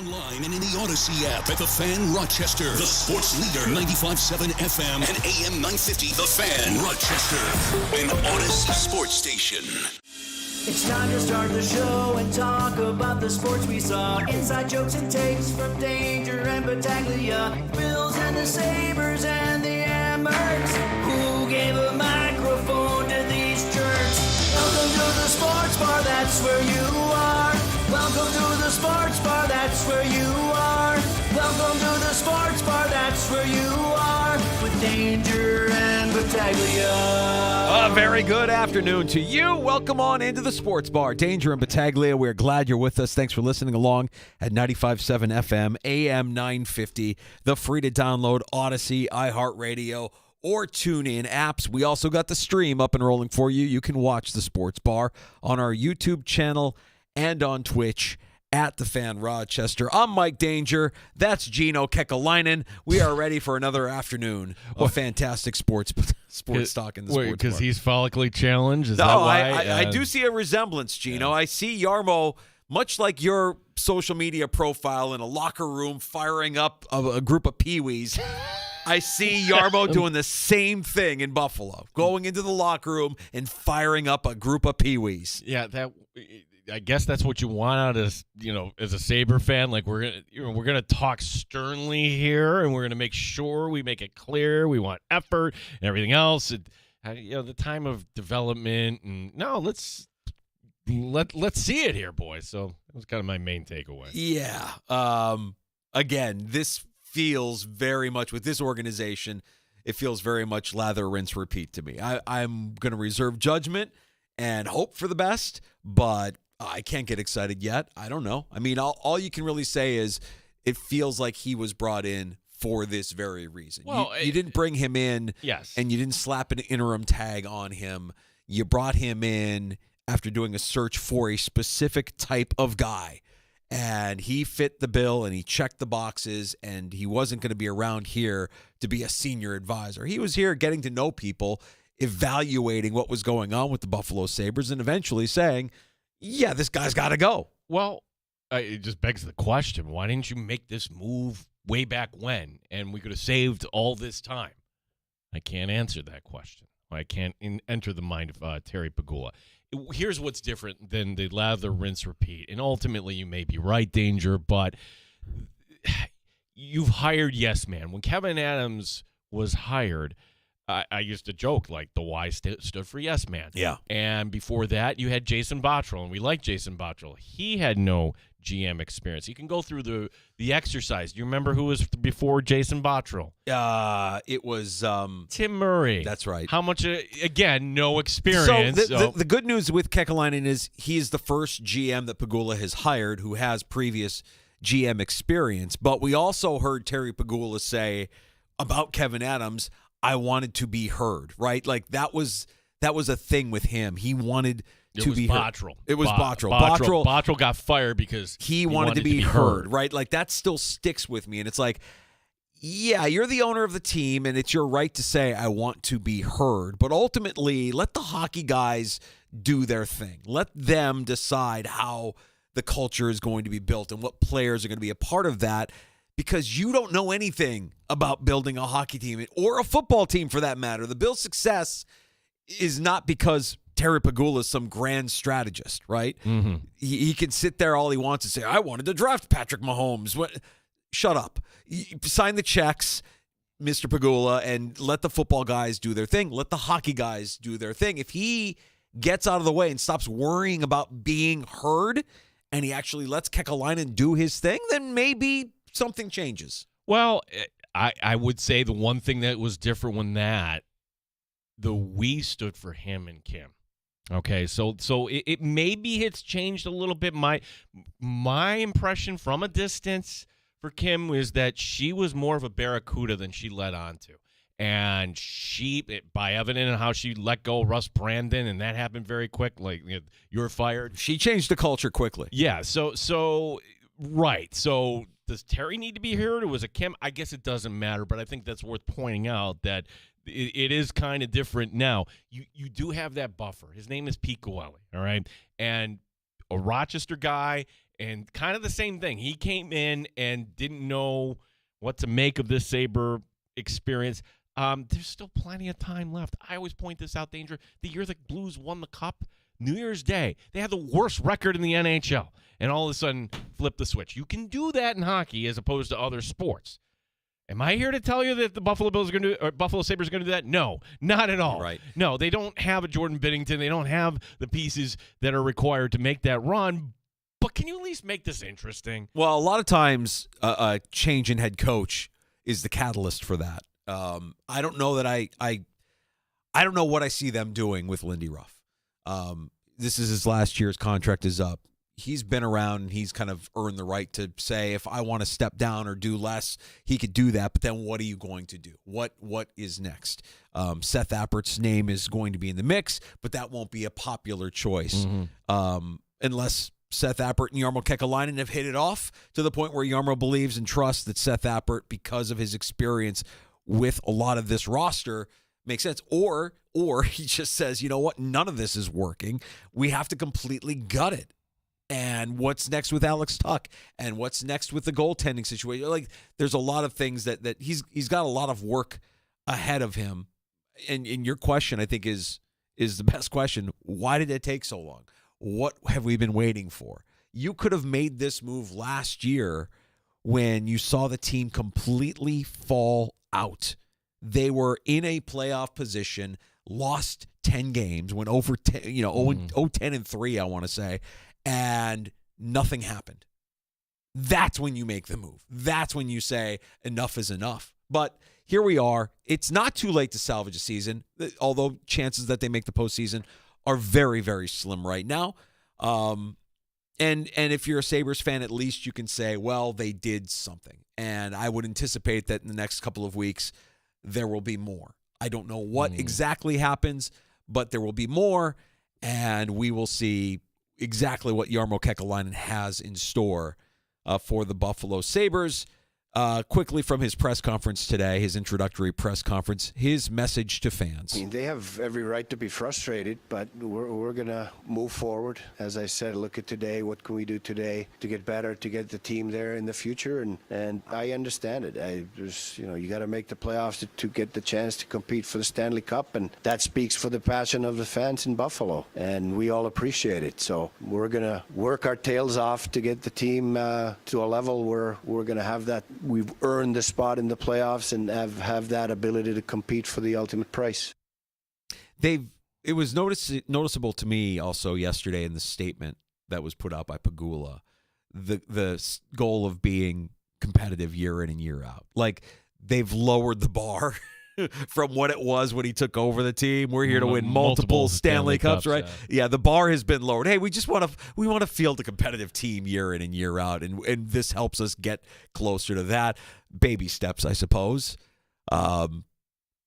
Online and in the Odyssey app at The Fan Rochester. The sports leader, 95.7 FM and AM 950. The Fan Rochester, an Odyssey sports station. It's time to start the show and talk about the sports we saw. Inside jokes and takes from Danger and Battaglia. Bills and the Sabres and the Amherst. Who gave a microphone to these jerks? Welcome to the sports bar, that's where you are. Welcome to the sports bar, that's where you are. Welcome to the sports bar, that's where you are. With Danger and Battaglia. A very good afternoon to you. Welcome on into the sports bar. Danger and Battaglia, we're glad you're with us. Thanks for listening along at 95.7 FM, AM 950, the free-to-download Odyssey, iHeartRadio, or TuneIn apps. We also got the stream up and rolling for you. You can watch the sports bar on our YouTube channel and on Twitch at The Fan Rochester. I'm Mike Danger. That's Gino Kekalainen. We are ready for another afternoon of fantastic sports talk in the sports bar. Because he's follically challenged? Is that No, why? I do see a resemblance, Gino. I see Yarmo, much like your social media profile, in a locker room firing up a group of peewees. I see Yarmo doing the same thing in Buffalo, going into the locker room and firing up a group of peewees. Yeah, I guess that's what you want out of, as a Sabre fan. Like, we're gonna talk sternly here, and we're gonna make sure we make it clear we want effort and everything else. The time of development, and no, let's see it here, boys. So that was kind of my main takeaway. Yeah. Again, this feels very much with this organization. It feels very much lather, rinse, repeat to me. I'm going to reserve judgment and hope for the best, but I can't get excited yet. I don't know. I mean, all you can really say is it feels like he was brought in for this very reason. Well, you didn't bring him in, yes, and you didn't slap an interim tag on him. You brought him in after doing a search for a specific type of guy. And he fit the bill, and he checked the boxes, and he wasn't going to be around here to be a senior advisor. He was here getting to know people, evaluating what was going on with the Buffalo Sabres, and eventually saying, yeah, this guy's got to go. Well, it just begs the question, why didn't you make this move way back when, and we could have saved all this time? I can't answer that question. I can't enter the mind of Terry Pegula. Here's what's different than the lather, rinse, repeat. And ultimately, you may be right, Danger, but you've hired yes man. When Kevin Adams was hired, I used to joke, like, the Y stood for yes man. Yeah. And before that, you had Jason Bottrell, and we like Jason Bottrell. He had no GM experience. You can go through the exercise. Do you remember who was before Jason Bottrell? It was Tim Murray. That's right. How much? Again, no experience. So the good news with Kekalainen is he is the first GM that Pegula has hired who has previous GM experience. But we also heard Terry Pegula say about Kevin Adams, I wanted to be heard, right? Like that was a thing with him. He wanted to be Bottrell. It was Bottrell. Bottrell got fired because he wanted to be heard, right? Like that still sticks with me. And it's like, yeah, you're the owner of the team, and it's your right to say, I want to be heard. But ultimately, let the hockey guys do their thing. Let them decide how the culture is going to be built and what players are going to be a part of that, because you don't know anything about building a hockey team or a football team for that matter. The Bills' success is not because Terry Pegula is some grand strategist, right? Mm-hmm. He can sit there all he wants and say, I wanted to draft Patrick Mahomes. Shut up. Sign the checks, Mr. Pegula, and let the football guys do their thing. Let the hockey guys do their thing. If he gets out of the way and stops worrying about being heard and he actually lets Kekalainen do his thing, then maybe something changes. Well, I would say the one thing that was different when the we stood for him and Kim. Okay, so it maybe it's changed a little bit. My impression from a distance for Kim was that she was more of a barracuda than she led on to. And by evident in how she let go Russ Brandon, and that happened very quick, like, you're fired. She changed the culture quickly. Yeah, so right. So does Terry need to be heard, or was it Kim? I guess it doesn't matter, but I think that's worth pointing out that it is kind of different now. You do have that buffer. His name is Pete Goelli, all right? And a Rochester guy, And kind of the same thing. He came in and didn't know what to make of this Sabre experience. There's still plenty of time left. I always point this out, Danger. The year the Blues won the Cup, New Year's Day, they had the worst record in the NHL. And all of a sudden, flip the switch. You can do that in hockey as opposed to other sports. Am I here to tell you that the Buffalo Sabres are going to do that? No, not at all. Right. No, they don't have a Jordan Binnington. They don't have the pieces that are required to make that run. But can you at least make this interesting? Well, a lot of times a change in head coach is the catalyst for that. I don't know that I don't know what I see them doing with Lindy Ruff. This is his last year. His contract is up. He's been around and he's kind of earned the right to say, if I want to step down or do less, he could do that. But then what are you going to do? What is next? Seth Appert's name is going to be in the mix, but that won't be a popular choice unless Seth Appert and Jarmo Kekalainen have hit it off to the point where Jarmo believes and trusts that Seth Appert, because of his experience with a lot of this roster, makes sense. Or he just says, you know what, none of this is working. We have to completely gut it. And what's next with Alex Tuck? And what's next with the goaltending situation? Like, there's a lot of things that he's got a lot of work ahead of him. And your question, I think, is the best question. Why did it take so long? What have we been waiting for? You could have made this move last year when you saw the team completely fall out. They were in a playoff position, lost 10 games, went over 10, 0-10-3, I want to say, and nothing happened. That's when you make the move. That's when you say enough is enough. But here we are. It's not too late to salvage a season, although chances that they make the postseason are very, very slim right now. And if you're a Sabres fan, at least you can say, well, they did something. And I would anticipate that in the next couple of weeks, there will be more. I don't know what exactly happens, but there will be more, and we will see exactly what Jarmo Kekalainen has in store for the Buffalo Sabres. Quickly from his press conference today, his introductory press conference, his message to fans. I mean, they have every right to be frustrated, but we're going to move forward. As I said, look at today. What can we do today to get better, to get the team there in the future? And I understand it. You got to make the playoffs to get the chance to compete for the Stanley Cup, and that speaks for the passion of the fans in Buffalo, and we all appreciate it. So we're going to work our tails off to get the team to a level where we're going to have that. We've earned the spot in the playoffs and have that ability to compete for the ultimate prize. It was noticeable to me also yesterday in the statement that was put out by Pagula, the goal of being competitive year in and year out. Like, they've lowered the bar from what it was when he took over the team. We're here to win multiple Stanley Cups, right? Yeah, the bar has been lowered. Hey, we just want to field a competitive team year in and year out, and this helps us get closer to that. Baby steps, I suppose.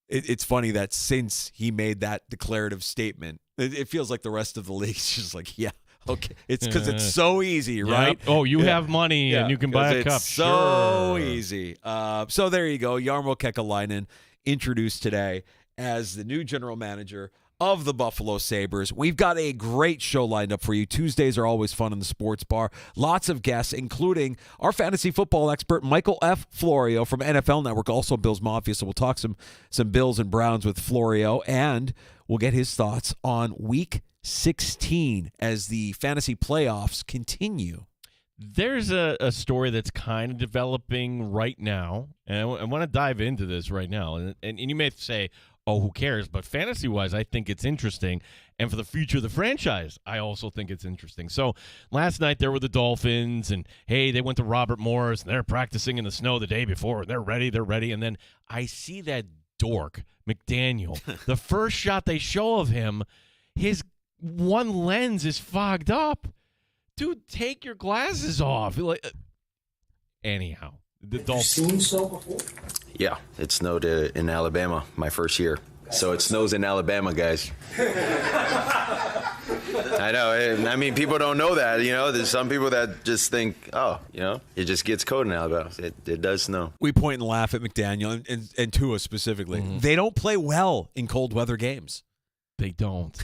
It's funny that since he made that declarative statement, it feels like the rest of the league's just like, yeah, okay. It's because it's so easy, right? Yep. Oh, you have money and you can buy a cup. It's so easy. So there you go. Jarmo Kekalainen introduced today as the new general manager of the Buffalo Sabres. We've got a great show lined up for you. Tuesdays are always fun in the sports bar. Lots of guests, including our fantasy football expert, Michael F. Florio from NFL Network, also Bills Mafia. So we'll talk some Bills and Browns with Florio, and we'll get his thoughts on Week 16 as the fantasy playoffs continue. There's a story that's kind of developing right now, and I want to dive into this right now. And you may say, oh, who cares? But fantasy-wise, I think it's interesting. And for the future of the franchise, I also think it's interesting. So last night there were the Dolphins, and, hey, they went to Robert Morris, and they're practicing in the snow the day before, and they're ready. And then I see that dork, McDaniel. The first shot they show of him, his one lens is fogged up. Dude, take your glasses off. Anyhow, the Dolphins. Have you seen snow before? Yeah, it snowed in Alabama my first year. So it snows in Alabama, guys. I know. I mean, people don't know that. There's some people that just think, it just gets cold in Alabama. It does snow. We point and laugh at McDaniel and Tua specifically. Mm-hmm. They don't play well in cold weather games. They don't.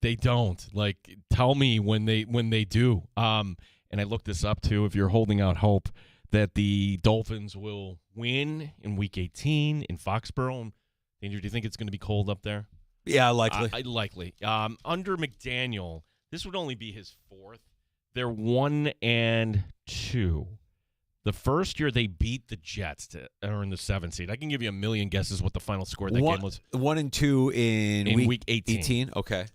They don't. Like, tell me when they do. And and I looked this up too, if you're holding out hope that the Dolphins will win in Week 18 in Foxborough. Danger, do you think it's going to be cold up there? Yeah, likely. Likely. Under McDaniel, this would only be his fourth. They're 1-2. The first year they beat the Jets to earn the 7th seed. I can give you a million guesses what the final score of that game was. 1-2 in Week 18. Okay.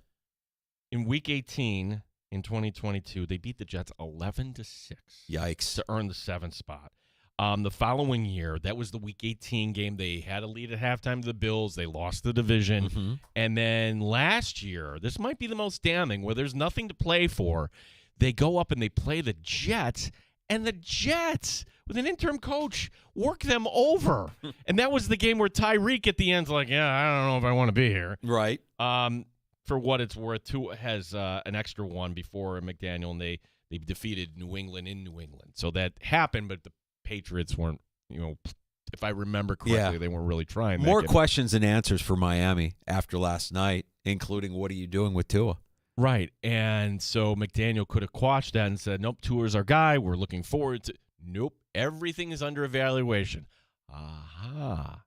In Week 18 in 2022, they beat the Jets 11-6. Yikes. To earn the 7th spot. The following year, that was the Week 18 game. They had a lead at halftime to the Bills. They lost the division. Mm-hmm. And then last year, this might be the most damning, where there's nothing to play for. They go up and they play the Jets, and the Jets, with an interim coach, work them over. And that was the game where Tyreek at the end's like, yeah, I don't know if I want to be here. Right. For what it's worth, Tua has an extra one before McDaniel, and they defeated New England in New England. So that happened, but the Patriots weren't, if I remember correctly, they weren't really trying. More questions than answers for Miami after last night, including what are you doing with Tua? Right. And so McDaniel could have quashed that and said, nope, Tua's our guy. We're looking forward to. Nope. Everything is under evaluation. Aha.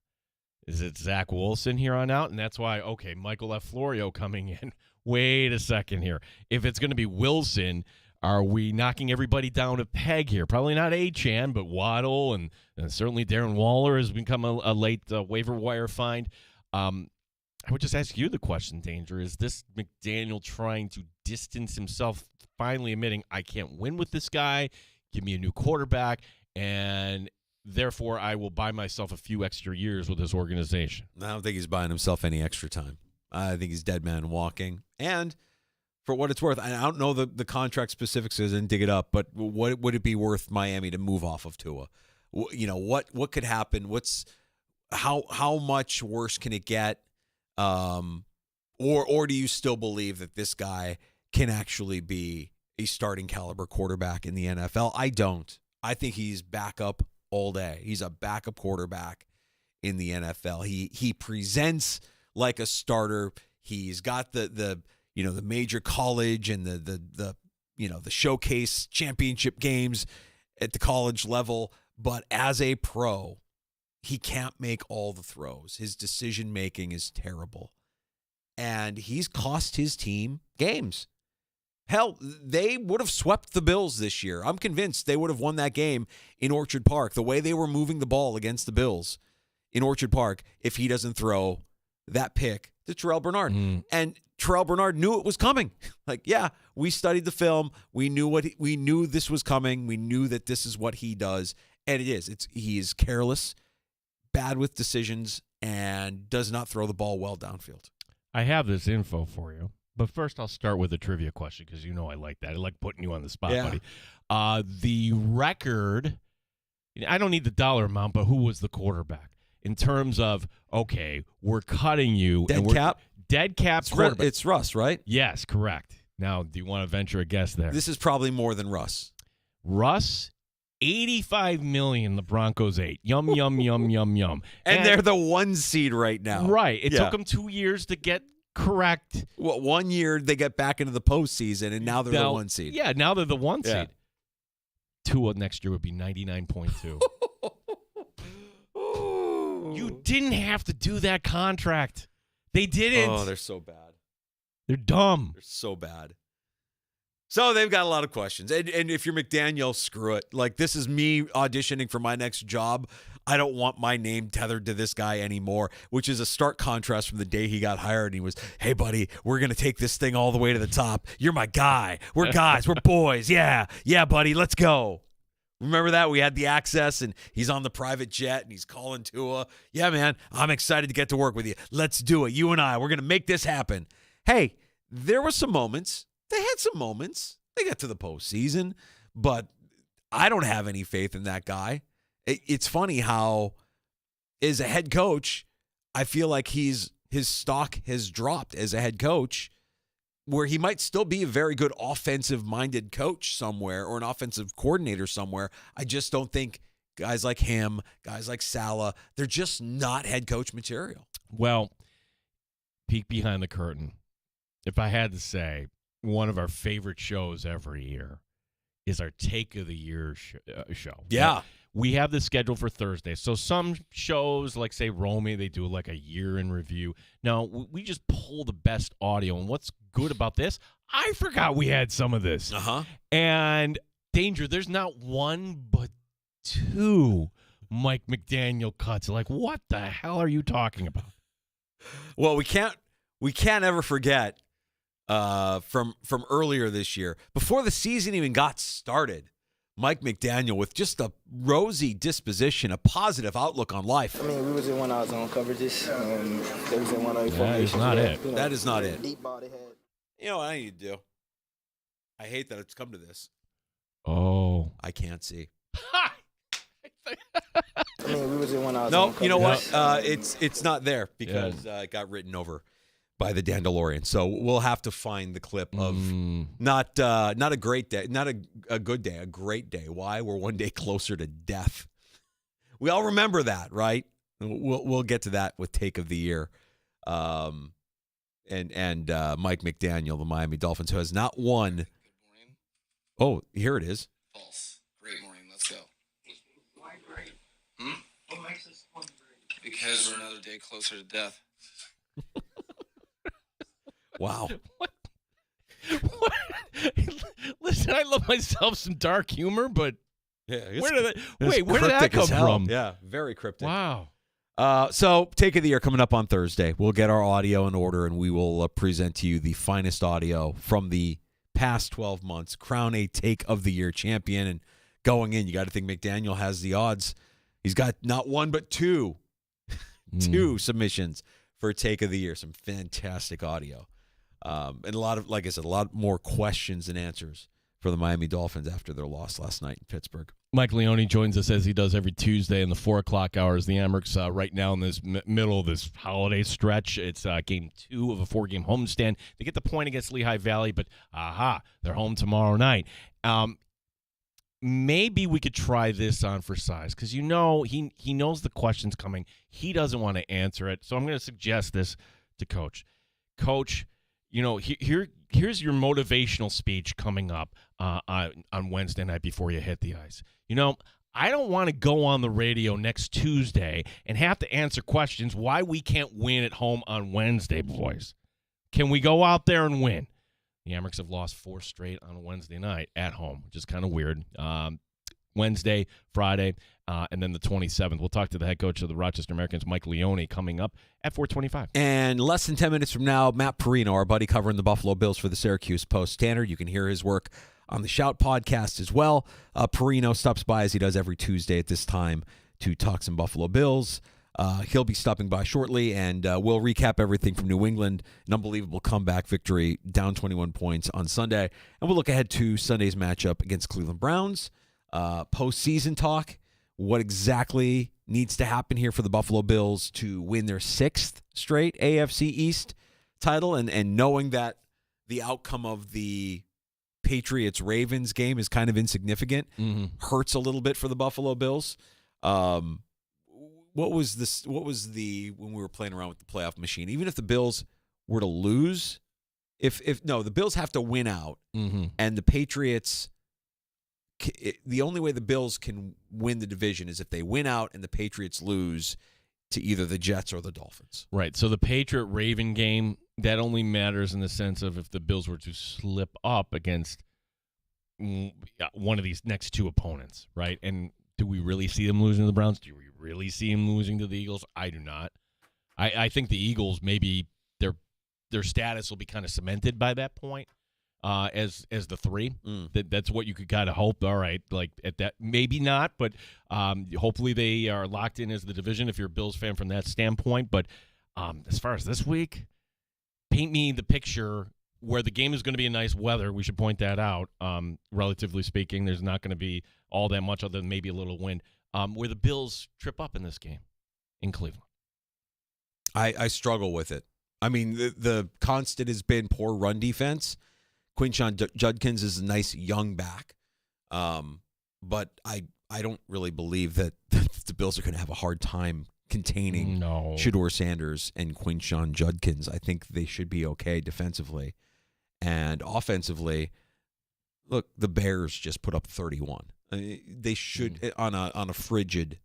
Is it Zach Wilson here on out? And that's why, okay, Michael F. Florio coming in. Wait a second here. If it's going to be Wilson, are we knocking everybody down a peg here? Probably not Achane, but Waddle and certainly Darren Waller has become a late waiver wire find. I would just ask you the question, Danger. Is this McDaniel trying to distance himself, finally admitting, I can't win with this guy, give me a new quarterback, and therefore I will buy myself a few extra years with this organization? I don't think he's buying himself any extra time. I think he's dead man walking. And for what it's worth, I don't know the contract specifics, I didn't dig it up, but what would it be worth Miami to move off of Tua? What could happen? How much worse can it get? Or do you still believe that this guy can actually be a starting caliber quarterback in the NFL? I don't. I think he's backup all day. He's a backup quarterback in the NFL. He presents like a starter. He's got the major college and the showcase championship games at the college level, but as a pro, he can't make all the throws. His decision making is terrible. And he's cost his team games. Hell, they would have swept the Bills this year. I'm convinced they would have won that game in Orchard Park, the way they were moving the ball against the Bills in Orchard Park, if he doesn't throw that pick to Terrell Bernard. And Terrell Bernard knew it was coming. Like, yeah, we studied the film. We knew this was coming. We knew that this is what he does. And it is. He is careless, bad with decisions, and does not throw the ball well downfield. I have this info for you, but first I'll start with a trivia question because you know I like that. I like putting you on the spot, buddy. The record, I don't need the dollar amount, but who was the quarterback? In terms of, okay, we're cutting you. Dead cap quarterback. It's Russ, right? Yes, correct. Now, do you want to venture a guess there? This is probably more than Russ. Russ, $85 million the Broncos ate. Yum, yum, yum, yum, yum. And they're the 1 seed right now. Right. It took them 2 years to get correct. Well, 1 year they get back into the postseason, and now they're the 1 seed. Yeah, now they're the 1 seed. Tua next year would be 99.2. You didn't have to do that contract. They didn't. Oh, they're so bad. They're dumb. They're so bad. So they've got a lot of questions. And if you're McDaniel, screw it. Like, this is me auditioning for my next job. I don't want my name tethered to this guy anymore, which is a stark contrast from the day he got hired. And he was, hey, buddy, we're going to take this thing all the way to the top. You're my guy. We're guys. We're boys. Yeah. Yeah, buddy. Let's go. Remember that? We had the access, and he's on the private jet, and he's calling Tua. Yeah, man, I'm excited to get to work with you. Let's do it. You and I, we're going to make this happen. Hey, there were some moments. They had some moments. They got to the postseason, but I don't have any faith in that guy. It's funny how, as a head coach, I feel like his stock has dropped as a head coach, where he might still be a very good offensive-minded coach somewhere or an offensive coordinator somewhere. I just don't think guys like him, guys like Saleh, they're just not head coach material. Well, peek behind the curtain. If I had to say, one of our favorite shows every year is our take of the year show. Yeah. We have this scheduled for Thursday. So some shows, like, say, Romy, they do like a year in review. Now, we just pull the best audio. And what's good about this, I forgot we had some of this. Uh-huh. And, Danger, there's not one but two Mike McDaniel cuts. Like, what the hell are you talking about? Well, we can't ever forget from earlier this year, before the season even got started, Mike McDaniel with just a rosy disposition, a positive outlook on life. I mean, we was in 1 hour zone coverages. They was in 1 hour That is not it. That is not it. Deep ball they had. You know what I need to do? I hate that it's come to this. Oh. I can't see. I mean, we was in 1 hour zone. No, you know what? coverages. It's not there because it got written over by the Dandalorian. So we'll have to find the clip of not a great day, not a good day, a great day. Why? We're one day closer to death. We all remember that, right? We'll get to that with take of the year. And Mike McDaniel, the Miami Dolphins, who has not won. Good morning. Oh, here it is. False. Great morning. Let's go. Why great? What makes this one great? Because we're another day closer to death. Wow. What? Listen, I love myself some dark humor, but Yeah, where did that come from? Yeah, very cryptic. Wow. So, take of the year coming up on Thursday. We'll get our audio in order, and we will present to you the finest audio from the past 12 months. Crown a take of the year champion. And going in, you got to think McDaniel has the odds. He's got not one but two submissions for take of the year. Some fantastic audio. And a lot of, like I said, a lot more questions than answers for the Miami Dolphins after their loss last night in Pittsburgh. Mike Leone joins us as he does every Tuesday in the 4 o'clock hours. The Amerks right now in this middle of this holiday stretch. It's game 2 of a 4-game homestand. They get the point against Lehigh Valley, but they're home tomorrow night. Maybe we could try this on for size because he knows the question's coming. He doesn't want to answer it, so I'm going to suggest this to Coach. Coach, here's your motivational speech coming up on Wednesday night before you hit the ice. I don't want to go on the radio next Tuesday and have to answer questions why we can't win at home on Wednesday, boys. Can we go out there and win? The Amerks have lost 4 straight on Wednesday night at home, which is kind of weird. Wednesday, Friday, and then the 27th. We'll talk to the head coach of the Rochester Americans, Mike Leone, coming up at 4:25. And less than 10 minutes from now, Matt Perino, our buddy covering the Buffalo Bills for the Syracuse Post-Standard. You can hear his work on the Shout podcast as well. Perino stops by as he does every Tuesday at this time to talk some Buffalo Bills. He'll be stopping by shortly, and we'll recap everything from New England. An unbelievable comeback victory, down 21 points on Sunday. And we'll look ahead to Sunday's matchup against Cleveland Browns. Postseason talk, what exactly needs to happen here for the Buffalo Bills to win their 6th straight AFC East title, and knowing that the outcome of the Patriots-Ravens game is kind of insignificant, hurts a little bit for the Buffalo Bills. What was the when we were playing around with the playoff machine? Even if the Bills were to lose, the Bills have to win out, and the Patriots. The only way the Bills can win the division is if they win out and the Patriots lose to either the Jets or the Dolphins. Right. So the Patriot-Raven game, that only matters in the sense of if the Bills were to slip up against one of these next 2 opponents, right? And do we really see them losing to the Browns? Do we really see them losing to the Eagles? I do not. I think the Eagles, maybe their status will be kind of cemented by that point. As the 3, that's what you could kind of hope. All right, like at that, maybe not, but hopefully they are locked in as the division. If you're a Bills fan from that standpoint, but as far as this week, paint me the picture where the game is going to be in nice weather. We should point that out. Relatively speaking, there's not going to be all that much other than maybe a little wind. Where the Bills trip up in this game in Cleveland. I struggle with it. I mean, the constant has been poor run defense. Quinshon Judkins is a nice young back, but I don't really believe that the Bills are going to have a hard time containing Shedeur Sanders and Quinshon Judkins. I think they should be okay defensively. And offensively, Look, the Bears just put up 31. They should on a frigid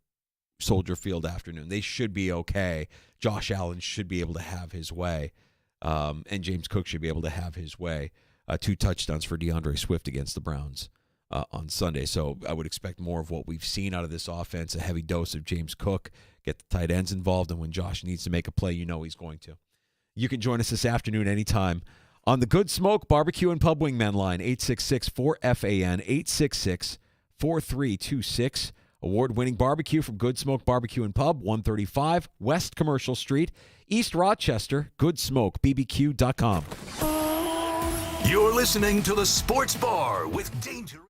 Soldier Field afternoon. They should be okay. Josh Allen should be able to have his way, and James Cook should be able to have his way. 2 touchdowns for DeAndre Swift against the Browns on Sunday. So I would expect more of what we've seen out of this offense, a heavy dose of James Cook, get the tight ends involved, and when Josh needs to make a play, you know he's going to. You can join us this afternoon anytime on the Good Smoke Barbecue and Pub Wingman line, 866-4FAN, 866-4326. Award-winning barbecue from Good Smoke Barbecue and Pub, 135 West Commercial Street, East Rochester, goodsmokebbq.com. You're listening to the Sports Bar with Danger.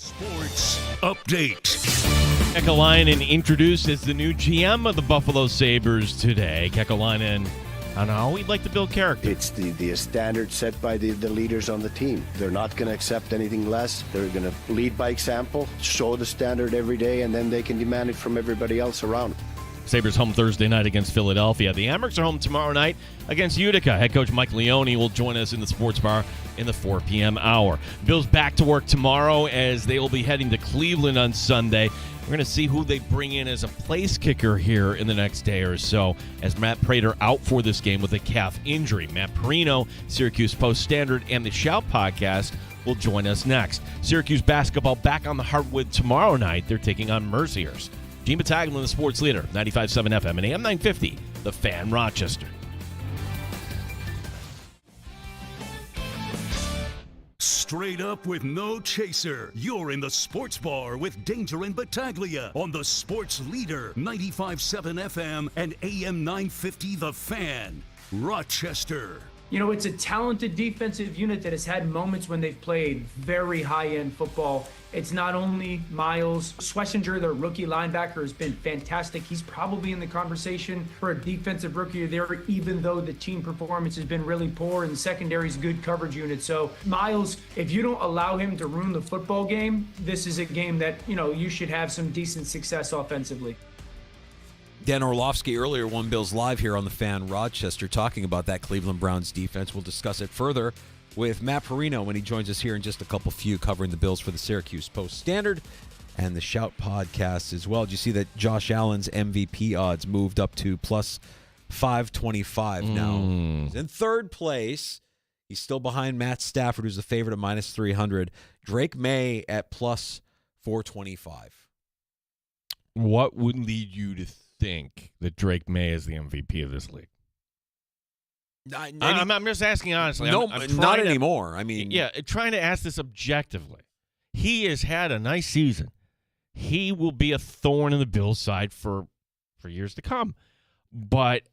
Sports Update. Kekalainen introduced as the new GM of the Buffalo Sabres today. Kekalainen on how he'd like to build character. It's the standard set by the leaders on the team. They're not going to accept anything less. They're going to lead by example, show the standard every day, and then they can demand it from everybody else around. Sabres home Thursday night against Philadelphia. The Amherst are home tomorrow night against Utica. Head coach Mike Leone will join us in the sports bar in the 4 p.m. hour. Bills back to work tomorrow as they will be heading to Cleveland on Sunday. We're going to see who they bring in as a place kicker here in the next day or so, as Matt Prater out for this game with a calf injury. Matt Perino, Syracuse Post-Standard, and the Shout podcast will join us next. Syracuse basketball back on the hardwood tomorrow night. They're taking on Merciers. Gene Battaglin, the sports leader, 95.7 FM and AM 950, The Fan, Rochester. Straight up with no chaser. You're in the sports bar with Danger and Battaglia on the sports leader, 95.7 FM and AM 950, The Fan, Rochester. You know, it's a talented defensive unit that has had moments when they've played very high-end football. It's not only Miles. Schlesinger, their rookie linebacker, has been fantastic. He's probably in the conversation for a defensive rookie of the year, even though the team performance has been really poor and the secondary's good coverage unit. So, Miles, if you don't allow him to ruin the football game, this is a game that, you know, you should have some decent success offensively. Dan Orlovsky earlier won Bills Live here on the Fan Rochester talking about that Cleveland Browns defense. We'll discuss it further with Matt Perino when he joins us here in just a few covering the Bills for the Syracuse Post-Standard and the Shout podcast as well. Did you see that Josh Allen's MVP odds moved up to plus 525 now? He's in third place. He's still behind Matt Stafford, who's the favorite at minus 300. Drake May at plus 425. What would lead you to think that Drake May is the MVP of this league? I'm just asking honestly. No, I'm not anymore. I mean, yeah, trying to ask this objectively. He has had a nice season. He will be a thorn in the Bills' side for years to come. But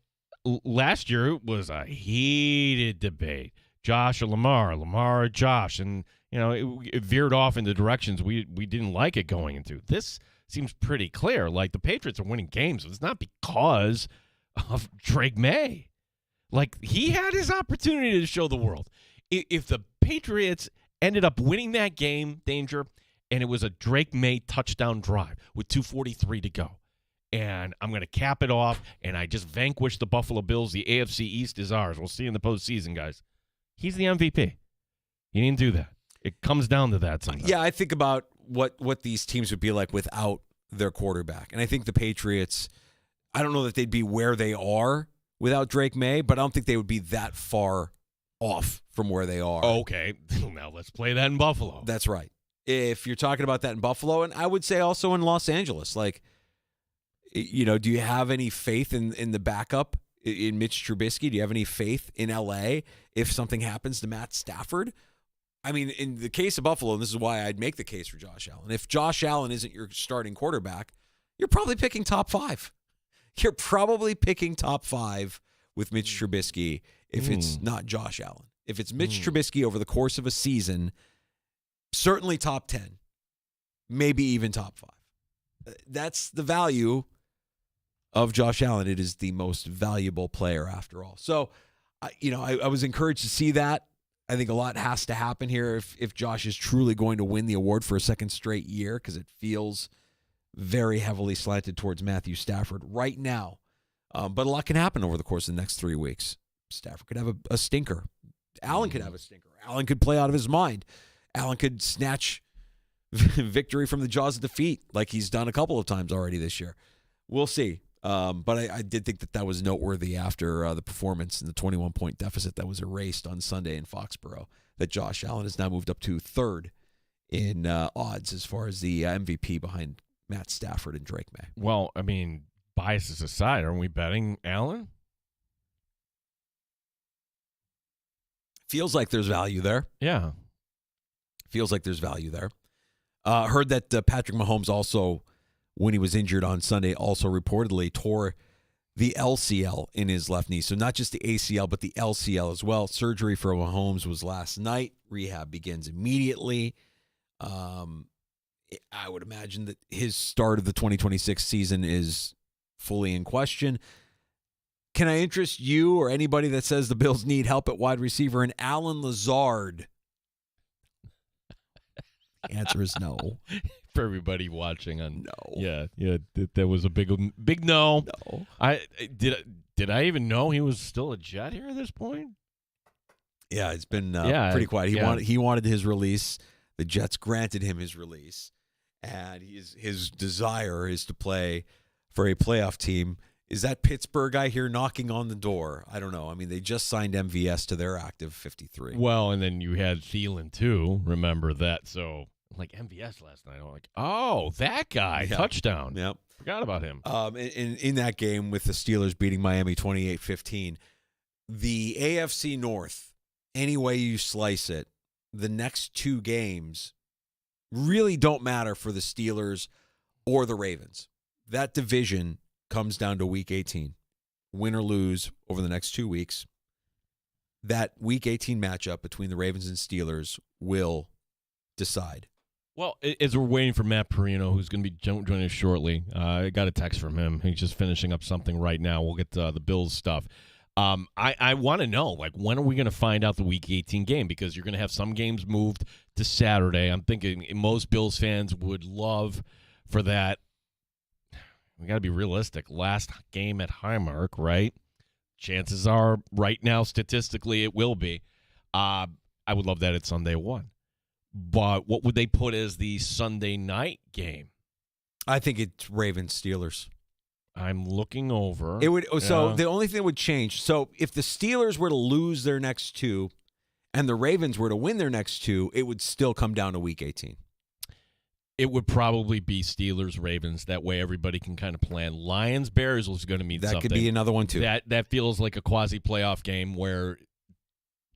last year it was a heated debate. Josh or Lamar, Lamar or Josh, and you know it veered off into directions we didn't like it going into. This seems pretty clear. Like, the Patriots are winning games. It's not because of Drake May. Like, he had his opportunity to show the world. If the Patriots ended up winning that game, Danger, and it was a Drake May touchdown drive with 2:43 to go, and I'm going to cap it off, and I just vanquish the Buffalo Bills, the AFC East is ours. We'll see you in the postseason, guys. He's the MVP. He didn't do that. It comes down to that sometimes. Yeah, I think about what these teams would be like without their quarterback. And I think the Patriots, I don't know that they'd be where they are without Drake May, but I don't think they would be that far off from where they are. Okay, now let's play that in Buffalo. That's right. If you're talking about that in Buffalo, and I would say also in Los Angeles, like, you know, do you have any faith in the backup in Mitch Trubisky? Do you have any faith in L.A. if something happens to Matt Stafford? I mean, in the case of Buffalo, and this is why I'd make the case for Josh Allen. If Josh Allen isn't your starting quarterback, you're probably picking top 5. You're probably picking top 5 with Mitch Trubisky if it's not Josh Allen. If it's Mitch Trubisky over the course of a season, certainly top 10, maybe even top 5. That's the value of Josh Allen. It is the most valuable player after all. So, I was encouraged to see that. I think a lot has to happen here if Josh is truly going to win the award for a second straight year, because it feels very heavily slanted towards Matthew Stafford right now. But a lot can happen over the course of the next 3 weeks. Stafford could have a stinker. Allen could have a stinker. Allen could play out of his mind. Allen could snatch victory from the jaws of defeat like he's done a couple of times already this year. We'll see. But I did think that was noteworthy after the performance and the 21-point deficit that was erased on Sunday in Foxborough, that Josh Allen has now moved up to third in odds as far as the MVP behind Matt Stafford and Drake May. Well, I mean, biases aside, aren't we betting Allen? Feels like there's value there. Yeah. Feels like there's value there. Heard that Patrick Mahomes also, when he was injured on Sunday, also reportedly tore the LCL in his left knee. So not just the ACL, but the LCL as well. Surgery for Mahomes was last night. Rehab begins immediately. I would imagine that his start of the 2026 season is fully in question. Can I interest you or anybody that says the Bills need help at wide receiver in Alan Lazard? The answer is no. For everybody watching on No. Yeah, that was a big no. No. I did I even know he was still a Jet here at this point? Yeah, it's been pretty quiet. yeah. He wanted his release. The Jets granted him his release, and his desire is to play for a playoff team. Is that Pittsburgh guy here knocking on the door? I don't know. I mean, they just signed MVS to their active 53. Well, and then you had Thielen too. Remember that? So like MVS last night, I'm like, oh, that guy, Yeah. touchdown. Yep. Forgot about him. In that game with the Steelers beating Miami 28-15, the AFC North, any way you slice it, the next two games really don't matter for the Steelers or the Ravens. That division comes down to Week 18. Win or lose over the next 2 weeks, that Week 18 matchup between the Ravens and Steelers will decide. Well, as we're waiting for Matt Perino, who's going to be joining us shortly, I got a text from him. He's just finishing up something right now. We'll get to the Bills stuff. I want to know, like, when are we going to find out the Week 18 game? Because you're going to have some games moved to Saturday. I'm thinking most Bills fans would love for that. We got to be realistic. Last game at Highmark, right? Chances are right now, statistically, it will be. I would love that at Sunday 1. But what would they put as the Sunday night game? I think it's Ravens-Steelers. I'm looking over. It would. So Yeah. the only thing that would change. So if the Steelers were to lose their next two, and the Ravens were to win their next two, it would still come down to Week 18. It would probably be Steelers Ravens. That way, everybody can kind of plan. Lions Bears was going to mean That something. could be another one too. That feels like a quasi playoff game where.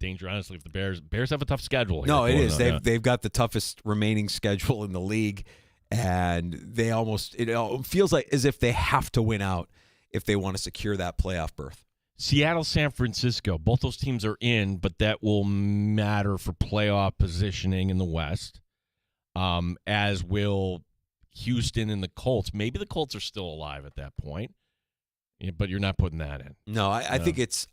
Danger, honestly, if the Bears have a tough schedule. No, it is. Yeah. They've got the toughest remaining schedule in the league, and they it feels like as if they have to win out if they want to secure that playoff berth. Seattle, San Francisco, both those teams are in, but that will matter for playoff positioning in the West, as will Houston and the Colts. Maybe the Colts are still alive at that point, but you're not putting that in. No, I think it's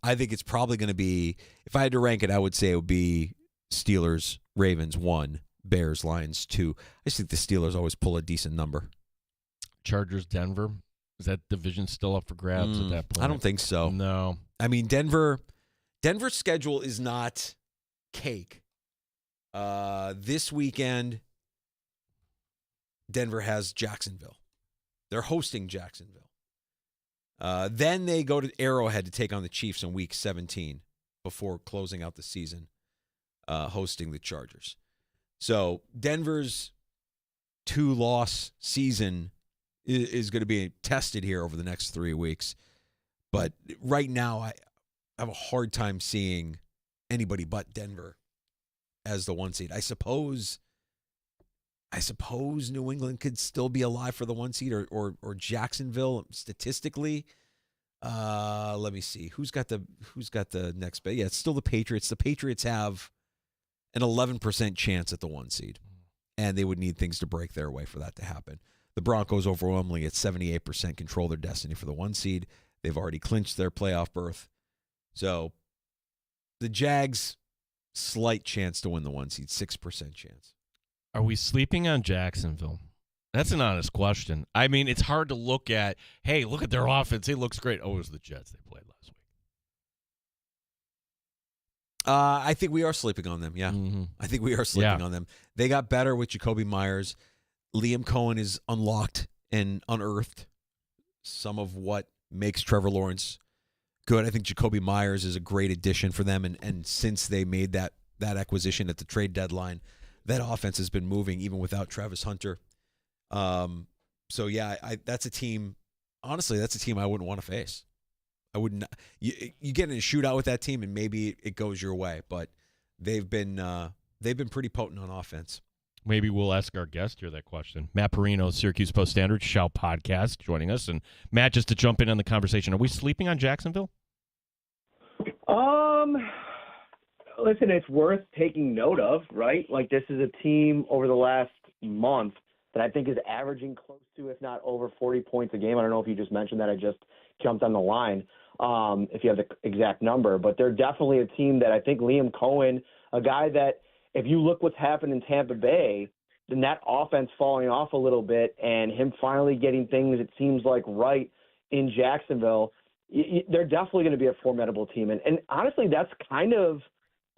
probably going to be, if I had to rank it, I would say it would be Steelers, Ravens 1, Bears, Lions 2. I just think the Steelers always pull a decent number. Chargers, Denver. Is that division still up for grabs at that point? I don't think so. No. I mean, Denver's schedule is not cake. This weekend, Denver has Jacksonville. They're hosting Jacksonville. Then they go to Arrowhead to take on the Chiefs in Week 17 before closing out the season, hosting the Chargers. So Denver's 2-loss season is going to be tested here over the next 3 weeks. But right now, I have a hard time seeing anybody but Denver as the 1 seed. I suppose New England could still be alive for the 1 seed, or Jacksonville statistically. Let me see who's got the next bet. Yeah, it's still the Patriots. The Patriots have an 11% chance at the 1 seed, and they would need things to break their way for that to happen. The Broncos overwhelmingly at 78% control their destiny for the 1 seed. They've already clinched their playoff berth. So the Jags, slight chance to win the 1 seed, 6% chance. Are we sleeping on Jacksonville? That's an honest question. I mean, it's hard to look at, hey, look at their offense. It looks great. Oh, it was the Jets they played last week. I think we are sleeping on them, yeah. Mm-hmm. I think we are sleeping on them. They got better with Jacoby Myers. Liam Cohen is unlocked and unearthed some of what makes Trevor Lawrence good. I think Jacoby Myers is a great addition for them, and since they made that acquisition at the trade deadline, that offense has been moving even without Travis Hunter. So yeah, that's a team. Honestly, that's a team I wouldn't want to face. I wouldn't. You get in a shootout with that team, and maybe it goes your way. But they've been pretty potent on offense. Maybe we'll ask our guest here that question. Matt Perino, Syracuse Post-Standard, Shout Podcast, joining us. And Matt, just to jump in on the conversation, are we sleeping on Jacksonville? Listen, it's worth taking note of, right? Like, this is a team over the last month that I think is averaging close to, if not over 40 points a game. I don't know if you just mentioned that. I just jumped on the line if you have the exact number. But they're definitely a team that I think Liam Cohen, a guy that if you look what's happened in Tampa Bay, then that offense falling off a little bit and him finally getting things, it seems like, right in Jacksonville, they're definitely going to be a formidable team. And honestly, that's kind of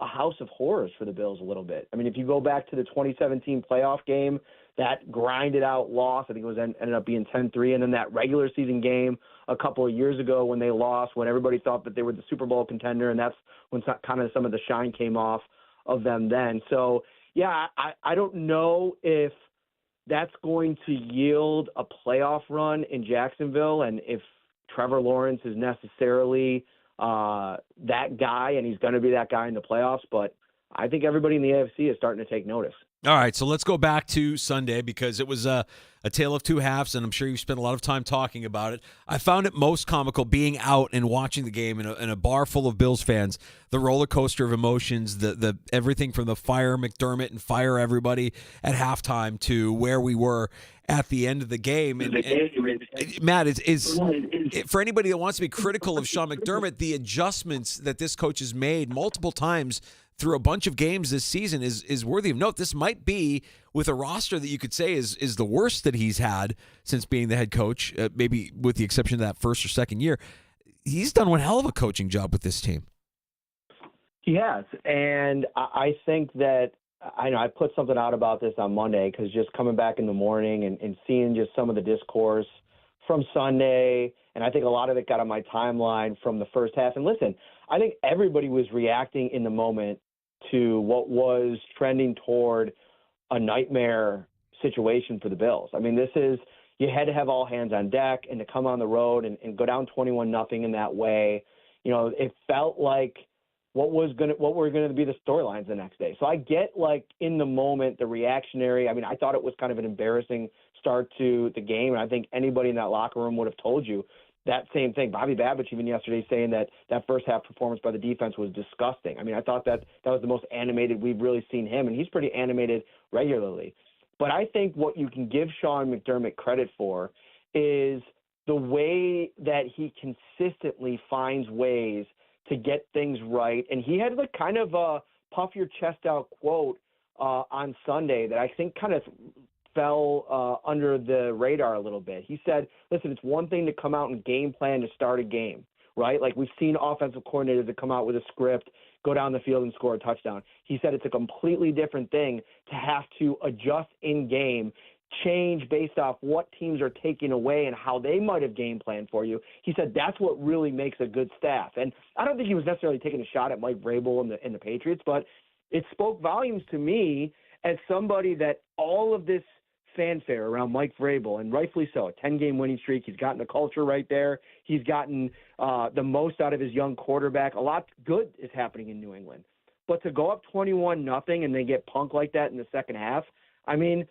a house of horrors for the Bills a little bit. I mean, if you go back to the 2017 playoff game, that grinded out loss, I think it was ended up being 10-3, and then that regular season game a couple of years ago when they lost, when everybody thought that they were the Super Bowl contender, and that's when kind of some of the shine came off of them then. So, yeah, I don't know if that's going to yield a playoff run in Jacksonville and if Trevor Lawrence is necessarily that guy, and he's going to be that guy in the playoffs, but I think everybody in the AFC is starting to take notice. All right, so let's go back to Sunday because it was a tale of two halves, and I'm sure you spent a lot of time talking about it. I found it most comical being out and watching the game in a bar full of Bills fans, the roller coaster of emotions, the everything from the fire McDermott and fire everybody at halftime to where we were at the end of the game. And Matt, is for anybody that wants to be critical of Sean McDermott, the adjustments that this coach has made multiple times through a bunch of games this season is worthy of note. This might be, with a roster that you could say is the worst that he's had since being the head coach, maybe with the exception of that first or second year. He's done one hell of a coaching job with this team. He has, and I think that I put something out about this on Monday because just coming back in the morning and seeing just some of the discourse from Sunday, and I think a lot of it got on my timeline from the first half. And listen, I think everybody was reacting in the moment to what was trending toward a nightmare situation for the Bills. I mean, you had to have all hands on deck, and to come on the road and go down 21-0 in that way, it felt like what were going to be the storylines the next day. So I get, like, in the moment, the reactionary. I mean, I thought it was kind of an embarrassing start to the game, and I think anybody in that locker room would have told you that same thing. Bobby Babich even yesterday saying that first half performance by the defense was disgusting. I mean, I thought that was the most animated we've really seen him, and he's pretty animated regularly. But I think what you can give Sean McDermott credit for is the way that he consistently finds ways to get things right. And he had like kind of a puff your chest out quote on Sunday that I think kind of fell under the radar a little bit. He said, listen, it's one thing to come out and game plan to start a game, right? Like we've seen offensive coordinators that come out with a script, go down the field and score a touchdown. He said it's a completely different thing to have to adjust in game, change based off what teams are taking away and how they might have game planned for you. He said that's what really makes a good staff. And I don't think he was necessarily taking a shot at Mike Vrabel and the Patriots, but it spoke volumes to me as somebody that all of this fanfare around Mike Vrabel, and rightfully so, a 10-game winning streak. He's gotten the culture right there. He's gotten the most out of his young quarterback. A lot good is happening in New England. But to go up 21-0 and then get punked like that in the second half, I mean,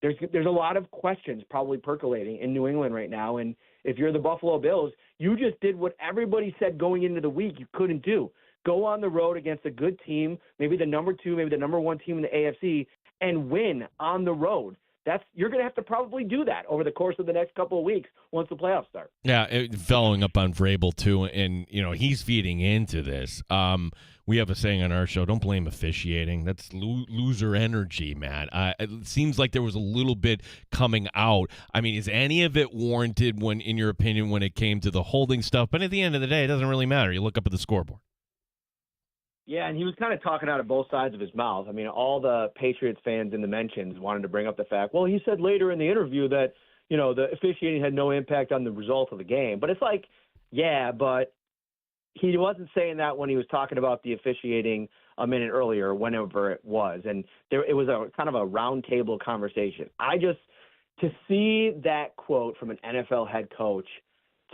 there's a lot of questions probably percolating in New England right now. And if you're the Buffalo Bills, you just did what everybody said going into the week you couldn't do. Go on the road against a good team, maybe the number 2, maybe the number 1 team in the AFC, and win on the road. You're going to have to probably do that over the course of the next couple of weeks once the playoffs start. Yeah, following up on Vrabel too, and he's feeding into this. We have a saying on our show: "Don't blame officiating." That's loser energy, Matt. It seems like there was a little bit coming out. I mean, is any of it warranted? In your opinion, when it came to the holding stuff? But at the end of the day, it doesn't really matter. You look up at the scoreboard. Yeah, and he was kind of talking out of both sides of his mouth. I mean, all the Patriots fans in the mentions wanted to bring up the fact, well, he said later in the interview that, the officiating had no impact on the result of the game. But it's like, yeah, but he wasn't saying that when he was talking about the officiating a minute earlier, whenever it was. And it was a kind of a roundtable conversation. To see that quote from an NFL head coach,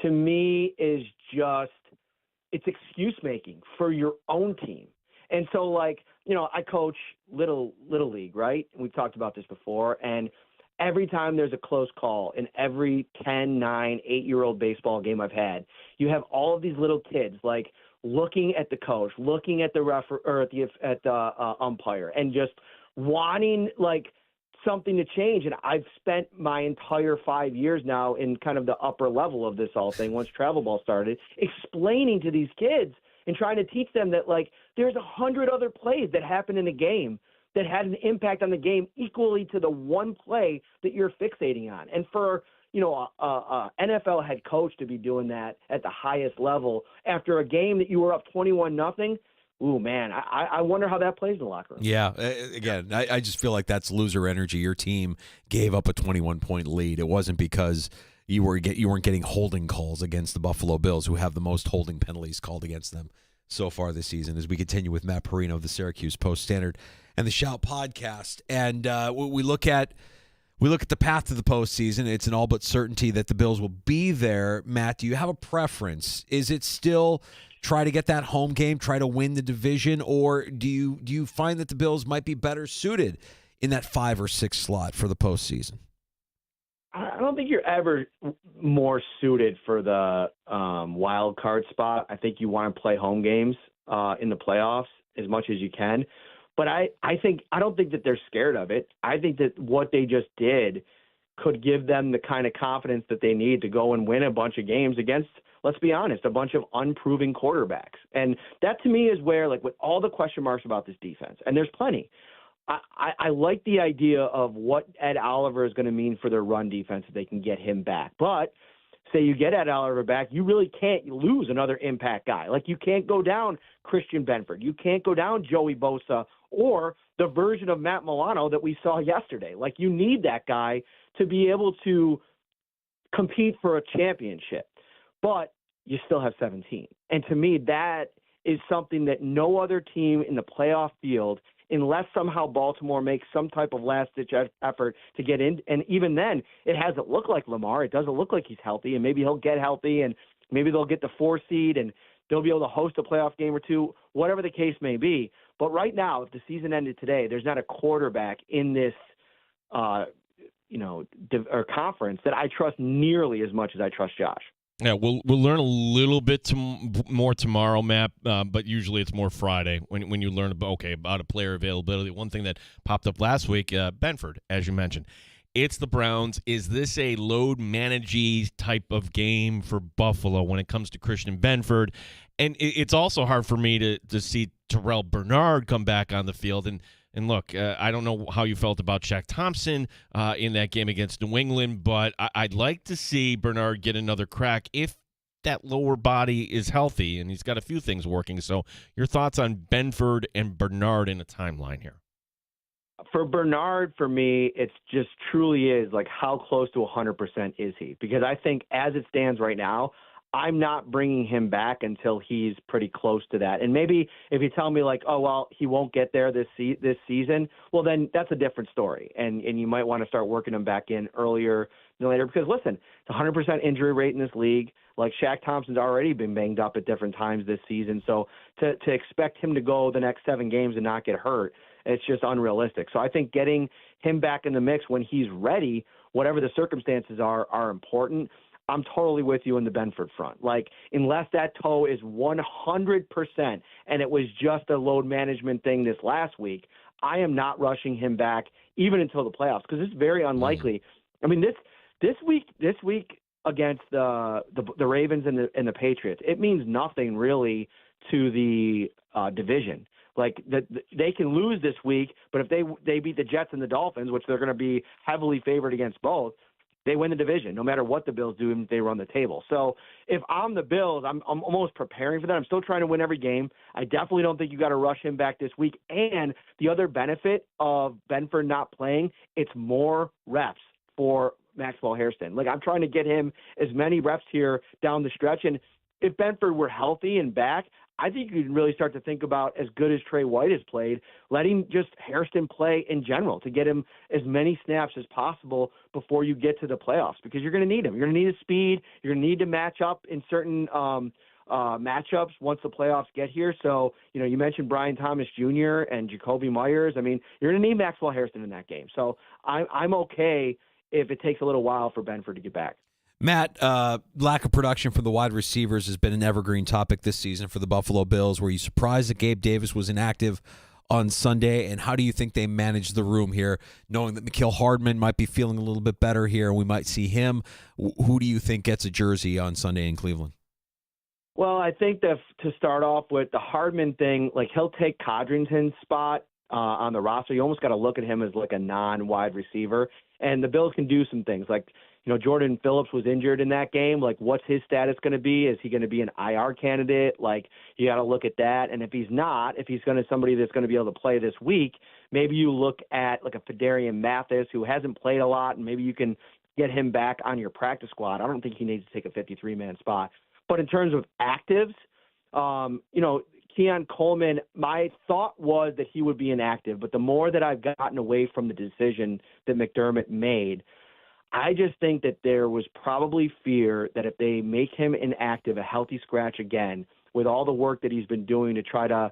to me, is just, it's excuse making for your own team. And so, like, I coach little league, right? We've talked about this before. And every time there's a close call in every 10, 9, 8-year-old baseball game I've had, you have all of these little kids like looking at the coach, looking at the umpire, and just wanting like something to change. And I've spent my entire 5 years now in kind of the upper level of this whole thing once travel ball started, explaining to these kids and trying to teach them that, like, there's 100 other plays that happen in a game that had an impact on the game equally to the one play that you're fixating on. And for, a NFL head coach to be doing that at the highest level after a game that you were up 21-0, ooh, man, I wonder how that plays in the locker room. Yeah, again, I just feel like that's loser energy. Your team gave up a 21-point lead. It wasn't because you weren't getting holding calls against the Buffalo Bills, who have the most holding penalties called against them so far this season. As we continue with Matt Perino of the Syracuse Post-Standard and the Shout podcast, and we look at the path to the postseason. It's an all but certainty that the Bills will be there. Matt, do you have a preference? Is it still try to get that home game, try to win the division, or do you find that the Bills might be better suited in that 5 or 6 slot for the postseason? I don't think you're ever more suited for the wild card spot. I think you want to play home games in the playoffs as much as you can. But I don't think that they're scared of it. I think that what they just did could give them the kind of confidence that they need to go and win a bunch of games against, let's be honest, a bunch of unproven quarterbacks. And that to me is where, like, with all the question marks about this defense, and there's plenty, I like the idea of what Ed Oliver is going to mean for their run defense if they can get him back. But say you get Ed Oliver back, you really can't lose another impact guy. Like, you can't go down Christian Benford. You can't go down Joey Bosa or the version of Matt Milano that we saw yesterday. Like, you need that guy to be able to compete for a championship. But you still have 17. And to me, that is something that no other team in the playoff field, unless somehow Baltimore makes some type of last-ditch effort to get in. And even then, it hasn't looked like Lamar. It doesn't look like he's healthy, and maybe he'll get healthy, and maybe they'll get the 4 seed, and they'll be able to host a playoff game or two, whatever the case may be. But right now, if the season ended today, there's not a quarterback in this conference that I trust nearly as much as I trust Josh. Yeah, we'll learn a little bit more tomorrow, Matt, but usually it's more Friday when you learn about a player availability. One thing that popped up last week, Benford, as you mentioned. It's the Browns. Is this a load managey type of game for Buffalo when it comes to Christian Benford? And it's also hard for me to see Terrell Bernard come back on the field. And look, I don't know how you felt about Shaq Thompson in that game against New England, but I'd like to see Bernard get another crack if that lower body is healthy, and he's got a few things working. So your thoughts on Benford and Bernard in a timeline here? For Bernard, for me, it's just truly is like, how close to 100% is he? Because I think as it stands right now, I'm not bringing him back until he's pretty close to that. And maybe if you tell me like, oh, well, he won't get there this season, well, then that's a different story. And you might want to start working him back in earlier than later. Because, listen, it's 100% injury rate in this league. Like, Shaq Thompson's already been banged up at different times this season. So to expect him to go the next 7 games and not get hurt, it's just unrealistic. So I think getting him back in the mix when he's ready, whatever the circumstances are important. I'm totally with you on the Benford front. Like, unless that toe is 100% and it was just a load management thing this last week, I am not rushing him back even until the playoffs, because it's very unlikely. I mean, this week against the Ravens and the Patriots, it means nothing really to the division. Like, they can lose this week, but if they beat the Jets and the Dolphins, which they're going to be heavily favored against both, they win the division, no matter what the Bills do, and they run the table. So if I'm the Bills, I'm almost preparing for that. I'm still trying to win every game. I definitely don't think you got to rush him back this week. And the other benefit of Benford not playing, it's more reps for Maxwell Hairston. Like, I'm trying to get him as many reps here down the stretch. And if Benford were healthy and back, I think you can really start to think about, as good as Trey White has played, letting just Hairston play in general to get him as many snaps as possible before you get to the playoffs, because you're going to need him. You're going to need his speed. You're going to need to match up in certain matchups once the playoffs get here. So, you mentioned Brian Thomas Jr. and Jacoby Myers. I mean, you're going to need Maxwell Hairston in that game. So I'm okay if it takes a little while for Benford to get back. Matt, lack of production from the wide receivers has been an evergreen topic this season for the Buffalo Bills. Were you surprised that Gabe Davis was inactive on Sunday, and how do you think they manage the room here, knowing that Mikael Hardman might be feeling a little bit better here, and we might see him? Who do you think gets a jersey on Sunday in Cleveland? Well, I think that to start off with the Hardman thing, like he'll take Codrington's spot on the roster. You almost got to look at him as like a non-wide receiver. And the Bills can do some things. Like, Jordan Phillips was injured in that game. Like, what's his status going to be? Is he going to be an IR candidate? Like, you got to look at that. And if he's not, if he's going to somebody that's going to be able to play this week, maybe you look at like a Fedarian Mathis who hasn't played a lot, and maybe you can get him back on your practice squad. I don't think he needs to take a 53-man spot. But in terms of actives, Keon Coleman, my thought was that he would be inactive, but the more that I've gotten away from the decision that McDermott made, I just think that there was probably fear that if they make him inactive, a healthy scratch again, with all the work that he's been doing to try to,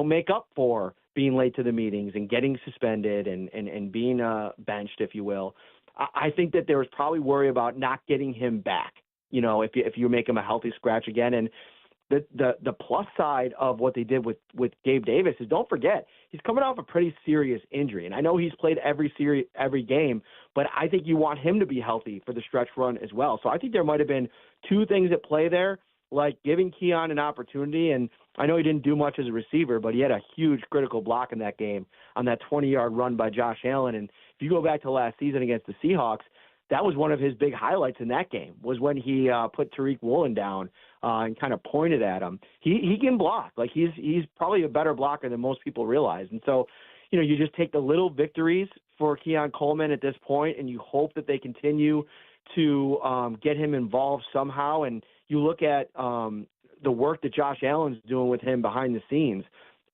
make up for being late to the meetings and getting suspended and being benched, if you will, I think that there was probably worry about not getting him back, if you make him a healthy scratch again. And the plus side of what they did with Gabe Davis is, don't forget, he's coming off a pretty serious injury. And I know he's played every game, but I think you want him to be healthy for the stretch run as well. So I think there might have been two things at play there, like giving Keon an opportunity. And I know he didn't do much as a receiver, but he had a huge critical block in that game on that 20-yard run by Josh Allen. And if you go back to last season against the Seahawks, that was one of his big highlights in that game, was when he put Tariq Woolen down and kind of pointed at him. He can block. Like, he's probably a better blocker than most people realize. And so, you just take the little victories for Keon Coleman at this point, and you hope that they continue to get him involved somehow. And you look at the work that Josh Allen's doing with him behind the scenes.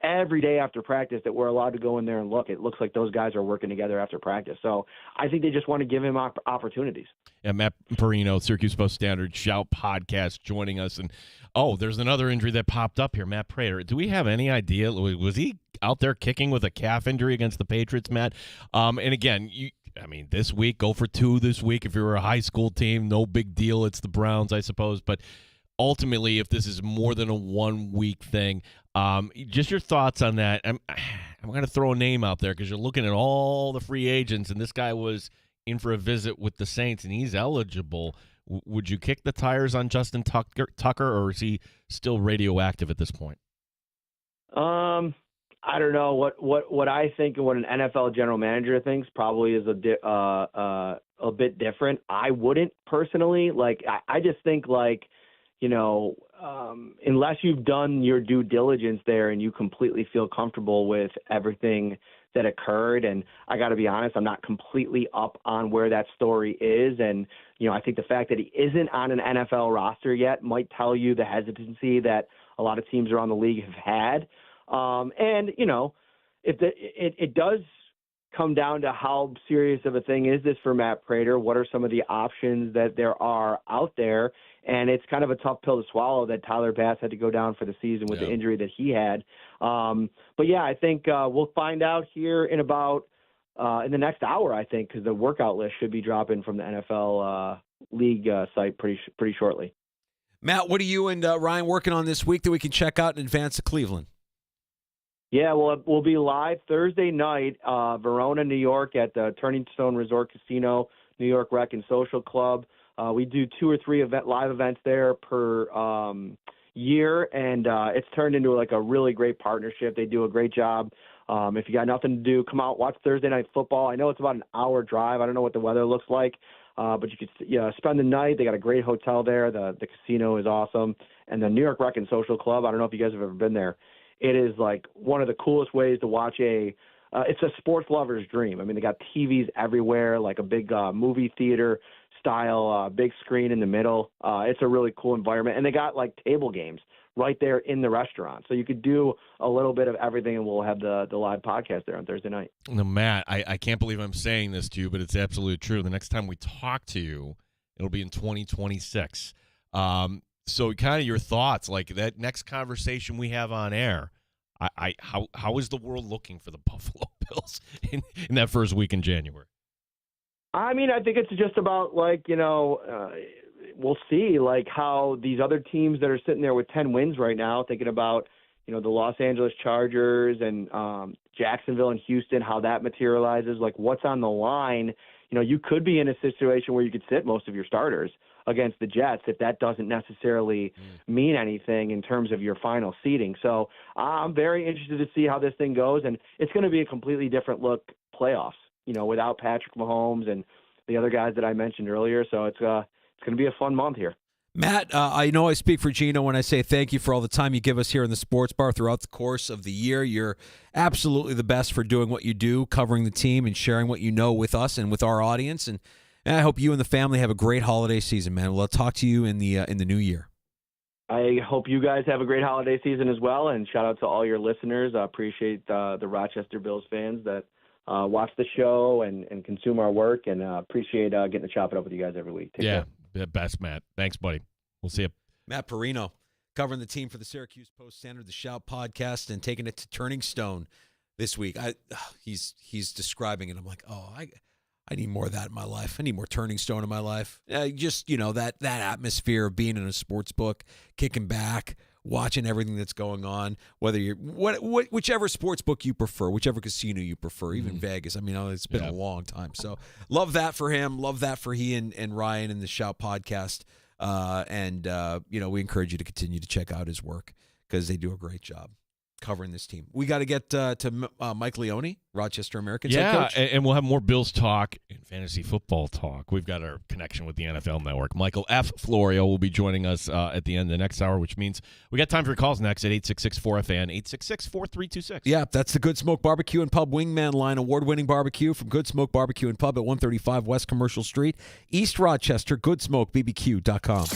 Every day after practice that we're allowed to go in there and look, it looks like those guys are working together after practice. So I think they just want to give him opportunities. Yeah, Matt Perino, Syracuse Post-Standard, Shout Podcast, joining us. And, there's another injury that popped up here, Matt Prater. Do we have any idea? Was he out there kicking with a calf injury against the Patriots, Matt? And again, this week, go for 2 this week. If you're a high school team, no big deal. It's the Browns, I suppose. But ultimately, if this is more than a 1-week thing, just your thoughts on that. I'm going to throw a name out there because you're looking at all the free agents, and this guy was in for a visit with the Saints, and he's eligible. Would you kick the tires on Justin Tucker, or is he still radioactive at this point? I don't know. What I think and what an NFL general manager thinks probably is a bit different. I wouldn't personally. I just think unless you've done your due diligence there and you completely feel comfortable with everything that occurred. And I got to be honest, I'm not completely up on where that story is. And, I think the fact that he isn't on an NFL roster yet might tell you the hesitancy that a lot of teams around the league have had. It does come down to how serious of a thing is this for Matt Prater? What are some of the options that there are out there? And it's kind of a tough pill to swallow that Tyler Bass had to go down for the season with the injury that he had. But yeah, I think we'll find out here in about in the next hour, I think, because the workout list should be dropping from the NFL league site pretty shortly. Matt, what are you and Ryan working on this week that we can check out in advance to Cleveland? Yeah, well, we'll be live Thursday night, Verona, New York, at the Turning Stone Resort Casino, New York Rec and Social Club. We do 2 or 3 live events there per year, and it's turned into like a really great partnership. They do a great job. If you got nothing to do, come out, watch Thursday Night Football. I know it's about an hour drive. I don't know what the weather looks like, but you could spend the night. They got a great hotel there. The casino is awesome. And the New York Rec and Social Club, I don't know if you guys have ever been there. It is like one of the coolest ways to watch it's a sports lover's dream. I mean, they got TVs everywhere, like a big movie theater style, big screen in the middle. It's a really cool environment. And they got like table games right there in the restaurant. So you could do a little bit of everything, and we'll have the live podcast there on Thursday night. Now, Matt, I can't believe I'm saying this to you, but it's absolutely true. The next time we talk to you, it'll be in 2026. So kind of your thoughts, like that next conversation we have on air, how is the world looking for the Buffalo Bills in that first week in January? I mean, I think it's just about we'll see like how these other teams that are sitting there with 10 wins right now, thinking about, the Los Angeles Chargers and Jacksonville and Houston, how that materializes, like what's on the line. You could be in a situation where you could sit most of your starters against the Jets if that doesn't necessarily mean anything in terms of your final seeding. So I'm very interested to see how this thing goes, and it's going to be a completely different look playoffs, without Patrick Mahomes and the other guys that I mentioned earlier. So it's going to be a fun month here. Matt, I know I speak for Gino when I say thank you for all the time you give us here in the Sports Bar throughout the course of the year. You're absolutely the best for doing what you do, covering the team and sharing what you know with us and with our audience. And I hope you and the family have a great holiday season, man. We'll talk to you in the new year. I hope you guys have a great holiday season as well, and shout out to all your listeners. I appreciate the Rochester Bills fans that watch the show and consume our work, and appreciate getting to chop it up with you guys every week. Take care. Best, Matt. Thanks, buddy. We'll see you. Matt Perino, covering the team for the Syracuse Post-Standard, the Shout podcast, and taking it to Turning Stone this week. He's describing it. I'm like, I need more of that in my life. I need more Turning Stone in my life. Just, that atmosphere of being in a sports book, kicking back, watching everything that's going on, whether you're whichever sports book you prefer, whichever casino you prefer, even Vegas. I mean, it's been a long time. So love that for him. Love that for he and Ryan and the Shout podcast. We encourage you to continue to check out his work because they do a great job covering this team. We got to get to Mike Leone, Rochester Americans head coach. And we'll have more Bills talk and fantasy football talk. We've got our connection with the NFL Network. Michael F. Florio will be joining us at the end of the next hour, which means we got time for your calls next at 866-4FAN, 866-4326. Yeah, that's the Good Smoke Barbecue and Pub Wingman line, award-winning barbecue from Good Smoke Barbecue and Pub at 135 West Commercial Street, East Rochester, goodsmokebbq.com.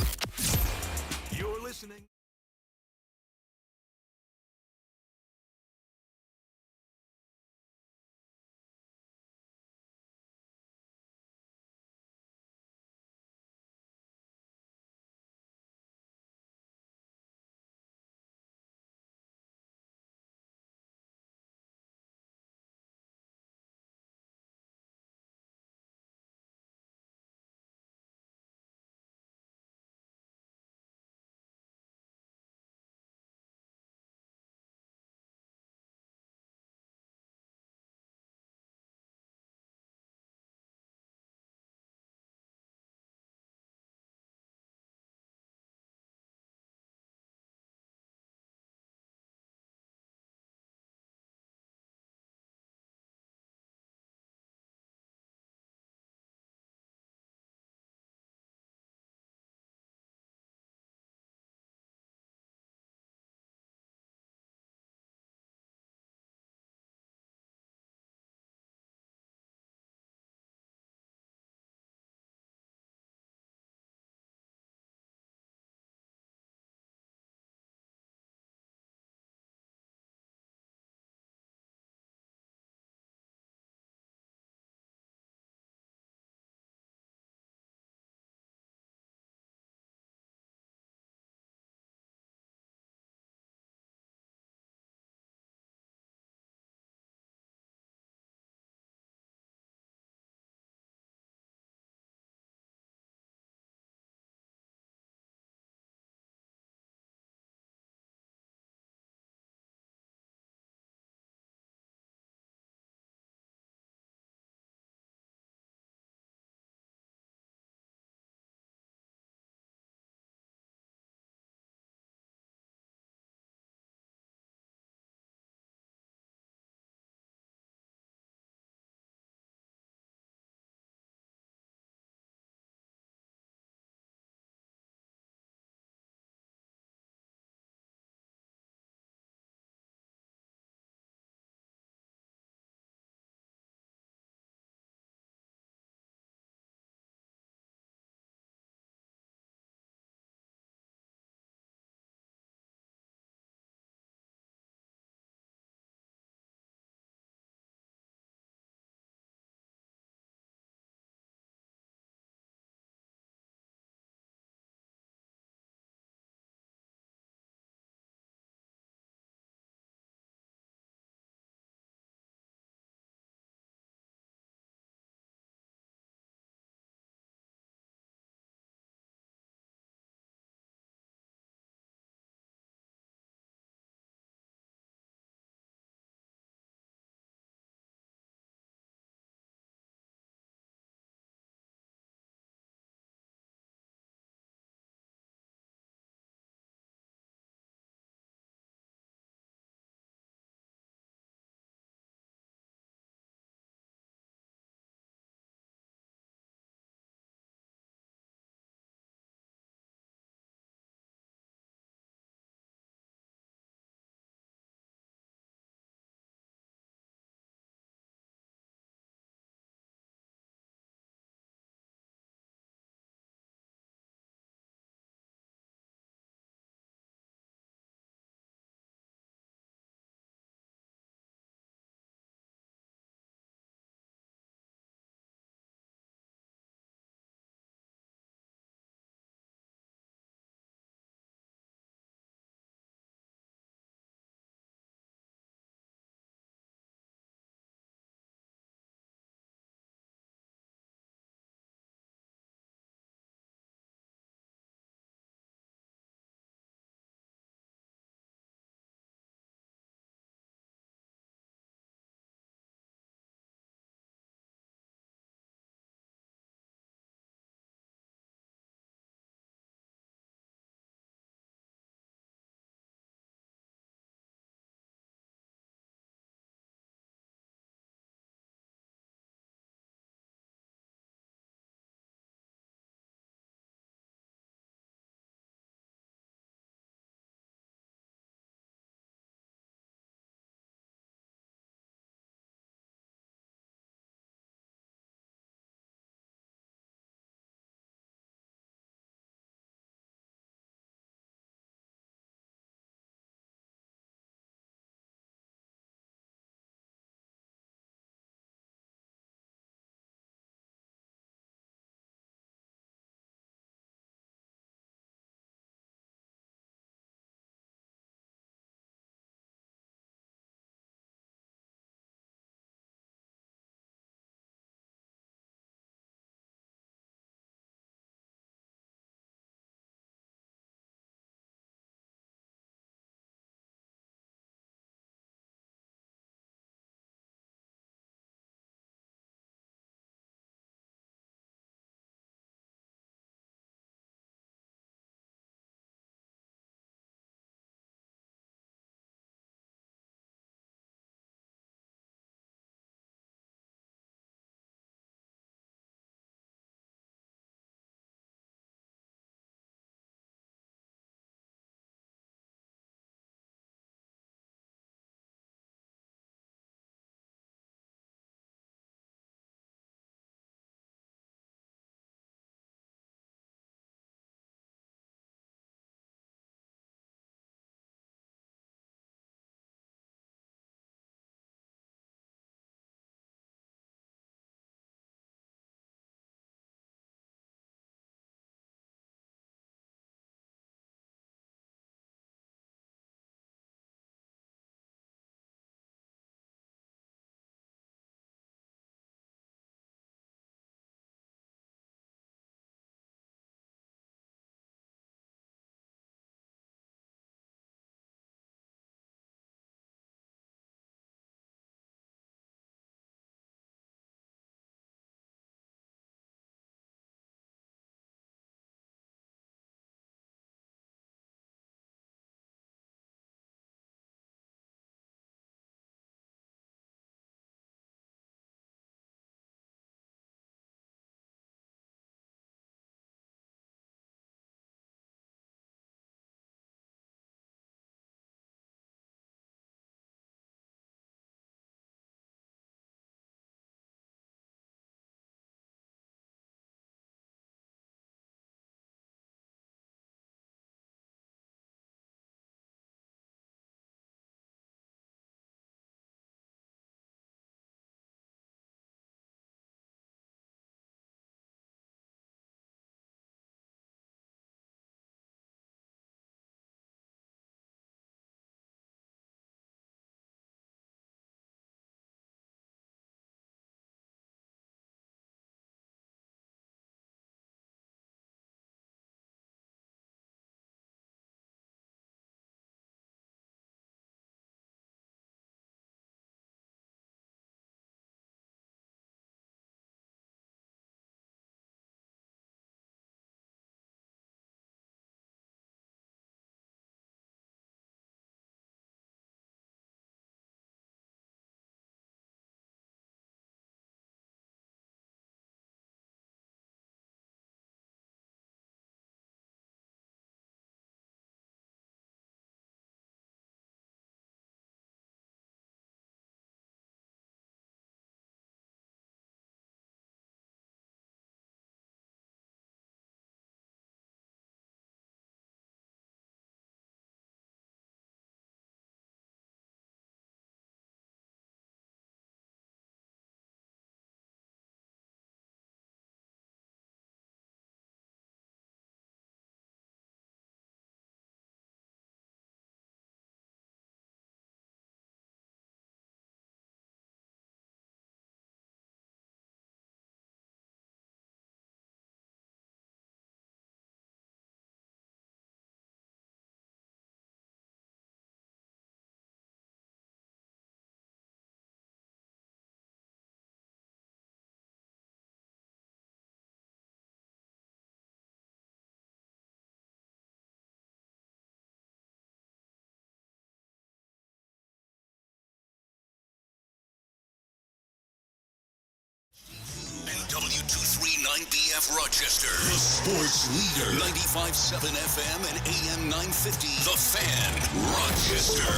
WNBF Rochester, the sports leader. 95.7 FM and AM 950. The Fan, Rochester.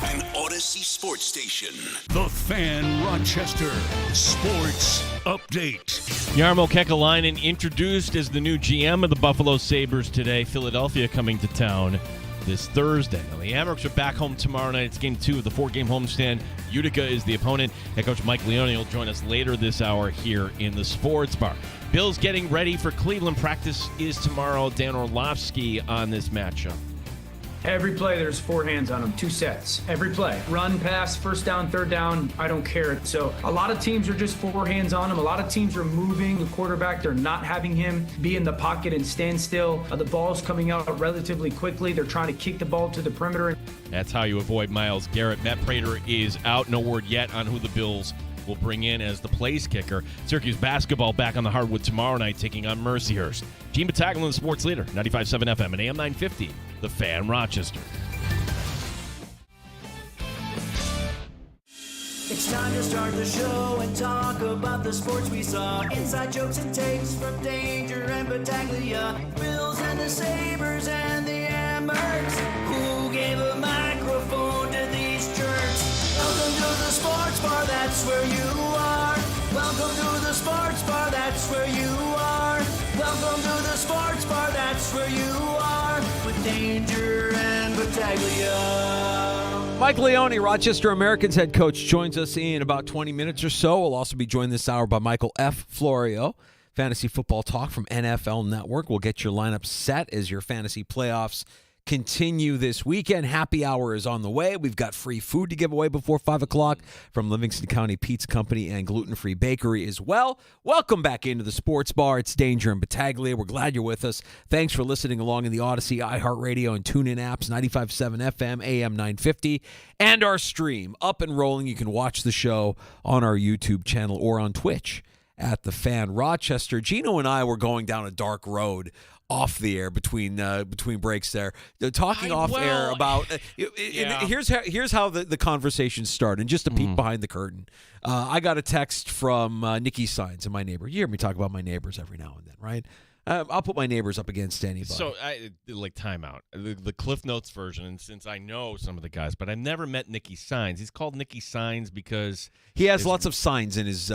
An Odyssey sports station. The Fan, Rochester. Sports update. Jarmo Kekalainen introduced as the new GM of the Buffalo Sabres today. Philadelphia coming to town this Thursday. Now, the Amerks are back home tomorrow night. It's game 2 of the 4-game homestand. Utica is the opponent. Head coach Mike Leone will join us later this hour here in the Sports Bar. Bills getting ready for Cleveland. Practice is tomorrow. Dan Orlovsky on this matchup. Every play, there's 4 hands on them, 2 sets. Every play. Run, pass, first down, third down, I don't care. So a lot of teams are just 4 hands on him. A lot of teams are moving the quarterback. They're not having him be in the pocket and stand still. The ball's coming out relatively quickly. They're trying to kick the ball to the perimeter. That's how you avoid Myles Garrett. Matt Prater is out. No word yet on who the Bills will bring in as the place kicker. Syracuse basketball back on the hardwood tomorrow night, taking on Mercyhurst. Gene Battaglin, the sports leader, 95.7 FM and AM 950, The Fan, Rochester. It's time to start the show and talk about the sports we saw. Inside jokes and takes from Danger and Battaglia. Bills and the Sabres and the Amerks. Who gave a microphone to these jerks? Welcome to the sports bar, that's where you are. Welcome to the sports bar, that's where you are. Welcome to the sports bar, that's where you are. With Danger and Battaglia. Mike Leone, Rochester Americans head coach, joins us in about 20 minutes or so. We'll also be joined this hour by Michael F. Florio. Fantasy football talk from NFL Network. We'll get your lineup set as your fantasy playoffs continue this weekend. Happy hour is on the way. We've got free food to give away before 5 o'clock from Livingston County Pizza Company and Gluten-Free Bakery as well. Welcome back into the Sports Bar. It's Danger and Battaglia. We're glad you're with us. Thanks for listening along in the Odyssey, iHeartRadio, and TuneIn apps, 95.7 FM, AM 950, and our stream up and rolling. You can watch the show on our YouTube channel or on Twitch at The Fan Rochester. Gino and I were going down a dark road off the air between breaks there. They're talking air about here's how the conversation started. And just a peek behind the curtain. I got a text from Nikki Sines and my neighbor. You hear me talk about my neighbors every now and then, right? I'll put my neighbors up against anybody. So, timeout. The Cliff Notes version, and since I know some of the guys, but I've never met Nicky Signs. He's called Nicky Signs because he has lots of signs in his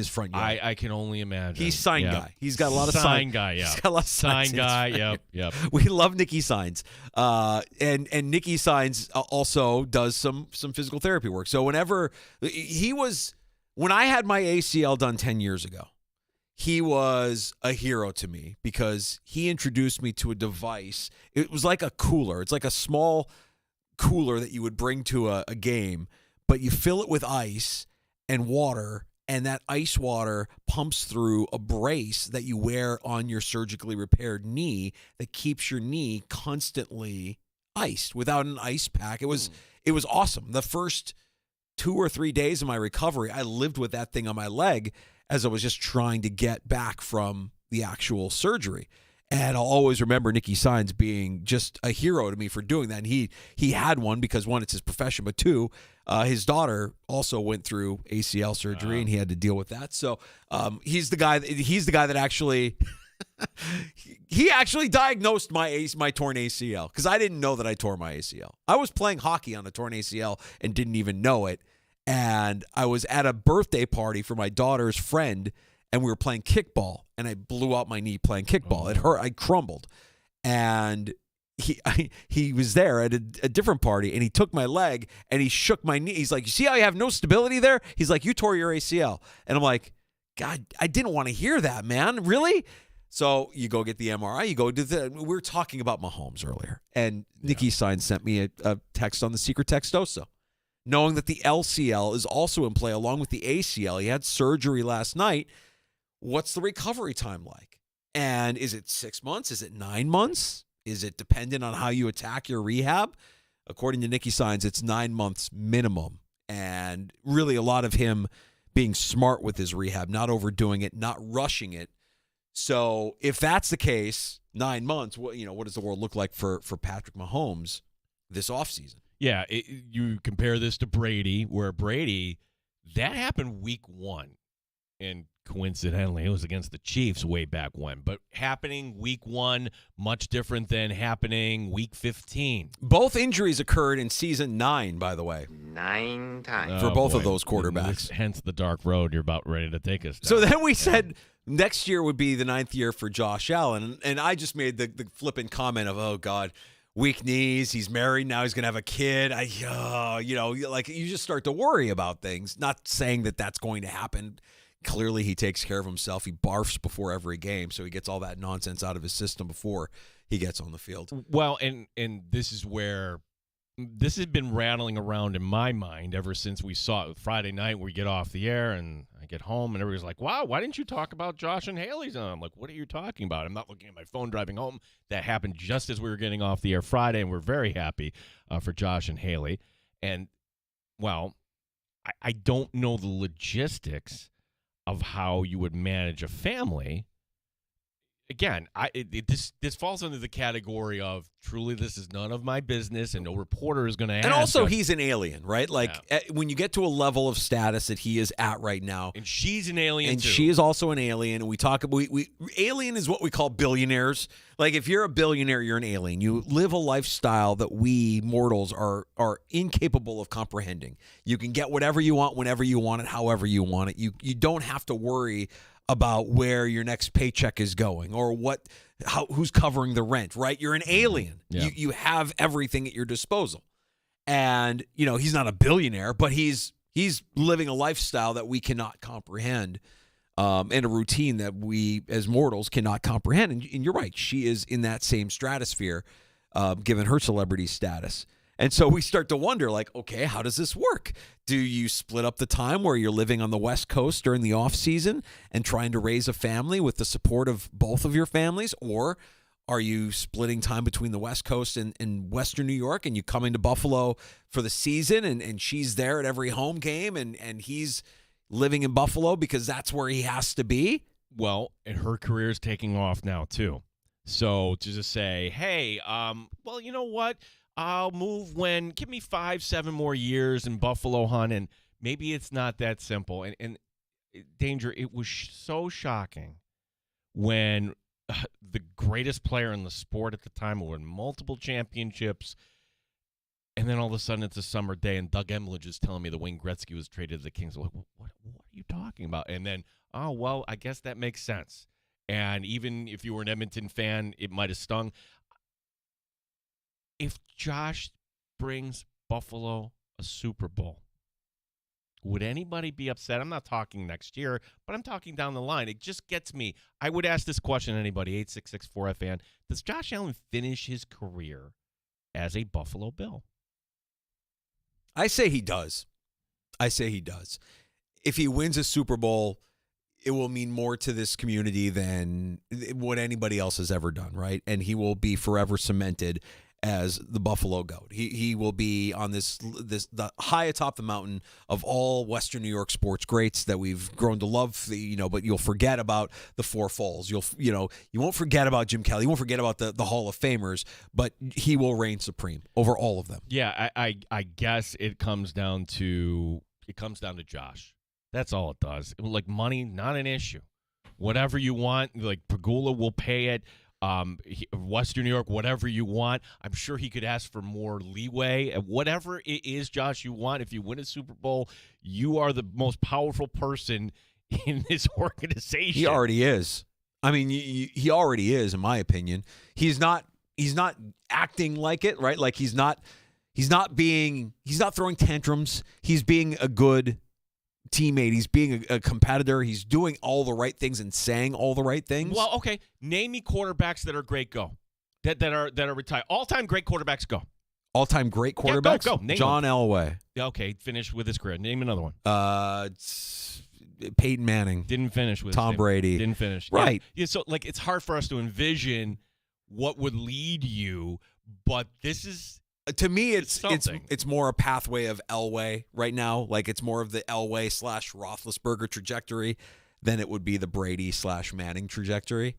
front yard. I can only imagine. He's sign guy. He's got a lot of sign guy. Yeah, he's got a lot of signs. Sign guy. Yep. We love Nicky Signs, and Nicky Signs also does some physical therapy work. So when I had my ACL done 10 years ago. He was a hero to me because he introduced me to a device. It was like a cooler. It's like a small cooler that you would bring to a game, but you fill it with ice and water, and that ice water pumps through a brace that you wear on your surgically repaired knee that keeps your knee constantly iced without an ice pack. It was awesome. The first 2 or 3 days of my recovery, I lived with that thing on my leg as I was just trying to get back from the actual surgery. And I'll always remember Nicky Signs being just a hero to me for doing that. And he had one because, one, it's his profession, but 2, his daughter also went through ACL surgery, and he had to deal with that. So he's the guy that actually he actually diagnosed my torn ACL because I didn't know that I tore my ACL. I was playing hockey on a torn ACL and didn't even know it. And I was at a birthday party for my daughter's friend, and we were playing kickball, and I blew out my knee playing kickball. It hurt. I crumbled. And he was there at a different party, and he took my leg, and he shook my knee. He's like, "You see how you have no stability there?" He's like, "You tore your ACL." And I'm like, "God, I didn't want to hear that, man. Really?" So you go get the MRI. You go to we were talking about Mahomes earlier, and Nicky Signs sent me a text on the secret textoso, knowing that the LCL is also in play along with the ACL. He had surgery last night. What's the recovery time like? And is it 6 months? Is it 9 months? Is it dependent on how you attack your rehab? According to Nicky Signs, it's 9 months minimum. And really a lot of him being smart with his rehab, not overdoing it, not rushing it. So if that's the case, 9 months, what does the world look like for Patrick Mahomes this offseason? Yeah, you compare this to Brady, where Brady, that happened week 1. And coincidentally, it was against the Chiefs way back when. But happening week 1, much different than happening week 15. Both injuries occurred in season 9, by the way. 9 times. For both of those quarterbacks. Hence the dark road you're about ready to take us down. So then we said next year would be the 9th year for Josh Allen. And I just made the flippant comment of, oh, God, weak knees. He's married. Now he's going to have a kid. You just start to worry about things. Not saying that that's going to happen. Clearly, he takes care of himself. He barfs before every game, so he gets all that nonsense out of his system before he gets on the field. Well, and this is where this has been rattling around in my mind ever since we saw it Friday night. We get off the air, and I get home, and everybody's like, wow, why didn't you talk about Josh and Haley's? And I'm like, what are you talking about? I'm not looking at my phone driving home. That happened just as we were getting off the air Friday, and we're very happy for Josh and Haley. And, well, I don't know the logistics of how you would manage a family. Again, this falls under the category of truly this is none of my business and no reporter is going to ask. And also he's an alien, right? Like when you get to a level of status that he is at right now. And she's an alien and too. She is also an alien. And we talk about, alien is what we call billionaires. Like if you're a billionaire, you're an alien. You live a lifestyle that we mortals are incapable of comprehending. You can get whatever you want, whenever you want it, however you want it. You don't have to worry about where your next paycheck is going or who's covering the rent, right? You're an alien. Yeah. You have everything at your disposal. And, he's not a billionaire, but he's living a lifestyle that we cannot comprehend, and a routine that we as mortals cannot comprehend. And you're right. She is in that same stratosphere, given her celebrity status. And so we start to wonder, like, okay, how does this work? Do you split up the time where you're living on the West Coast during the off season and trying to raise a family with the support of both of your families? Or are you splitting time between the West Coast and Western New York, and you come into Buffalo for the season and she's there at every home game and he's living in Buffalo because that's where he has to be? Well, and her career is taking off now too. So to just say, hey, well, you know what? I'll move give me 5-7 more years in Buffalo, hon, and maybe it's not that simple. And Danger, it was so shocking when the greatest player in the sport at the time who won multiple championships, and then all of a sudden it's a summer day, and Doug Emledge is telling me that Wayne Gretzky was traded to the Kings. I'm like, what are you talking about? And then, oh, well, I guess that makes sense. And even if you were an Edmonton fan, it might have stung. If Josh brings Buffalo a Super Bowl, would anybody be upset? I'm not talking next year, but I'm talking down the line. It just gets me. I would ask this question to anybody, 866-4FAN. Does Josh Allen finish his career as a Buffalo Bill? I say he does. If he wins a Super Bowl, it will mean more to this community than what anybody else has ever done, right? And he will be forever cemented as the Buffalo Goat. He will be on the high atop the mountain of all Western New York sports greats that we've grown to love. But you'll forget about the Four Falls. You won't forget about Jim Kelly. You won't forget about the Hall of Famers. But he will reign supreme over all of them. Yeah, I guess it comes down to Josh. That's all it does. Like money, not an issue. Whatever you want, like Pagula will pay it. Western New York, whatever you want. I'm sure he could ask for more leeway. Whatever it is, Josh, you want. If you win a Super Bowl, you are the most powerful person in this organization. He already is. I mean, he already is, in my opinion. He's not acting like it, right? Like he's not throwing tantrums. He's being a good teammate. He's being a competitor. He's doing all the right things and saying all the right things. Well, okay. Name me quarterbacks that are great. Go. That are retired. All-time great quarterbacks. Go. All-time great quarterbacks. Yeah, go. Name John one. Elway. Okay, finished with his career. Name another one. Peyton Manning. Didn't finish with Tom Brady. Didn't finish. Right. Yeah. So like it's hard for us to envision what would lead you, but this is. To me, it's more a pathway of Elway right now. Like it's more of the Elway / Roethlisberger trajectory than it would be the Brady / Manning trajectory.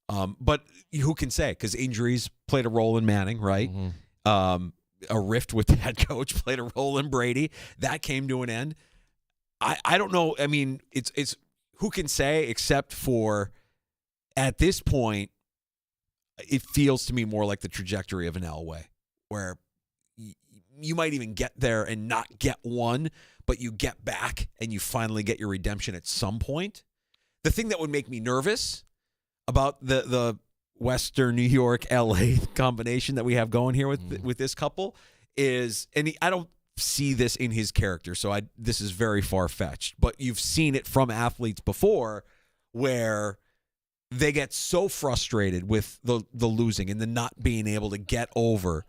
But who can say? Because injuries played a role in Manning, right? Mm-hmm. A rift with the head coach played a role in Brady. That came to an end. I don't know. I mean, it's who can say, except for at this point, it feels to me more like the trajectory of an Elway, where you might even get there and not get one, but you get back and you finally get your redemption at some point. The thing that would make me nervous about the Western New York LA combination that we have going here with this couple is, and I don't see this in his character, so this is very far-fetched, but you've seen it from athletes before where they get so frustrated with the losing and the not being able to get over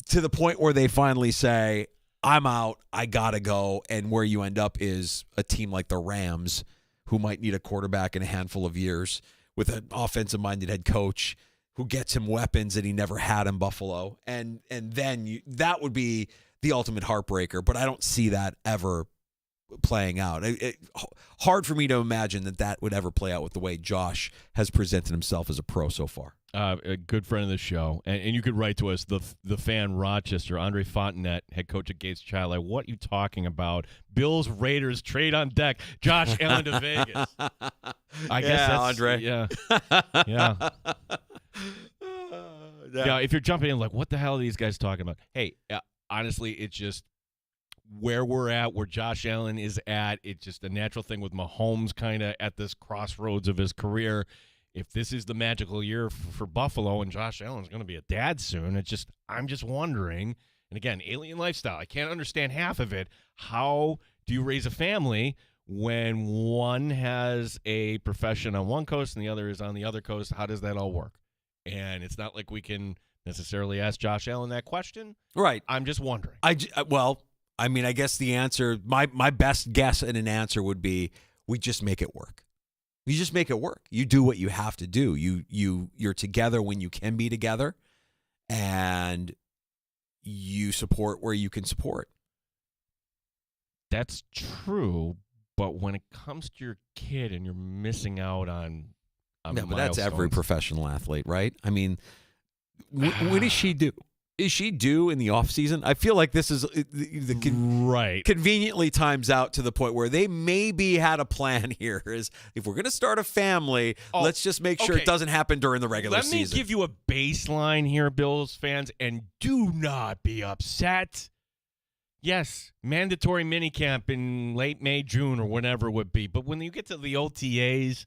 to the point where they finally say, I'm out, I gotta go, and where you end up is a team like the Rams, who might need a quarterback in a handful of years, with an offensive-minded head coach who gets him weapons that he never had in Buffalo. And then that would be the ultimate heartbreaker, but I don't see that ever playing out. Hard for me to imagine that would ever play out with the way Josh has presented himself as a pro so far. A good friend of the show, and you could write to us, the fan Rochester, Andre Fontenette, head coach at Gates Chile. What are you talking about? Bills, Raiders, trade on deck. Josh Allen to Vegas. I guess that's Andre. Yeah. Yeah. Yeah, if you're jumping in like, what the hell are these guys talking about? Hey, honestly, it's just where we're at, where Josh Allen is at. It's just a natural thing with Mahomes kind of at this crossroads of his career. If this is the magical year for Buffalo and Josh Allen's going to be a dad soon, I'm just wondering, and again, alien lifestyle, I can't understand half of it. How do you raise a family when one has a profession on one coast and the other is on the other coast? How does that all work? And it's not like we can necessarily ask Josh Allen that question. Right. I'm just wondering. I guess the answer, my best guess at an answer would be, we just make it work. You just make it work. You do what you have to do. You're together when you can be together, and you support where you can support. That's true, but when it comes to your kid and you're missing out on but that's every professional athlete, right? I mean, what does she do? Is she due in the offseason? I feel like this is right. Conveniently times out to the point where they maybe had a plan here. Is if we're going to start a family, let's just make sure it doesn't happen during the regular season. Let me give you a baseline here, Bills fans, and do not be upset. Yes, mandatory minicamp in late May, June, or whenever it would be. But when you get to the OTAs,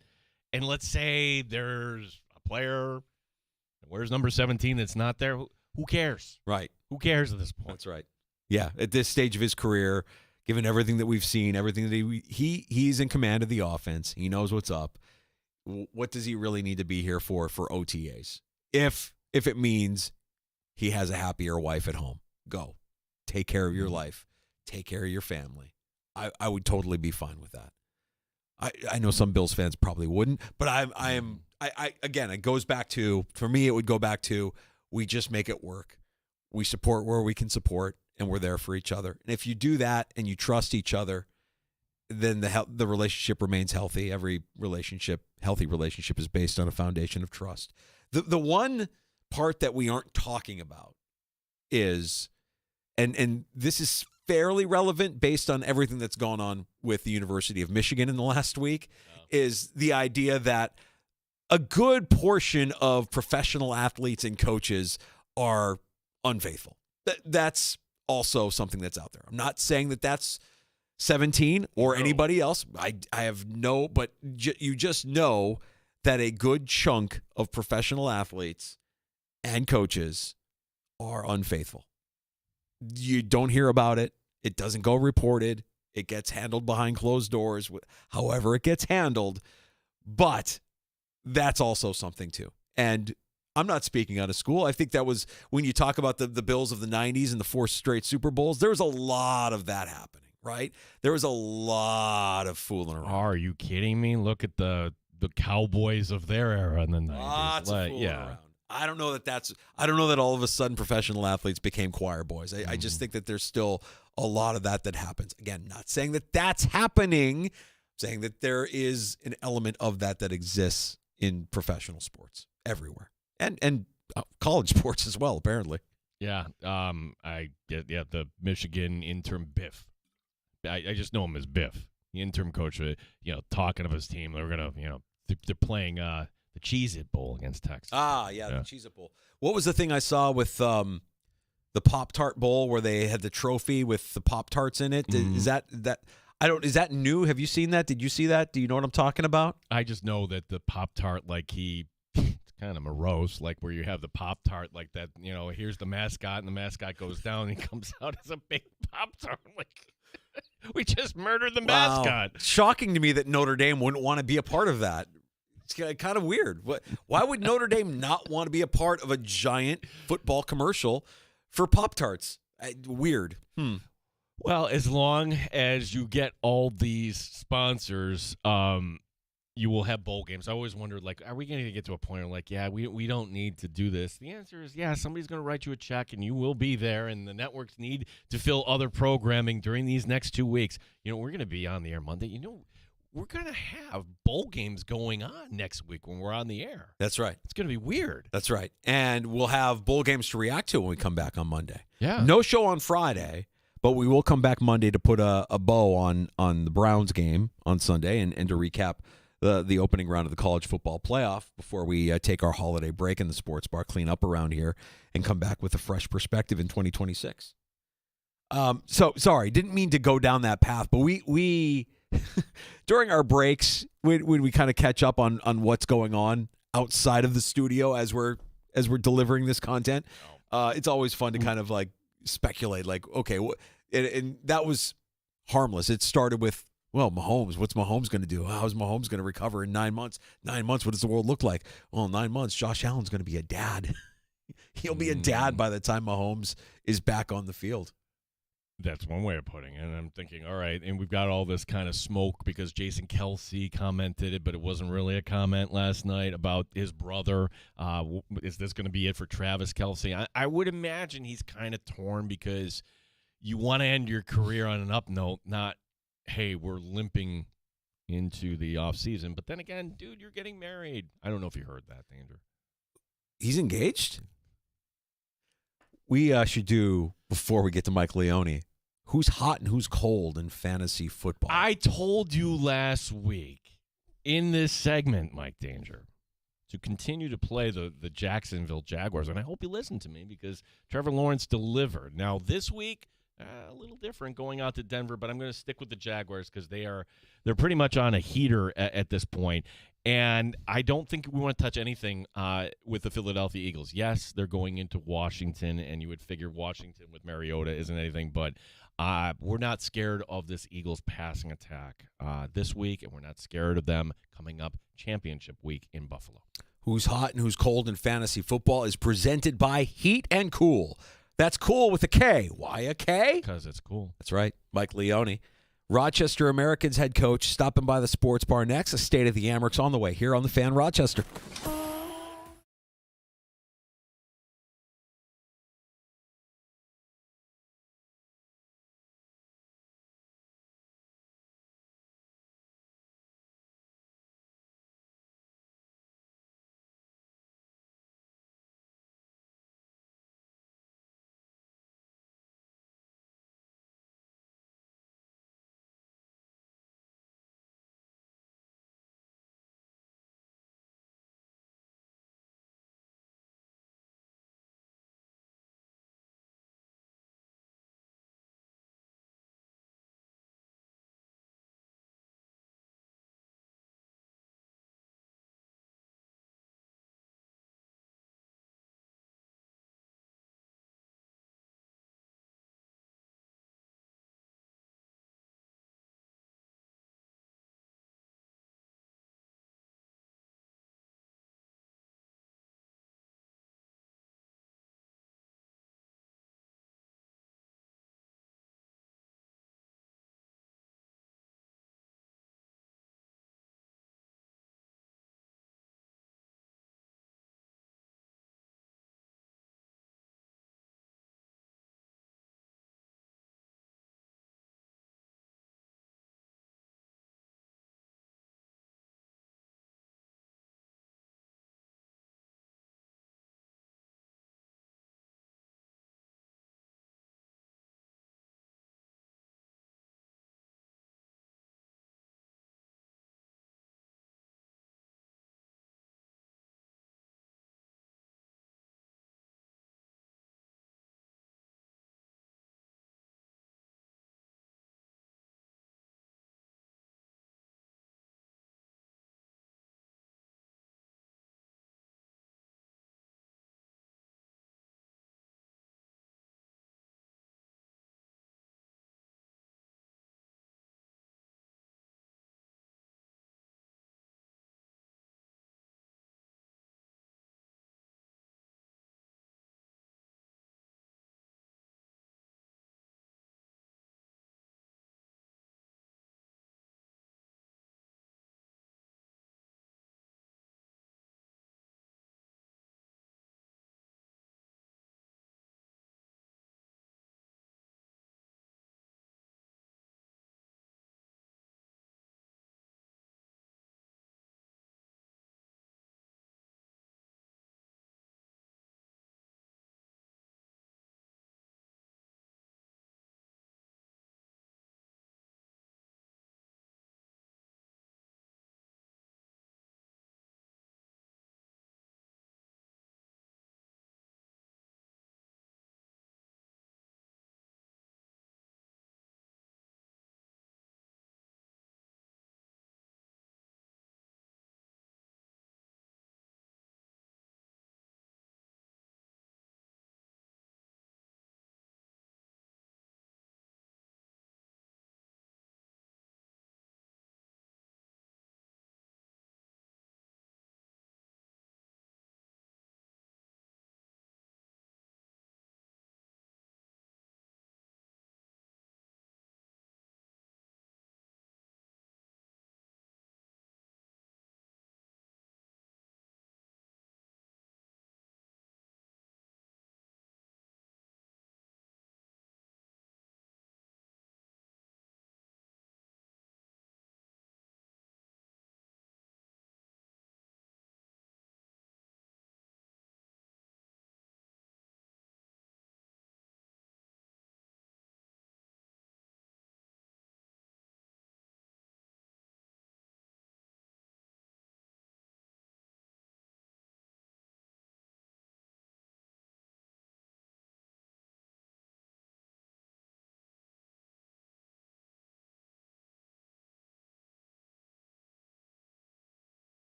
and let's say there's a player, where's number 17 that's not there? Who cares? Right. Who cares at this point? That's right. Yeah, at this stage of his career, given everything that we've seen, everything that he's in command of the offense. He knows what's up. What does he really need to be here for OTAs? If it means he has a happier wife at home, go. Take care of your life. Take care of your family. I would totally be fine with that. I know some Bills fans probably wouldn't, but I again, it goes back to, for me, it would go back to, we just make it work. We support where we can support, and we're there for each other. And if you do that and you trust each other, then the relationship remains healthy. Every healthy relationship is based on a foundation of trust. The one part that we aren't talking about is, and this is fairly relevant based on everything that's gone on with the University of Michigan in the last week, is the idea that a good portion of professional athletes and coaches are unfaithful. That's also something that's out there. I'm not saying that that's 17 or anybody else. I have but you just know that a good chunk of professional athletes and coaches are unfaithful. You don't hear about it. It doesn't go reported. It gets handled behind closed doors, however it gets handled. But that's also something too. And I'm not speaking out of school. I think that was, when you talk about the Bills of the 90s and the 4 straight Super Bowls, there was a lot of that happening, right? There was a lot of fooling around. Are you kidding me? Look at the Cowboys of their era in the 90s. Lots of fooling around. I don't know that all of a sudden professional athletes became choir boys. I just think that there's still a lot of that happens. Again, not saying that that's happening, saying that there is an element of that exists in professional sports everywhere, and college sports as well, apparently. Yeah, the Michigan intern Biff. I just know him as Biff. the interim coach, talking of his team. They're gonna, they're playing the Cheez-It Bowl against Texas. Ah, yeah, the Cheez-It Bowl. What was the thing I saw with the Pop-Tart Bowl where they had the trophy with the Pop-Tarts in it? Is that is that new? Have you seen that? Did you see that? Do you know what I'm talking about? I just know that the Pop-Tart, it's kind of morose, like where you have the Pop-Tart like that, here's the mascot, and the mascot goes down and he comes out as a big Pop-Tart. Like, we just murdered the mascot. Shocking to me that Notre Dame wouldn't want to be a part of that. It's kind of weird. Why would Notre Dame not want to be a part of a giant football commercial for Pop-Tarts? Weird. Well, as long as you get all these sponsors, you will have bowl games. I always wondered, are we going to get to a point where, we don't need to do this? The answer is, somebody's going to write you a check, and you will be there, and the networks need to fill other programming during these next 2 weeks. We're going to be on the air Monday. We're going to have bowl games going on next week when we're on the air. That's right. It's going to be weird. That's right. And we'll have bowl games to react to when we come back on Monday. Yeah. No show on Friday, but we will come back Monday to put a bow on the Browns game on Sunday and to recap the opening round of the college football playoff before we take our holiday break in the sports bar, clean up around here, and come back with a fresh perspective in 2026. So, sorry, didn't mean to go down that path, but we during our breaks, when we kind of catch up on what's going on outside of the studio as we're delivering this content, it's always fun to kind of speculate, okay, and that was harmless. It started with, well, Mahomes, what's Mahomes going to do? How's Mahomes going to recover in 9 months? 9 months, what does the world look like? Well, 9 months, Josh Allen's going to be a dad. He'll be a dad by the time Mahomes is back on the field. That's one way of putting it. And I'm thinking, all right, and we've got all this kind of smoke because Jason Kelsey commented it, but it wasn't really a comment last night about his brother. Is this going to be it for Travis Kelsey? I would imagine he's kind of torn because you want to end your career on an up note, not, hey, we're limping into the offseason. But then again, dude, you're getting married. I don't know if you heard that, Danger. He's engaged? We should do, before we get to Mike Leone, who's hot and who's cold in fantasy football. I told you last week in this segment, Mike Danger, to continue to play the Jacksonville Jaguars. And I hope you listen to me because Trevor Lawrence delivered. Now, this week, a little different going out to Denver, but I'm going to stick with the Jaguars because they're pretty much on a heater at this point. And I don't think we want to touch anything with the Philadelphia Eagles. Yes, they're going into Washington, and you would figure Washington with Mariota isn't anything, but we're not scared of this Eagles passing attack this week, and we're not scared of them coming up championship week in Buffalo. Who's hot and who's cold in fantasy football is presented by Heat and Cool. That's cool with a K. Why a K? Because it's cool. That's right. Mike Leone, Rochester Americans head coach, stopping by the sports bar next. A State of the Amerks on the way here on The Fan Rochester.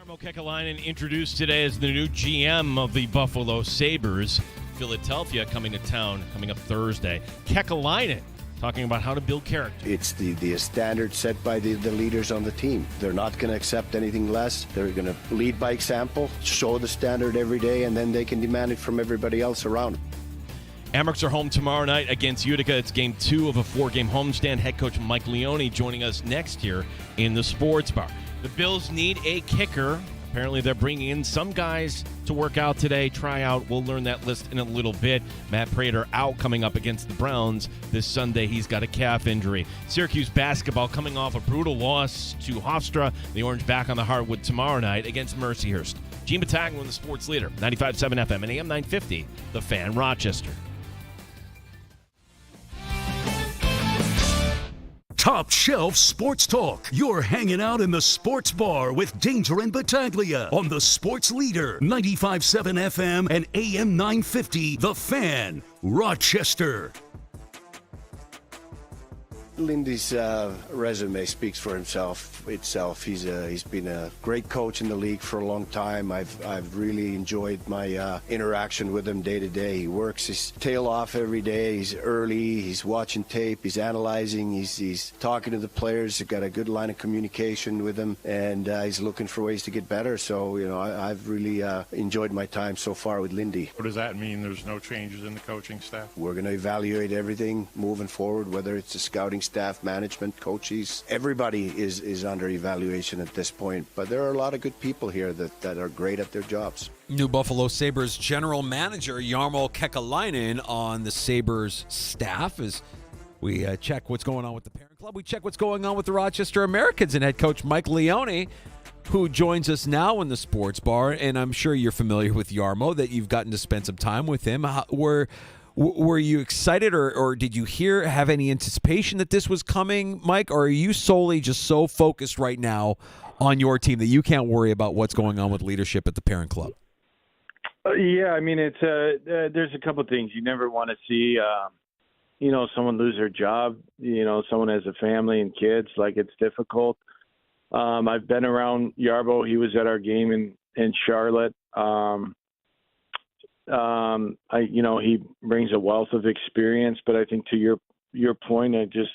Jarmo Kekalainen introduced today as the new GM of the Buffalo Sabres. Philadelphia coming to town coming up Thursday. Kekalainen talking about how to build character. It's the standard set by the leaders on the team. They're not going to accept anything less. They're going to lead by example, show the standard every day, and then they can demand it from everybody else around them. Amerks are home tomorrow night against Utica. It's game 2 of a 4-game homestand. Head coach Mike Leone joining us next year in the Sports Bar. The Bills need a kicker. Apparently they're bringing in some guys to work out today, try out. We'll learn that list in a little bit. Matt Prater out coming up against the Browns this Sunday. He's got a calf injury. Syracuse basketball coming off a brutal loss to Hofstra. The Orange back on the hardwood tomorrow night against Mercyhurst. Gene Battaglia, the sports leader, 95.7 FM and AM 950, The Fan, Rochester. Top Shelf Sports Talk. You're hanging out in the Sports Bar with Danger and Battaglia on the Sports Leader, 95.7 FM and AM 950, The Fan, Rochester. Lindy's resume speaks for itself. He's been a great coach in the league for a long time. I've really enjoyed my interaction with him day to day. He works his tail off every day. He's early. He's watching tape. He's analyzing. He's talking to the players. He's got a good line of communication with them, and he's looking for ways to get better. So I've really enjoyed my time so far with Lindy. What does that mean? There's no changes in the coaching staff? We're going to evaluate everything moving forward, whether it's the scouting staff, management, coaches. Everybody is under evaluation at this point, but there are a lot of good people here that are great at their jobs. New Buffalo Sabres general manager Jarmo Kekalainen on the Sabres staff as we check what's going on with the parent club. We check what's going on with the Rochester Americans and head coach Mike Leone, who joins us now in the Sports Bar. And I'm sure you're familiar with Jarmo, that you've gotten to spend some time with him. Were you excited, or did you have any anticipation that this was coming, Mike? Or are you solely just so focused right now on your team that you can't worry about what's going on with leadership at the parent club? Yeah, I mean, it's there's a couple of things. You never want to see, someone lose their job. Someone has a family and kids. Like, it's difficult. I've been around Jarmo. He was at our game in Charlotte. He brings a wealth of experience, but I think to your point, I just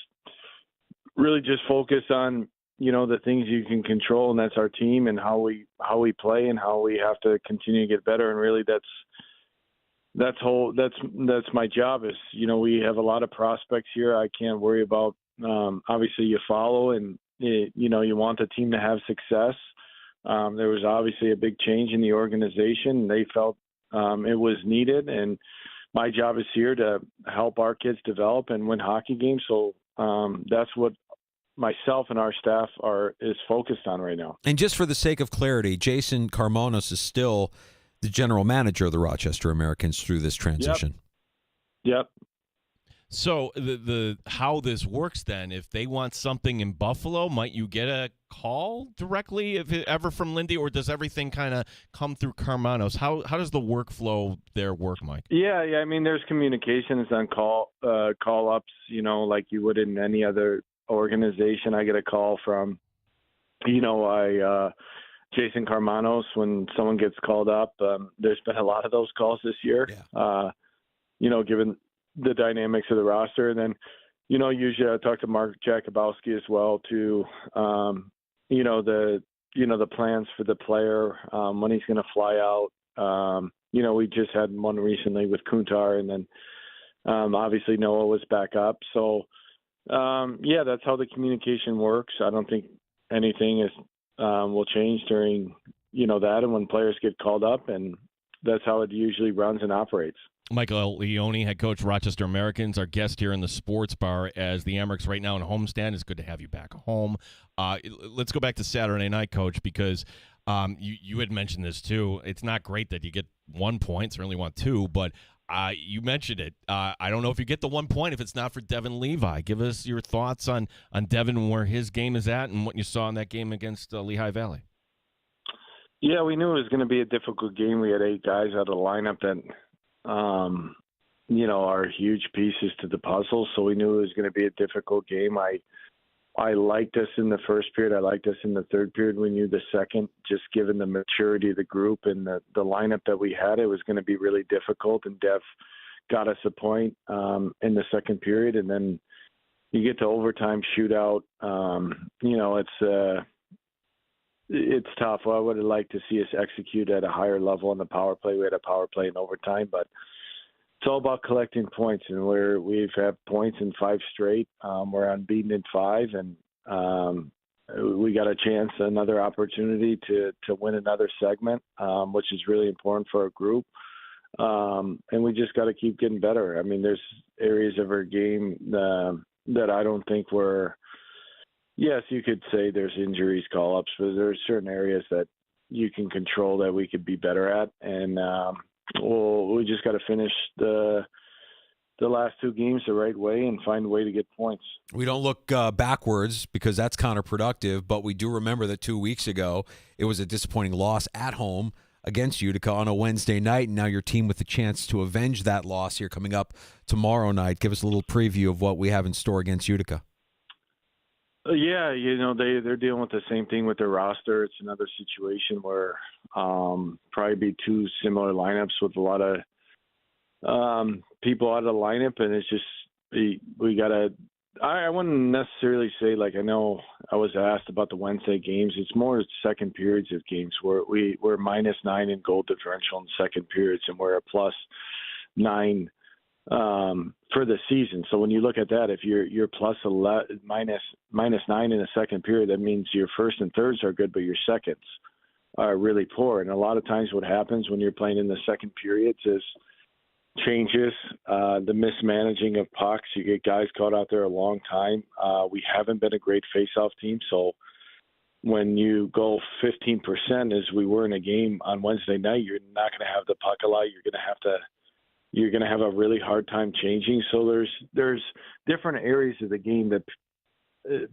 focus on, the things you can control, and that's our team and how we play and how we have to continue to get better. And really that's my job is, we have a lot of prospects here. I can't worry about, obviously you follow and, you want the team to have success. There was obviously a big change in the organization. They felt it was needed, and my job is here to help our kids develop and win hockey games. So that's what myself and our staff is focused on right now. And just for the sake of clarity, Jason Carmonos is still the general manager of the Rochester Americans through this transition. Yep. So the how this works then, if they want something in Buffalo, might you get a call directly ever from Lindy, or does everything kind of come through Carmanos? How does the workflow there work, Mike? Yeah. I mean, there's communications on call ups, like you would in any other organization. I get a call from, Jason Carmanos when someone gets called up. There's been a lot of those calls this year. Yeah. Given the dynamics of the roster. And then, usually I talk to Mark Jakubowski as well to, the plans for the player, when he's going to fly out. We just had one recently with Kuntar, and then obviously Noah was back up. So, that's how the communication works. I don't think anything will change during, that and when players get called up, and that's how it usually runs and operates. Michael Leone, head coach, Rochester Americans, our guest here in the Sports Bar as the Amerks right now in homestand. It's good to have you back home. Let's go back to Saturday night, Coach, because you had mentioned this too. It's not great that you get 1 point. Certainly want 2, but you mentioned it. I don't know if you get the 1 point if it's not for Devin Levi. Give us your thoughts on Devin and where his game is at and what you saw in that game against Lehigh Valley. Yeah, we knew it was going to be a difficult game. We had 8 guys out of the lineup that are huge pieces to the puzzle. So we knew it was going to be a difficult game. I I liked us in the first period. I liked us in the third period. We knew the second, just given the maturity of the group and the lineup that we had, it was going to be really difficult. And Dev got us a point in the second period. And then you get to overtime shootout. It's tough. Well, I would have liked to see us execute at a higher level on the power play. We had a power play in overtime, but it's all about collecting points, and we've had points in 5 straight. We're unbeaten in 5, and we got a chance, another opportunity to win another segment, which is really important for our group. And we just got to keep getting better. I mean, there's areas of our game that I don't think we're. Yes, you could say there's injuries, call-ups, but there's certain areas that you can control that we could be better at, and we just got to finish the last 2 games the right way and find a way to get points. We don't look backwards because that's counterproductive, but we do remember that 2 weeks ago it was a disappointing loss at home against Utica on a Wednesday night, and now your team with the chance to avenge that loss here coming up tomorrow night. Give us a little preview of what we have in store against Utica. Yeah, they're dealing with the same thing with their roster. It's another situation where probably be 2 similar lineups with a lot of people out of the lineup, and it's just we got to – I wouldn't necessarily say, like, I know I was asked about the Wednesday games. It's more second periods of games where we're -9 in goal differential in second periods, and we're a +9 for the season. So when you look at that, if you're -9 in the second period, that means your first and thirds are good, but your seconds are really poor. And a lot of times what happens when you're playing in the second periods is changes, the mismanaging of pucks. You get guys caught out there a long time. We haven't been a great face-off team. So when you go 15% as we were in a game on Wednesday night, you're not going to have the puck a lot. You're going to have a really hard time changing. So there's different areas of the game that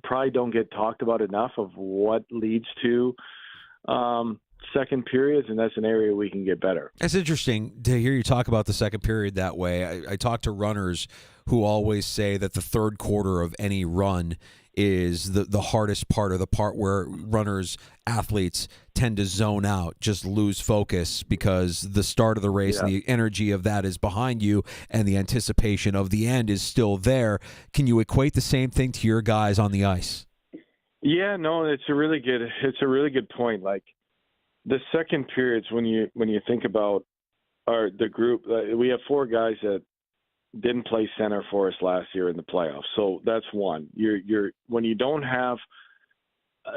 probably don't get talked about enough of what leads to second periods, and that's an area we can get better. It's interesting to hear you talk about the second period that way. I talk to runners who always say that the third quarter of any run is the hardest part, or the part where runners, athletes tend to zone out, just lose focus, because the start of the race and the energy of that is behind you and the anticipation of the end is still there. Can you equate the same thing to your guys on the ice? Yeah, no, it's a really good point. Like the second periods, when you think about the group, we have 4 guys that didn't play center for us last year in the playoffs. So that's one. When you don't have,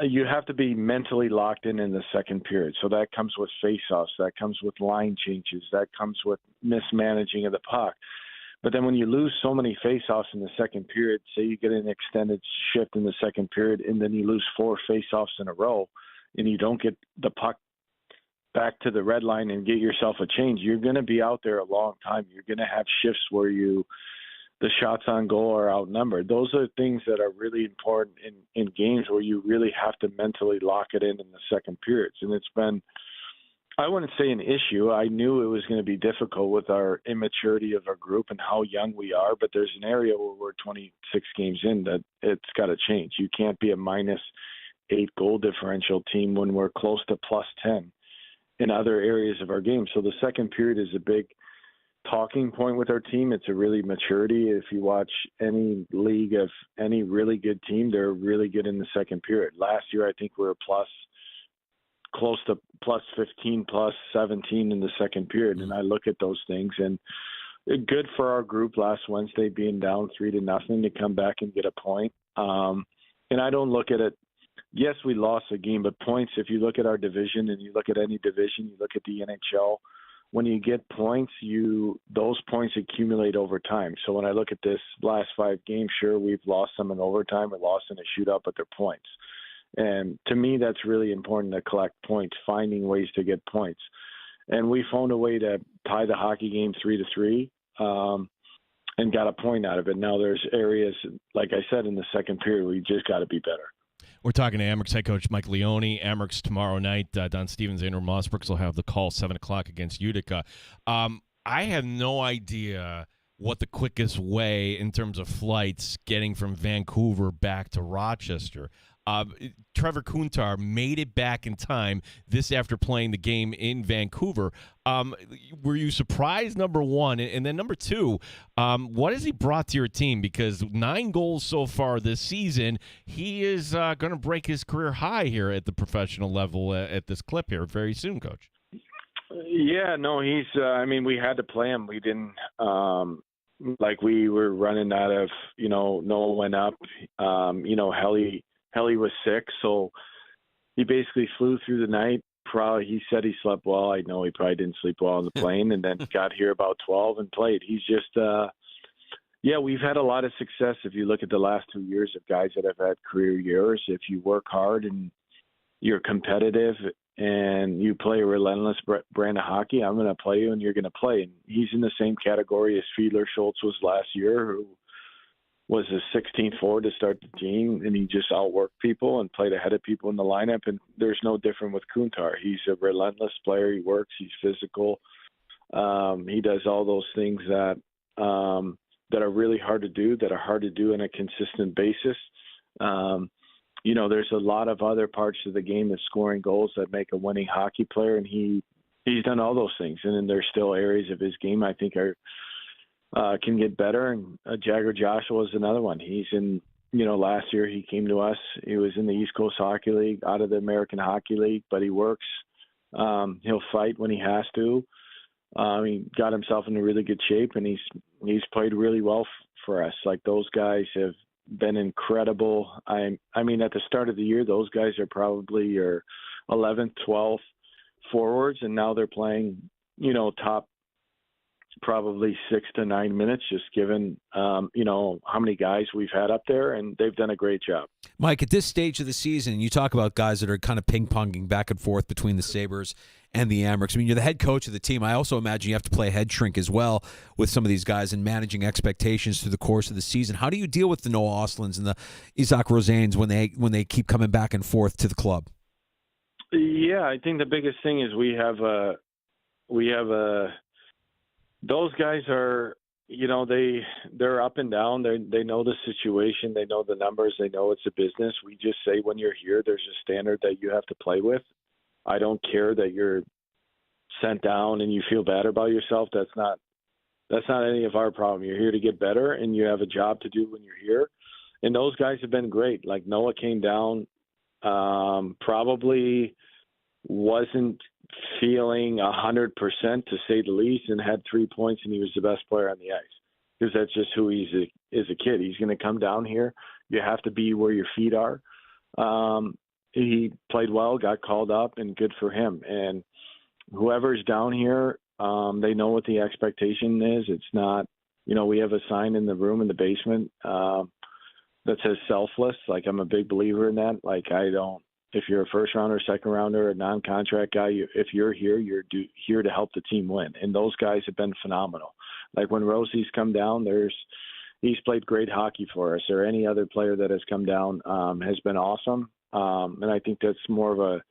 you have to be mentally locked in the second period. So that comes with faceoffs, that comes with line changes, that comes with mismanaging of the puck. But then when you lose so many faceoffs in the second period, say you get an extended shift in the second period, and then you lose 4 faceoffs in a row, and you don't get the puck back to the red line and get yourself a change, you're going to be out there a long time. You're going to have shifts where the shots on goal are outnumbered. Those are things that are really important in games where you really have to mentally lock it in the second periods. And it's been, I wouldn't say an issue. I knew it was going to be difficult with our immaturity of our group and how young we are, but there's an area where we're 26 games in that it's got to change. You can't be a -8 goal differential team when we're close to +10 in other areas of our game. So the second period is a big talking point with our team. It's a really maturity. If you watch any league of any really good team, they're really good in the second period. Last year, I think we were close to +15, +17 in the second period. And I look at those things, and good for our group last Wednesday being down 3-0 to come back and get a point. And I don't look at it, yes, we lost a game, but points, if you look at our division and you look at any division, you look at the NHL, when you get points, those points accumulate over time. So when I look at this last 5 games, sure, we've lost some in overtime, we lost in a shootout, but they're points. And to me, that's really important to collect points, finding ways to get points. And we found a way to tie the hockey game 3-3 and got a point out of it. Now there's areas, like I said, in the second period, we just got to be better. We're talking to Amherst head coach Mike Leone. Amherst tomorrow night. Don Stevens and Andrew Mossbrooks will have the call 7 o'clock against Utica. I have no idea what the quickest way in terms of flights getting from Vancouver back to Rochester. Trevor Kuntar made it back in time this after playing the game in Vancouver. Were you surprised, number one? And then number two, what has he brought to your team? Because 9 goals so far this season. He is going to break his career high here at the professional level at this clip here very soon, Coach. Yeah, no, he's. I mean, we had to play him. We didn't. We were running out of. Noah went up. Helly was sick, so he basically flew through the night. Probably he said he slept well. I know he probably didn't sleep well on the plane, and then got here about 12 and played. He's just. We've had a lot of success. If you look at the last 2 years of guys that have had career years, if you work hard and you're competitive and you play a relentless brand of hockey, I'm going to play you and you're going to play. And he's in the same category as Fiedler Schultz was last year, who was a 16th forward to start the team, and he just outworked people and played ahead of people in the lineup. And there's no different with Kuntar. He's a relentless player. He works. He's physical. He does all those things that are really hard to do, that are hard to do on a consistent basis. There's a lot of other parts of the game of scoring goals that make a winning hockey player, and he's done all those things. And then there's still areas of his game I think are can get better. And Jagger Joshua is another one. He's in, last year he came to us. He was in the East Coast Hockey League, out of the American Hockey League, but he works. He'll fight when he has to. He got himself in a really good shape, and he's played really well for us. Like, those guys have been incredible. I mean, at the start of the year, those guys are probably your 11th, 12th forwards, and now they're playing, top probably 6 to 9 minutes, just given, how many guys we've had up there, and they've done a great job. Mike, at this stage of the season, you talk about guys that are kind of ping-ponging back and forth between the Sabres and the Amerks. I mean, you're the head coach of the team. I also imagine you have to play head shrink as well with some of these guys and managing expectations through the course of the season. How do you deal with the Noah Ostlunds and the Isaac Rosanes when they keep coming back and forth to the club? Yeah, I think the biggest thing is we have those guys are, they're up and down. They know the situation. They know the numbers. They know it's a business. We just say, when you're here, there's a standard that you have to play with. I don't care that you're sent down and you feel bad about yourself. That's not any of our problem. You're here to get better, and you have a job to do when you're here. And those guys have been great. Like, Noah came down, probably wasn't feeling 100%, to say the least, and had 3 points, and he was the best player on the ice, because that's just who he is a kid. He's going to come down here. You have to be where your feet are. He played well, got called up, and good for him. And whoever's down here, they know what the expectation is. It's not, we have a sign in the room in the basement that says selfless. Like, I'm a big believer in that. Like, if you're a first rounder, second rounder, a non-contract guy, if you're here, you're here to help the team win. And those guys have been phenomenal. Like, when Rosie's come down, he's played great hockey for us, or any other player that has come down has been awesome. And I think that's more of a,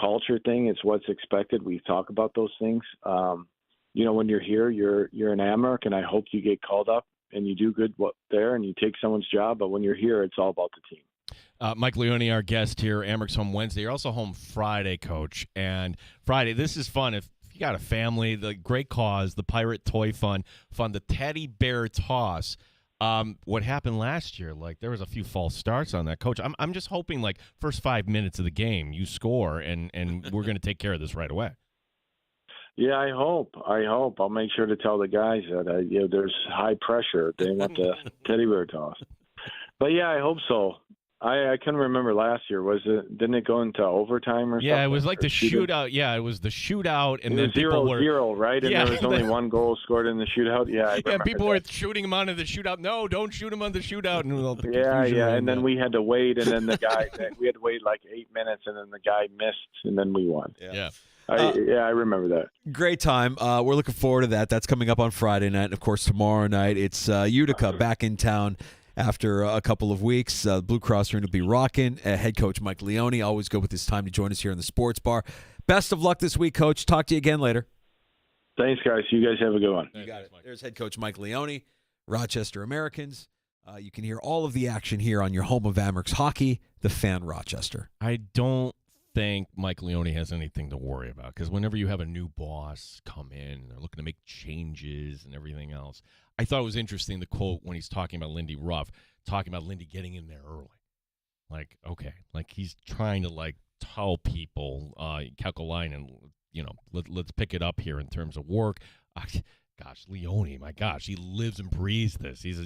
culture thing. It's what's expected. We talk about those things. When you're here, you're an Amherst, and I hope you get called up and you do good there and you take someone's job. But when you're here, it's all about the team. Mike Leone, our guest here. Amerks home Wednesday. You're also home Friday, Coach. And Friday, this is fun. If you got a family, the great cause, the Pirate Toy Fund, the Teddy Bear Toss. What happened last year? Like, there was a few false starts on that, Coach. I'm just hoping, like, first 5 minutes of the game, you score, and we're going to take care of this right away. Yeah, I hope. I'll make sure to tell the guys that there's high pressure. They want the Teddy Bear Toss. But yeah, I hope so. I couldn't remember last year. Didn't it go into overtime or something? Yeah, it was like the shootout. Yeah, it was the shootout, and then 0-0, right? And there was only one goal scored in the shootout. Yeah, people were shooting him onto the shootout. No, don't shoot him on the shootout. And and then we had to wait, and then we had to wait like 8 minutes, and then the guy missed, and then we won. Yeah. I remember that. Great time. We're looking forward to that. That's coming up on Friday night. And, of course, tomorrow night, it's Utica back in town after a couple of weeks. Blue Cross Arena will be rocking. Head coach Mike Leone, always good with his time to join us here in the Sports Bar. Best of luck this week, Coach. Talk to you again later. Thanks, guys. You guys have a good one. You got it. There's head coach Mike Leone, Rochester Americans. You can hear all of the action here on your home of Amerks hockey, the Fan Rochester. I don't think Mike Leone has anything to worry about because whenever you have a new boss come in, they're looking to make changes and everything else. I thought it was interesting the quote when he's talking about Lindy Ruff, talking about Lindy getting in there early. Like, okay, like he's trying to like tell people, Kekalainen, let's pick it up here in terms of work. Gosh, Leone, my gosh, he lives and breathes this. He's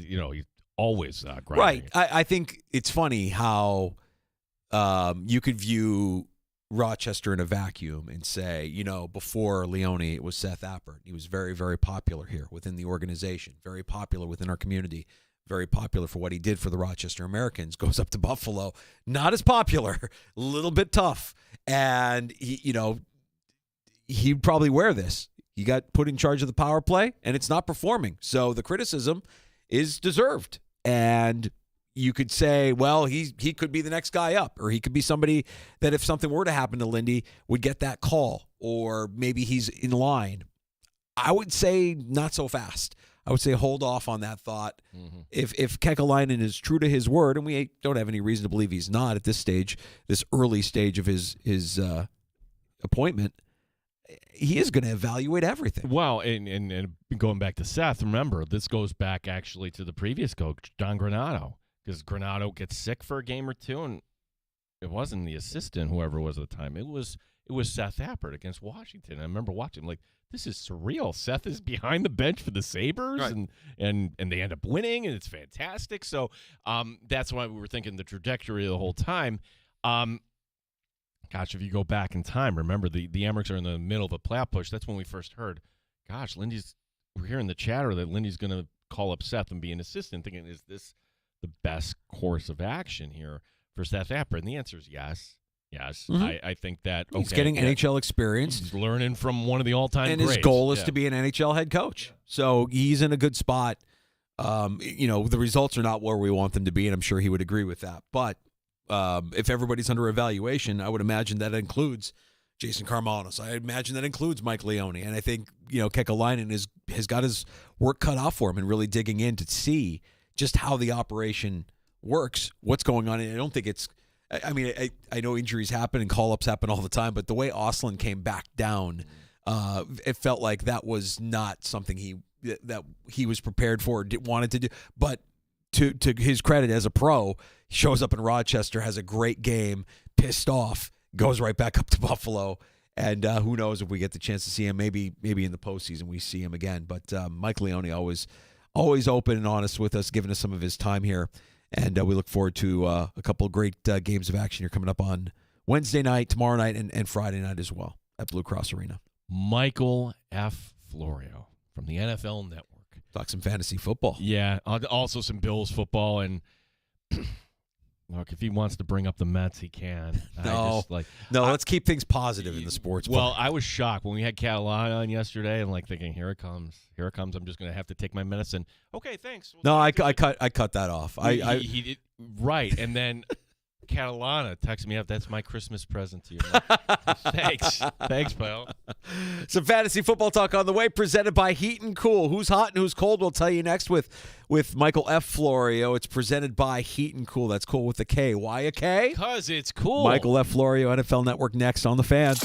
always grinding. Right. I think it's funny how you could view Rochester in a vacuum and say, before Leone, it was Seth Appert. He was very, very popular here within the organization, very popular within our community, very popular for what he did for the Rochester Americans. Goes up to Buffalo, not as popular, a little bit tough. And, he'd probably wear this. He got put in charge of the power play, and it's not performing. So the criticism is deserved. And you could say, well, he could be the next guy up, or he could be somebody that if something were to happen to Lindy would get that call, or maybe he's in line. I would say not so fast. I would say hold off on that thought. Mm-hmm. If Kekalainen is true to his word, and we don't have any reason to believe he's not at this stage, this early stage of his appointment, he is going to evaluate everything. Well, and going back to Seth, remember, this goes back actually to the previous coach, John Granato, because Granato gets sick for a game or two, and it wasn't the assistant, whoever it was at the time. It was Seth Appert against Washington. I remember watching, like, this is surreal. Seth is behind the bench for the Sabres, right. and they end up winning, and it's fantastic. So that's why we were thinking the trajectory the whole time. Gosh, if you go back in time, remember the Amerks are in the middle of a playoff push. That's when we first heard, we're hearing the chatter that Lindy's going to call up Seth and be an assistant, thinking, is this the best course of action here for Seth Appert? And the answer is yes. Yes. Mm-hmm. I think that, he's getting NHL experience. He's learning from one of the all-time and greats. His goal is to be an NHL head coach. So he's in a good spot. The results are not where we want them to be, and I'm sure he would agree with that. But if everybody's under evaluation, I would imagine that includes Jason Karmanos. I imagine that includes Mike Leone. And I think, Kekalainen has got his work cut out for him and really digging in to see just how the operation works, what's going on. And I don't think it's – I know injuries happen and call-ups happen all the time, but the way Ostlund came back down, it felt like that was not something that he was prepared for or wanted to do. But to his credit as a pro, he shows up in Rochester, has a great game, pissed off, goes right back up to Buffalo, and who knows if we get the chance to see him. Maybe in the postseason we see him again. But Mike Leone always open and honest with us, giving us some of his time here, and we look forward to a couple of great games of action here coming up on Wednesday night, tomorrow night, and Friday night as well at Blue Cross Arena. Michael F. Florio from the NFL Network. Talk some fantasy football. Yeah, also some Bills football. And look, if he wants to bring up the Mets, he can. Let's keep things positive in the sports. Well, I was shocked when we had Catalana on yesterday. I'm like thinking, here it comes. I'm just going to have to take my medicine. Okay, thanks. I cut that off. He did, right, and then Catalana texted me up. That's my Christmas present to you. Thanks, pal. Some fantasy football talk on the way, presented by Heat and Cool. Who's hot and who's cold? We'll tell you next with Michael F. Florio. It's presented by Heat and Cool. That's cool with a K. Why a K? Because it's cool. Michael F. Florio, NFL Network, next on the Fan.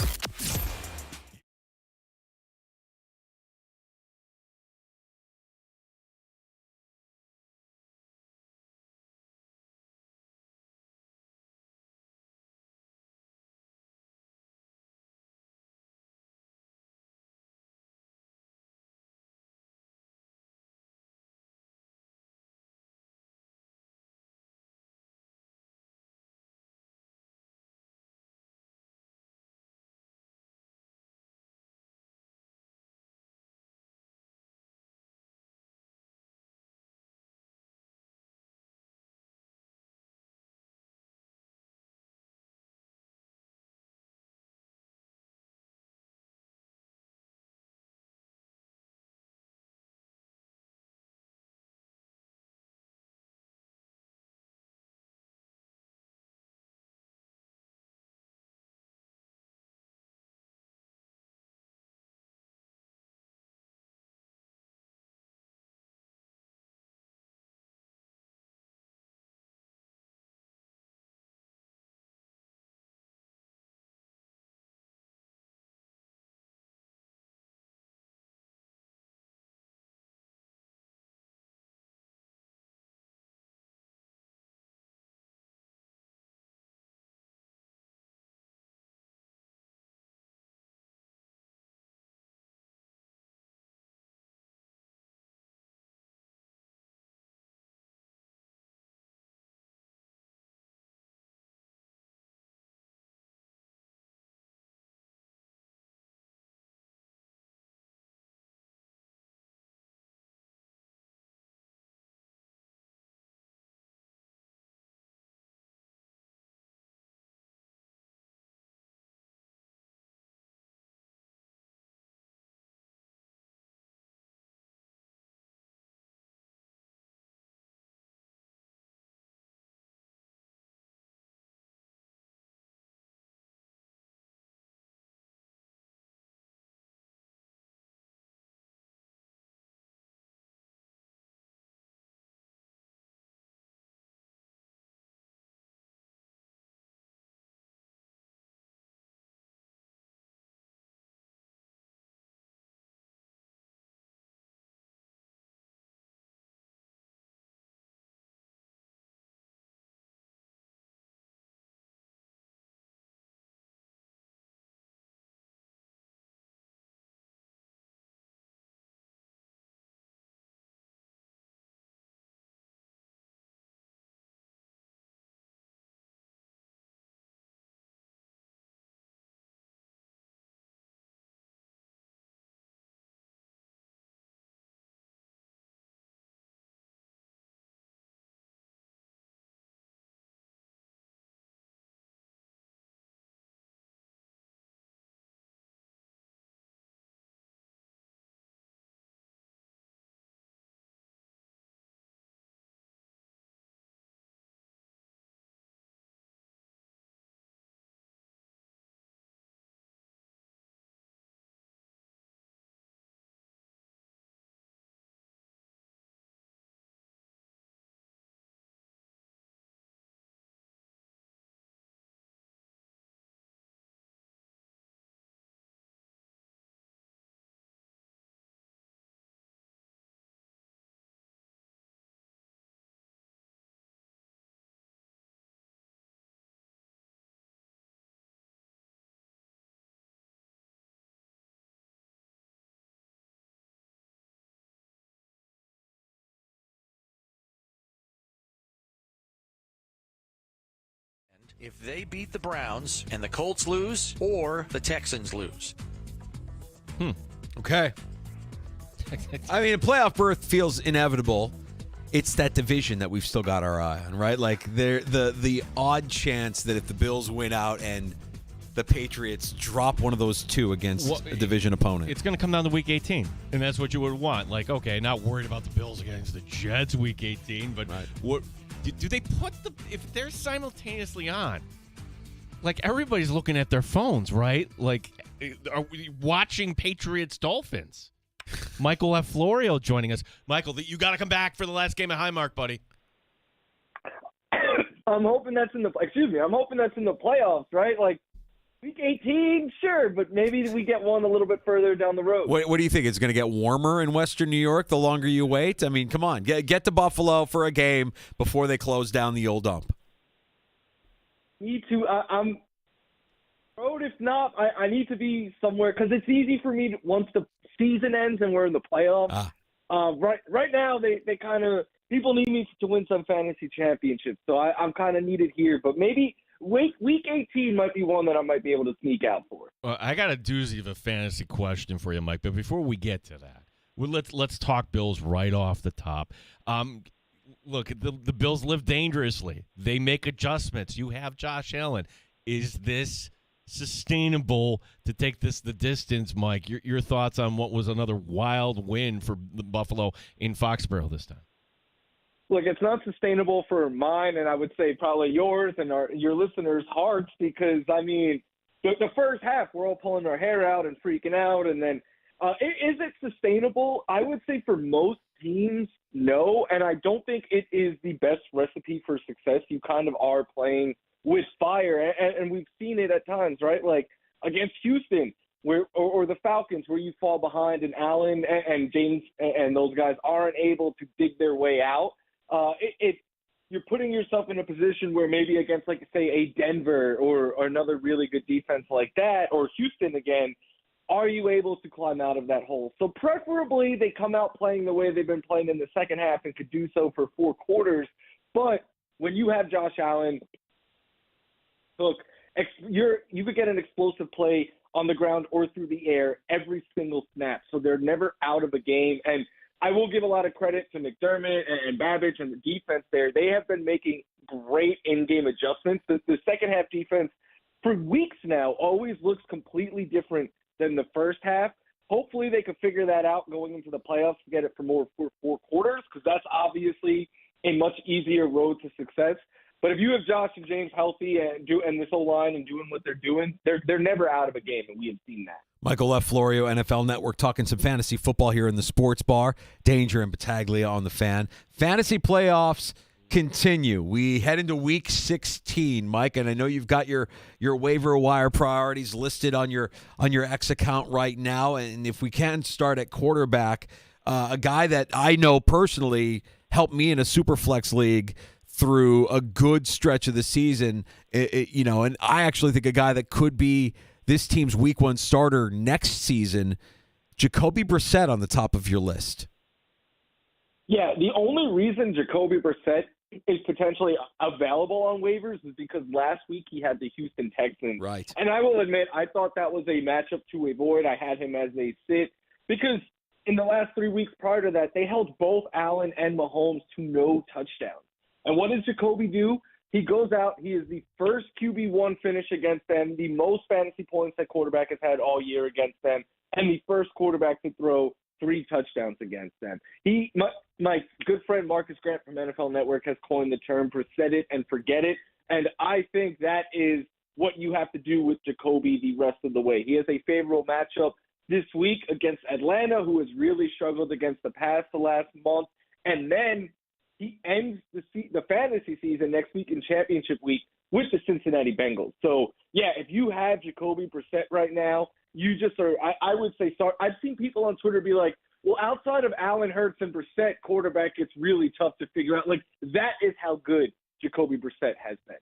if they beat the Browns and the Colts lose or the Texans lose. Okay. I mean, a playoff berth feels inevitable. It's that division that we've still got our eye on, right? Like the odd chance that if the Bills win out and the Patriots drop one of those two against a division opponent. It's going to come down to Week 18, and that's what you would want. Like, okay, not worried about the Bills against the Jets Week 18, but what do they put if they're simultaneously on? Like, everybody's looking at their phones, right? Like, are we watching Patriots-Dolphins? Michael F. Florio joining us. Michael, you got to come back for the last game at Highmark, buddy. I'm hoping that's in the playoffs, right? Like, Week 18, sure, but maybe we get one a little bit further down the road. What do you think? It's going to get warmer in Western New York the longer you wait? I mean, come on. Get to Buffalo for a game before they close down the old dump. Me too. I'm road. If not, I need to be somewhere because it's easy for me once the season ends and we're in the playoffs. Right now, they kind of – people need me to win some fantasy championships, so I'm kind of needed here. But maybe – Week 18 might be one that I might be able to sneak out for. Well, I got a doozy of a fantasy question for you, Mike. But before we get to that, let's talk Bills right off the top. Look, the Bills live dangerously. They make adjustments. You have Josh Allen. Is this sustainable to take this the distance, Mike? Your thoughts on what was another wild win for the Buffalo in Foxborough this time? Look, it's not sustainable for mine, and I would say probably yours and your listeners' hearts because, I mean, the first half, we're all pulling our hair out and freaking out. And then is it sustainable? I would say for most teams, no. And I don't think it is the best recipe for success. You kind of are playing with fire, and we've seen it at times, right? Like against Houston or the Falcons where you fall behind and Allen and James and those guys aren't able to dig their way out. You're putting yourself in a position where maybe against, like, say, a Denver or another really good defense like that, or Houston again, are you able to climb out of that hole? So preferably they come out playing the way they've been playing in the second half and could do so for 4 quarters. But when you have Josh Allen, look, you could get an explosive play on the ground or through the air every single snap. So they're never out of a game. And I will give a lot of credit to McDermott and Babbage and the defense there. They have been making great in-game adjustments. The second-half defense for weeks now always looks completely different than the first half. Hopefully they can figure that out going into the playoffs to get it for more 4 quarters because that's obviously a much easier road to success. But if you have Josh and James healthy and this whole line and doing what they're doing, they're never out of a game, and we have seen that. Michael F. Florio, NFL Network, talking some fantasy football here in the Sports Bar. Danger and Battaglia on the Fan. Fantasy playoffs continue. We head into Week 16, Mike, and I know you've got your waiver wire priorities listed on your X account right now. And if we can start at quarterback, a guy that I know personally helped me in a Superflex league through a good stretch of the season, and I actually think a guy that could be this team's Week 1 starter next season, Jacoby Brissett on the top of your list. Yeah, the only reason Jacoby Brissett is potentially available on waivers is because last week he had the Houston Texans. Right. And I will admit, I thought that was a matchup to avoid. I had him as a sit because in the last 3 weeks prior to that, they held both Allen and Mahomes to no touchdowns. And what does Jacoby do? He goes out. He is the first QB1 finish against them, the most fantasy points that quarterback has had all year against them, and the first quarterback to throw 3 touchdowns against them. My good friend Marcus Grant from NFL Network has coined the term "set it and forget it," and I think that is what you have to do with Jacoby the rest of the way. He has a favorable matchup this week against Atlanta, who has really struggled against the pass the last month, and then he ends the fantasy season next week in championship week with the Cincinnati Bengals. So, yeah, if you have Jacoby Brissett right now, you just are – I would say start – I've seen people on Twitter be like, well, outside of Allen Hurts and Brissett, quarterback, it's really tough to figure out. Like, that is how good Jacoby Brissett has been.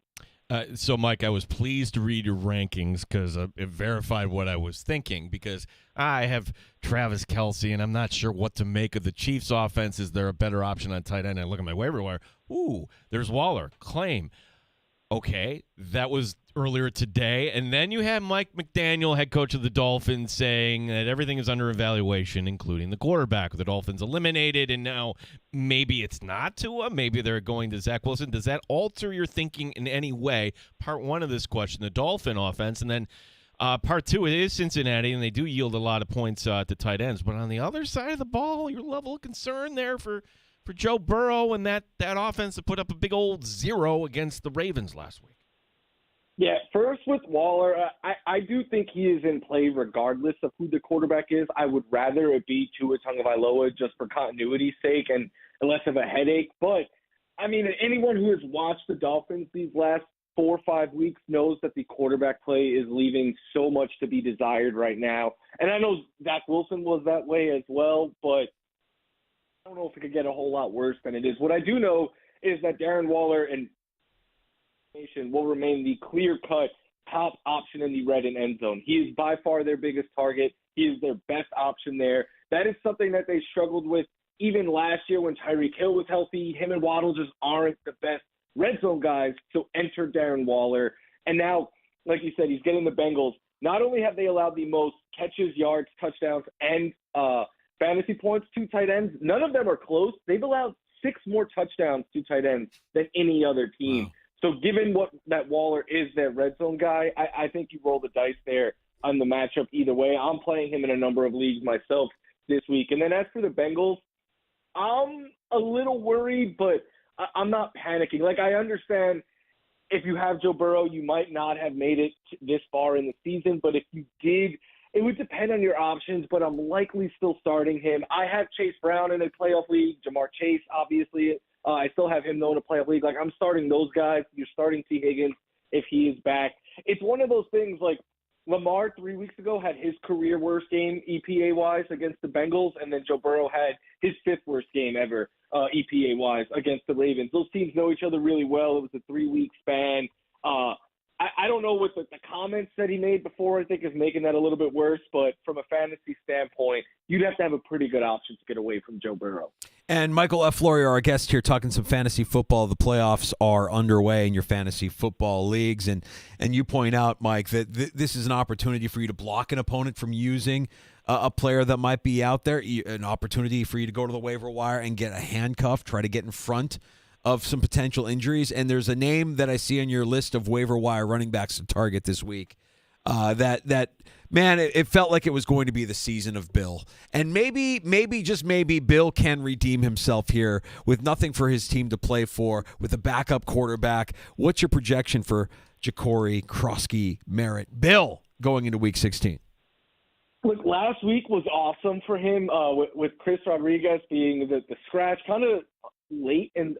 So, Mike, I was pleased to read your rankings because it verified what I was thinking because I have Travis Kelce, and I'm not sure what to make of the Chiefs' offense. Is there a better option on tight end? I look at my waiver wire. Ooh, there's Waller, Claim. Okay, that was earlier today. And then you had Mike McDaniel, head coach of the Dolphins, saying that everything is under evaluation, including the quarterback. The Dolphins eliminated, and now maybe it's not Tua. Maybe they're going to Zach Wilson. Does that alter your thinking in any way? Part one of this question, the Dolphin offense, and then part two, it is Cincinnati, and they do yield a lot of points to tight ends. But on the other side of the ball, your level of concern there for Joe Burrow and that offense to put up a big old 0 against the Ravens last week. Yeah, first with Waller, I do think he is in play regardless of who the quarterback is. I would rather it be Tua Tagovailoa just for continuity's sake and less of a headache. But, I mean, anyone who has watched the Dolphins these last 4 or 5 weeks knows that the quarterback play is leaving so much to be desired right now. And I know Zach Wilson was that way as well, but I don't know if it could get a whole lot worse than it is. What I do know is that Darren Waller and Nation will remain the clear-cut top option in the red and end zone. He is by far their biggest target. He is their best option there. That is something that they struggled with even last year when Tyreek Hill was healthy. Him and Waddle just aren't the best red zone guys, so enter Darren Waller. And now, like you said, he's getting the Bengals. Not only have they allowed the most catches, yards, touchdowns, and fantasy points to tight ends, none of them are close. They've allowed 6 more touchdowns to tight ends than any other team. Wow. So given that Waller is their red zone guy, I think you roll the dice there on the matchup either way. I'm playing him in a number of leagues myself this week. And then as for the Bengals, I'm a little worried, but I'm not panicking. Like, I understand if you have Joe Burrow, you might not have made it this far in the season, but if you did, it would depend on your options, but I'm likely still starting him. I have Chase Brown in a playoff league, Jamar Chase, obviously. I still have him, though, in a playoff league. Like, I'm starting those guys. You're starting T. Higgins if he is back. It's one of those things, like, Lamar 3 weeks ago had his career worst game EPA-wise against the Bengals, and then Joe Burrow had his 5th worst game ever EPA-wise against the Ravens. Those teams know each other really well. It was a 3-week span. I don't know what the comments that he made before, I think, is making that a little bit worse. But from a fantasy standpoint, you'd have to have a pretty good option to get away from Joe Burrow. And Michael F. Florio, our guest here, talking some fantasy football. The playoffs are underway in your fantasy football leagues. And you point out, Mike, that this is an opportunity for you to block an opponent from using a player that might be out there, an opportunity for you to go to the waiver wire and get a handcuff, try to get in front of some potential injuries. And there's a name that I see on your list of waiver wire running backs to target this week. It felt like it was going to be the season of Bill. And maybe, just maybe, Bill can redeem himself here with nothing for his team to play for, with a backup quarterback. What's your projection for Ja'Cory, Krosky, Merritt, Bill going into Week 16? Look, last week was awesome for him with Chris Rodriguez being the scratch, kind of late in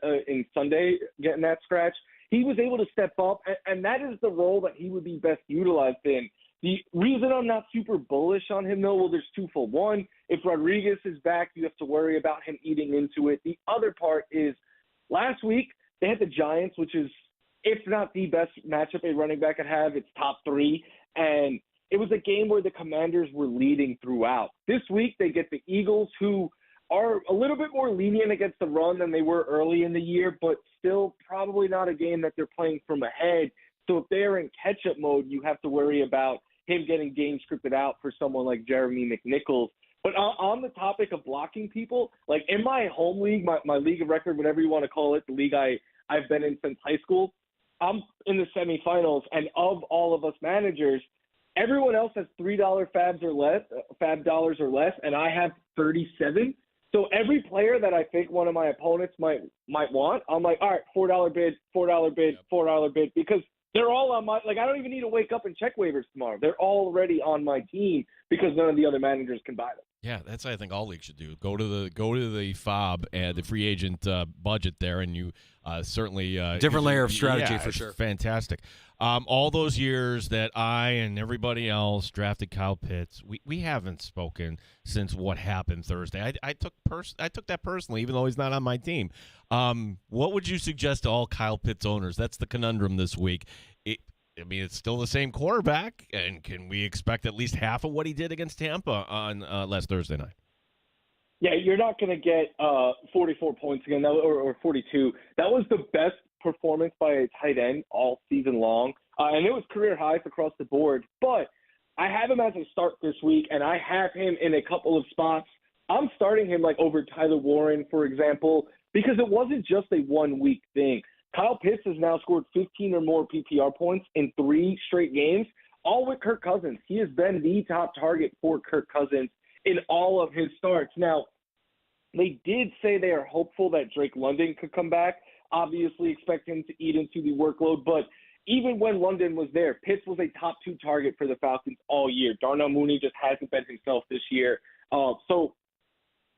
Sunday getting that scratch. He was able to step up, and that is the role that he would be best utilized in. The reason I'm not super bullish on him, though, well, there's twofold. One, if Rodriguez is back, you have to worry about him eating into it. The other part is last week they had the Giants, which is, if not the best matchup a running back could have, it's top 3. And it was a game where the Commanders were leading throughout. This week they get the Eagles, who are a little bit more lenient against the run than they were early in the year, but still probably not a game that they're playing from ahead. So if they're in catch-up mode, you have to worry about him getting game scripted out for someone like Jeremy McNichols. But on the topic of blocking people, like in my home league, my league of record, whatever you want to call it, the league I've been in since high school, I'm in the semifinals, and of all of us managers, everyone else has $3 fab dollars or less, and I have 37. So every player that I think one of my opponents might want, I'm like, all right, $4 bid, $4 bid, $4 bid, because they're all on my – like, I don't even need to wake up and check waivers tomorrow. They're already on my team because none of the other managers can buy them. Yeah, that's what I think all leagues should do. Go to the FOB and the free agent budget there, and you certainly different layer of strategy for sure. Fantastic. All those years that I and everybody else drafted Kyle Pitts, we haven't spoken since what happened Thursday. I took that personally, even though he's not on my team. What would you suggest to all Kyle Pitts owners? That's the conundrum this week. It's still the same quarterback, and can we expect at least half of what he did against Tampa on last Thursday night? Yeah, you're not going to get 44 points again, or 42. That was the best performance by a tight end all season long, and it was career highs across the board. But I have him as a start this week, and I have him in a couple of spots. I'm starting him like over Tyler Warren, for example, because it wasn't just a 1 week thing. Kyle Pitts has now scored 15 or more PPR points in 3 straight games, all with Kirk Cousins. He has been the top target for Kirk Cousins in all of his starts. Now, they did say they are hopeful that Drake London could come back, obviously expect him to eat into the workload. But even when London was there, Pitts was a top 2 target for the Falcons all year. Darnell Mooney just hasn't been himself this year. So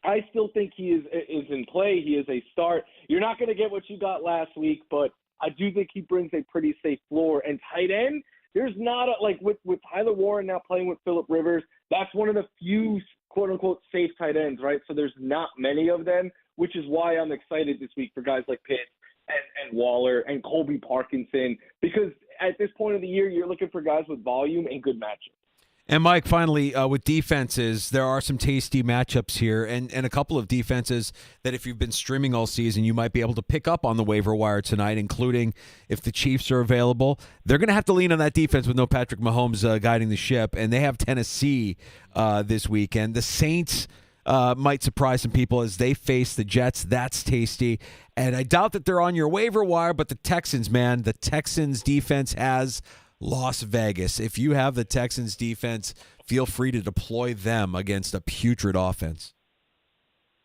I still think he is in play. He is a start. You're not going to get what you got last week, but I do think he brings a pretty safe floor. And tight end, there's not with Tyler Warren now playing with Phillip Rivers, that's one of the few quote-unquote safe tight ends, right? So there's not many of them, which is why I'm excited this week for guys like Pitts and Waller and Colby Parkinson, because at this point of the year, you're looking for guys with volume and good matchups. And, Mike, finally, with defenses, there are some tasty matchups here and a couple of defenses that if you've been streaming all season, you might be able to pick up on the waiver wire tonight, including if the Chiefs are available. They're going to have to lean on that defense with no Patrick Mahomes guiding the ship, and they have Tennessee this weekend. The Saints might surprise some people as they face the Jets. That's tasty. And I doubt that they're on your waiver wire, but the Texans, man, the Texans defense has Las Vegas. If you have the Texans defense, feel free to deploy them against a putrid offense.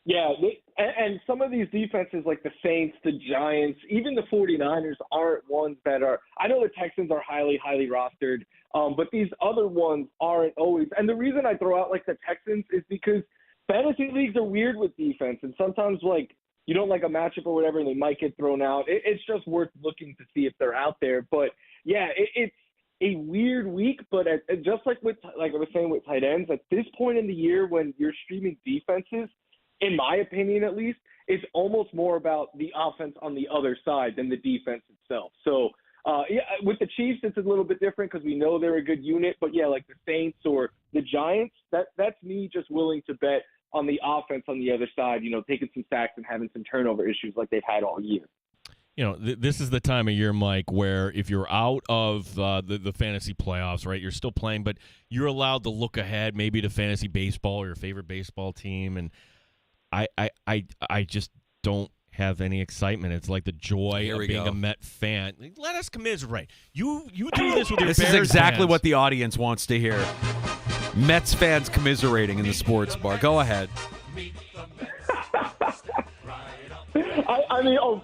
Yeah, and some of these defenses like the Saints, the Giants, even the 49ers aren't ones that are – I know the Texans are highly, highly rostered, but these other ones aren't always. And the reason I throw out like the Texans is because fantasy leagues are weird with defense, and sometimes like you don't like a matchup or whatever and they might get thrown out. It's just worth looking to see if they're out there. But, yeah, it's a weird week, but just like I was saying with tight ends, at this point in the year when you're streaming defenses, in my opinion at least, it's almost more about the offense on the other side than the defense itself. So, with the Chiefs, it's a little bit different because we know they're a good unit. But, yeah, like the Saints or the Giants, that's me just willing to bet on the offense on the other side, taking some sacks and having some turnover issues like they've had all year. This is the time of year, Mike, where if you're out of the fantasy playoffs, right, you're still playing, but you're allowed to look ahead maybe to fantasy baseball or your favorite baseball team. And I just don't have any excitement. It's like the joy of being a Met fan. Let us commiserate. You do this with your This Bears is exactly fans. what the audience wants to hear. Mets fans commiserating in the sports bar. Go ahead.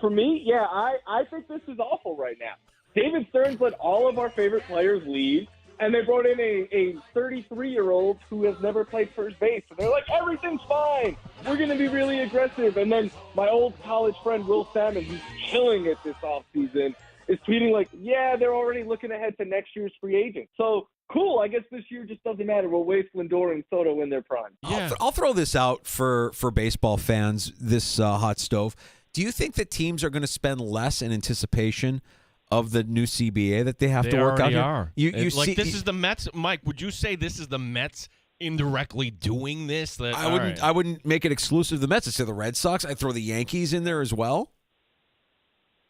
For me, yeah, I think this is awful right now. David Stearns let all of our favorite players leave, and they brought in a 33-year-old who has never played first base. And they're like, everything's fine. We're going to be really aggressive. And then my old college friend, Will Salmon, who's killing it this offseason, is tweeting like, yeah, they're already looking ahead to next year's free agent. So, cool. I guess this year just doesn't matter. We'll waste Lindor and Soto in their prime. Yeah. I'll throw this out for baseball fans, this hot stove. Do you think that teams are going to spend less in anticipation of the new CBA that they have to work out here? Are. You see, this is the Mets. Mike, would you say this is the Mets indirectly doing this? I wouldn't make it exclusive to the Mets. I'd say the Red Sox. I'd throw the Yankees in there as well.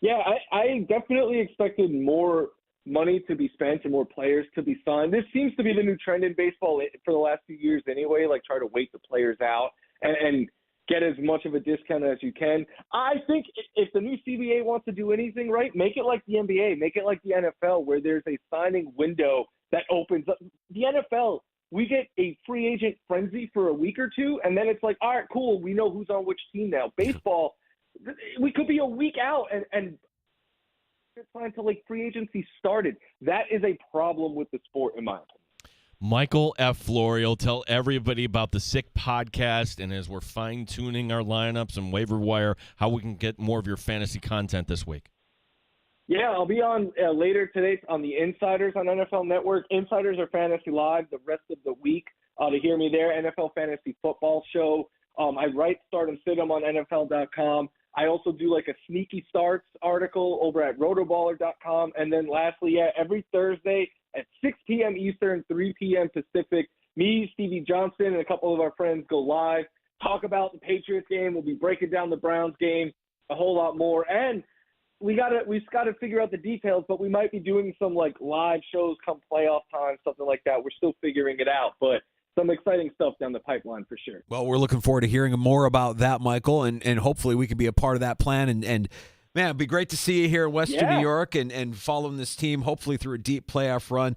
Yeah, I definitely expected more money to be spent and more players to be signed. This seems to be the new trend in baseball for the last few years anyway, like try to wait the players out and get as much of a discount as you can. I think if the new CBA wants to do anything right, make it like the NBA, make it like the NFL, where there's a signing window that opens up. The NFL, we get a free agent frenzy for a week or two, and then it's like, all right, cool, we know who's on which team now. Baseball, we could be a week out and it's time to like free agency started. That is a problem with the sport, in my opinion. Michael F. Florio, tell everybody about the Sick Podcast, and as we're fine-tuning our lineups and waiver wire, how we can get more of your fantasy content this week. Yeah, I'll be on later today on the Insiders on NFL Network. Insiders are Fantasy Live the rest of the week to hear me there. NFL Fantasy Football Show. I write, start, and sit them on NFL.com. I also do like a Sneaky Starts article over at rotoballer.com. And then lastly, every Thursday at 6 p.m. Eastern, 3 p.m. Pacific, me, Stevie Johnson, and a couple of our friends go live, talk about the Patriots game. We'll be breaking down the Browns game, a whole lot more. And we just gotta figure out the details, but we might be doing some like live shows come playoff time, something like that. We're still figuring it out, but some exciting stuff down the pipeline for sure. Well, we're looking forward to hearing more about that, Michael, and hopefully we can be a part of that plan. And man, it'd be great to see you here in Western New York and following this team, hopefully through a deep playoff run.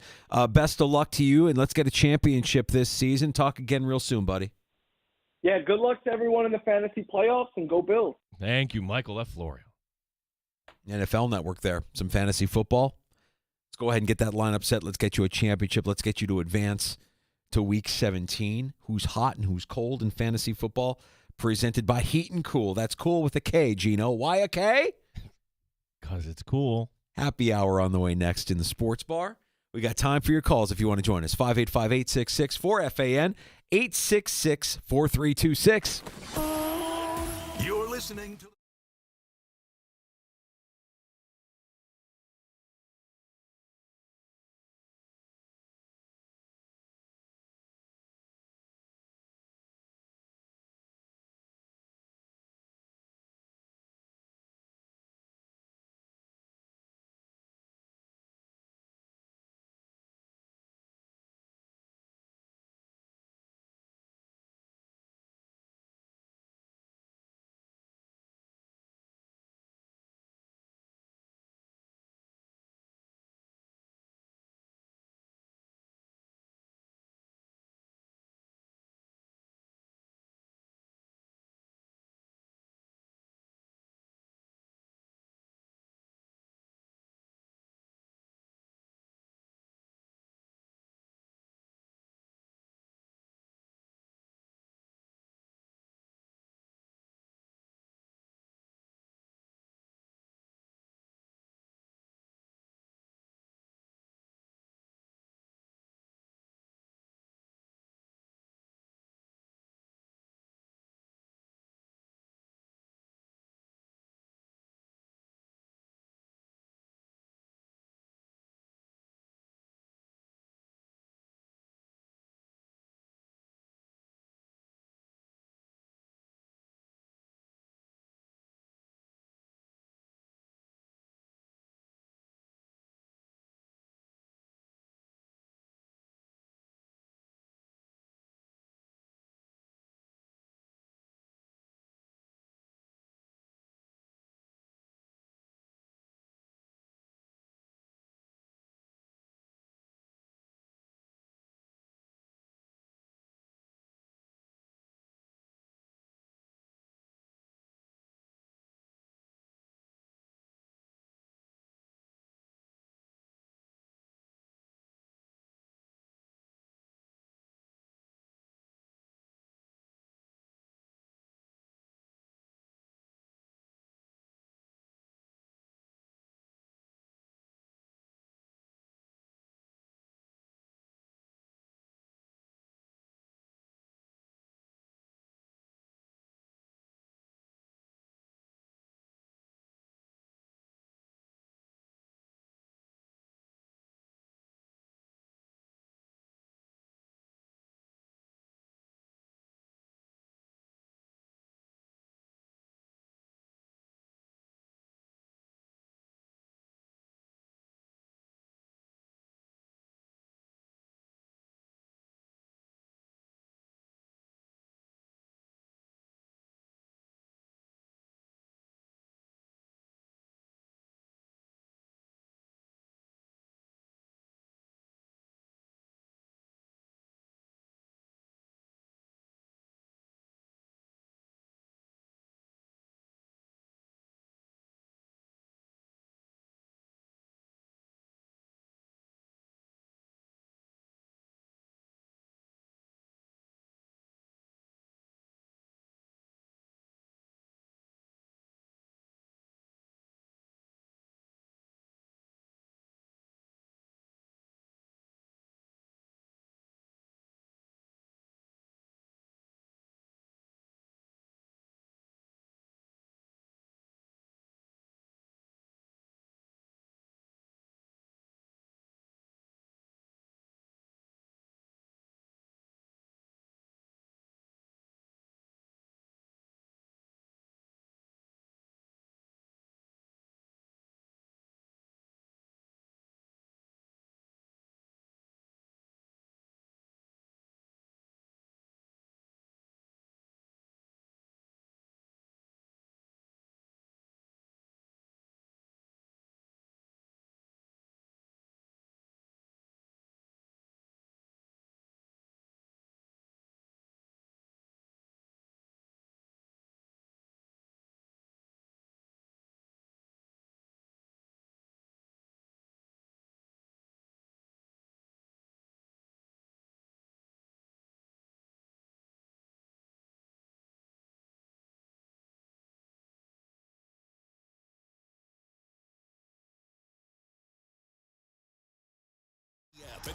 Best of luck to you, and let's get a championship this season. Talk again real soon, buddy. Yeah, good luck to everyone in the fantasy playoffs, and go Bills. Thank you, Michael F. Florio. NFL Network there. Some fantasy football. Let's go ahead and get that lineup set. Let's get you a championship. Let's get you to advance to Week 17. Who's hot and who's cold in fantasy football? Presented by Heat and Cool. That's cool with a K, Gino. Why a K? Because it's cool. Happy hour on the way next in the sports bar. We got time for your calls if you want to join us. 585-866-4FAN, 866-4326. You're listening to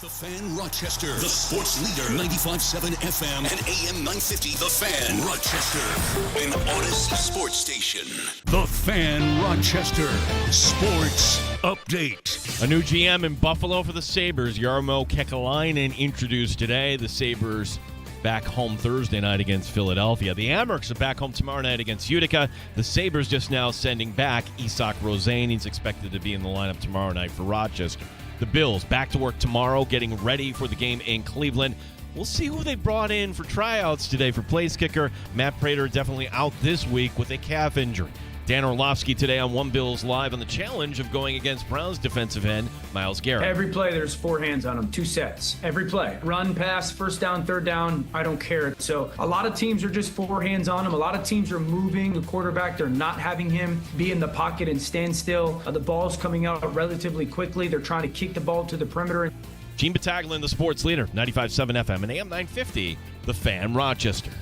The Fan Rochester, the sports leader, 95.7 FM and AM 950. The Fan Rochester, an Odyssey sports station. The Fan Rochester Sports Update. A new GM in Buffalo for the Sabres, Jarmo Kekalainen, introduced today. The Sabres back home Thursday night against Philadelphia. The Amherst are back home tomorrow night against Utica. The Sabres just now sending back Isak Rosén. He's expected to be in the lineup tomorrow night for Rochester. The Bills back to work tomorrow, getting ready for the game in Cleveland. We'll see who they brought in for tryouts today for place kicker. Matt Prater definitely out this week with a calf injury. Dan Orlovsky today on One Bills Live on the challenge of going against Browns defensive end Myles Garrett. Every play, there's 4 hands on them, 2 sets. Every play. Run, pass, first down, third down, I don't care. So a lot of teams are just 4 hands on him. A lot of teams are moving the quarterback. They're not having him be in the pocket and stand still. The ball's coming out relatively quickly. They're trying to kick the ball to the perimeter. Gene Battaglia, the sports leader, 95.7 FM and AM 950, The Fan Rochester.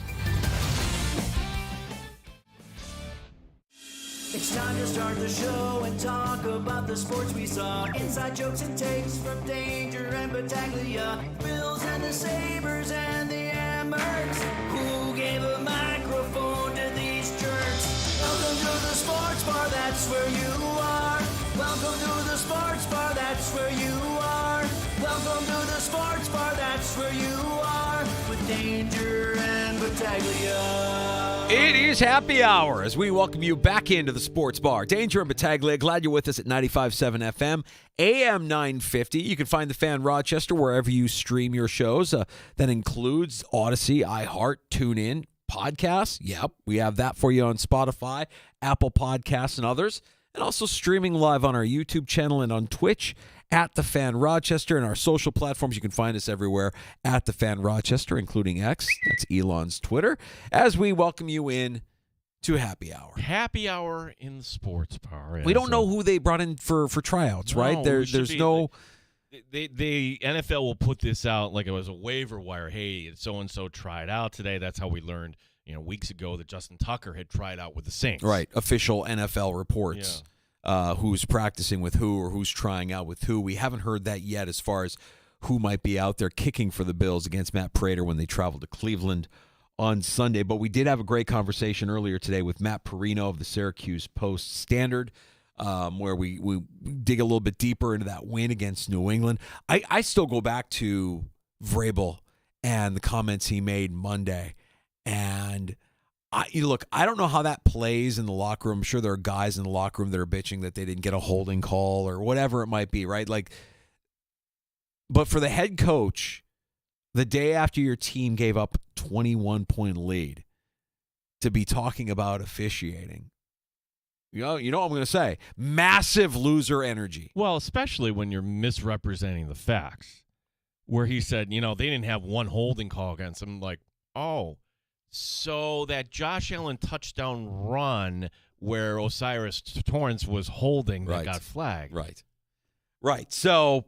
It's time to start the show and talk about the sports we saw. Inside jokes and takes from Danger and Battaglia. Bills and the Sabres and the Amherst. Who gave a microphone to these jerks? Welcome to the sports bar, that's where you are. Welcome to the sports bar, that's where you are. Welcome to the sports bar, that's where you are. With Danger and Battaglia. It is happy hour as we welcome you back into the sports bar. Danger and Battaglia, glad you're with us at 95.7 FM, AM 950. You can find the Fan Rochester wherever you stream your shows. That includes Odyssey, iHeart, TuneIn, podcasts. Yep, we have that for you on Spotify, Apple Podcasts, and others. And also streaming live on our YouTube channel and on Twitch at The Fan Rochester, and our social platforms. You can find us everywhere at The Fan Rochester, including X. That's Elon's Twitter. As we welcome you in to Happy Hour. Happy Hour in the sports bar. We don't know who they brought in for tryouts, right? There's no... The NFL will put this out like it was a waiver wire. Hey, so-and-so tried out today. That's how we learned, weeks ago that Justin Tucker had tried out with the Saints. Right, official NFL reports. Yeah. Who's practicing with who or who's trying out with who. We haven't heard that yet as far as who might be out there kicking for the Bills against Matt Prater when they travel to Cleveland on Sunday. But we did have a great conversation earlier today with Matt Perino of the Syracuse Post-Standard, where we dig a little bit deeper into that win against New England. I still go back to Vrabel and the comments he made Monday. And I don't know how that plays in the locker room. I'm sure there are guys in the locker room that are bitching that they didn't get a holding call or whatever it might be, right? But for the head coach, the day after your team gave up a 21-point lead, to be talking about officiating, you know what I'm going to say? Massive loser energy. Well, especially when you're misrepresenting the facts, where he said, they didn't have one holding call against him. Like, oh. So that Josh Allen touchdown run where Osiris Torrance was holding that got flagged. Right. So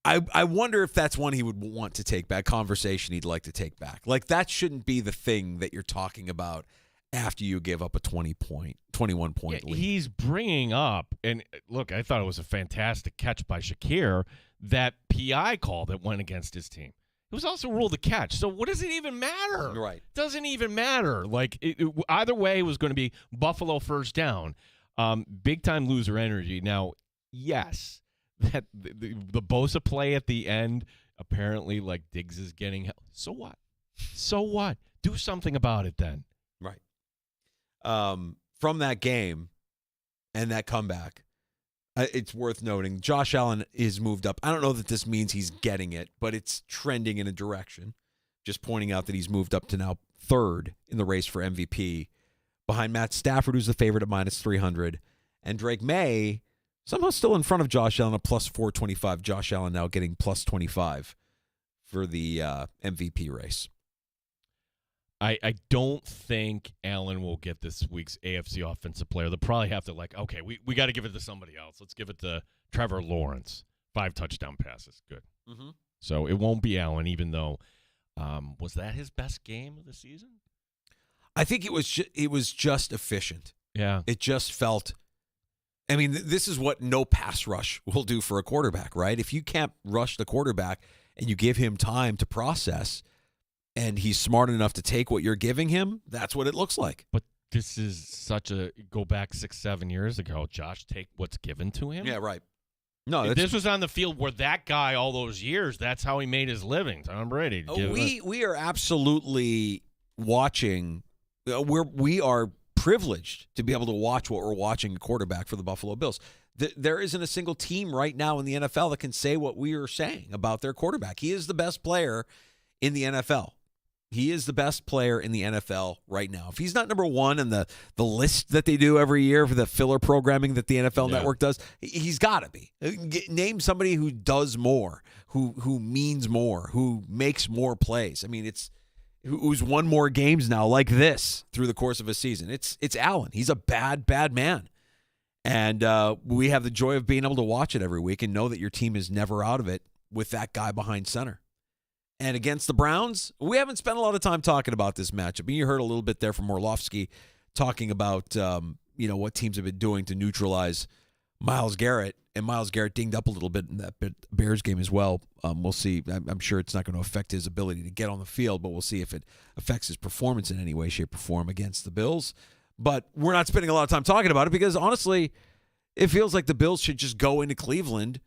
I wonder if that's one he would want to take back, conversation he'd like to take back. Like, that shouldn't be the thing that you're talking about after you give up a 21-point lead. He's bringing up, and look, I thought it was a fantastic catch by Shakir, that PI call that went against his team. It was also ruled a catch. So what does it even matter? Right. Doesn't even matter. Like, either way, it was going to be Buffalo first down. Big-time loser energy. Now, yes, that the Bosa play at the end, apparently, like, Diggs is getting help. So what? So what? Do something about it then. Right. From that game and that comeback, it's worth noting, Josh Allen is moved up. I don't know that this means he's getting it, but it's trending in a direction. Just pointing out that he's moved up to now 3rd in the race for MVP, behind Matt Stafford, who's the favorite at -300, and Drake May, somehow still in front of Josh Allen at +425. Josh Allen now getting +25 for the MVP race. I don't think Allen will get this week's AFC Offensive Player. They'll probably have to, okay, we got to give it to somebody else. Let's give it to Trevor Lawrence. 5 touchdown passes. Good. Mm-hmm. So it won't be Allen, even though, was that his best game of the season? I think it was just efficient. Yeah. It just felt, I mean, this is what no pass rush will do for a quarterback, right? If you can't rush the quarterback and you give him time to process and he's smart enough to take what you're giving him, that's what it looks like. But this is such a go back 6-7 years ago. Josh, take what's given to him. Yeah, right. No, if this was on the field where that guy all those years, that's how he made his living. Tom Brady. We are absolutely watching. We are privileged to be able to watch what we're watching a quarterback for the Buffalo Bills. There isn't a single team right now in the NFL that can say what we are saying about their quarterback. He is the best player in the NFL. He is the best player in the NFL right now. If he's not number one in the list that they do every year for the filler programming that the NFL Network does, he's got to be. Name somebody who does more, who means more, who makes more plays. I mean, who's won more games now like this through the course of a season. It's Allen. He's a bad man. And we have the joy of being able to watch it every week and know that your team is never out of it with that guy behind center. And against the Browns, we haven't spent a lot of time talking about this matchup. You heard a little bit there from Orlovsky talking about what teams have been doing to neutralize Myles Garrett. And Myles Garrett dinged up a little bit in that Bears game as well. We'll see. I'm sure it's not going to affect his ability to get on the field, but we'll see if it affects his performance in any way, shape, or form against the Bills. But we're not spending a lot of time talking about it because, honestly, it feels like the Bills should just go into Cleveland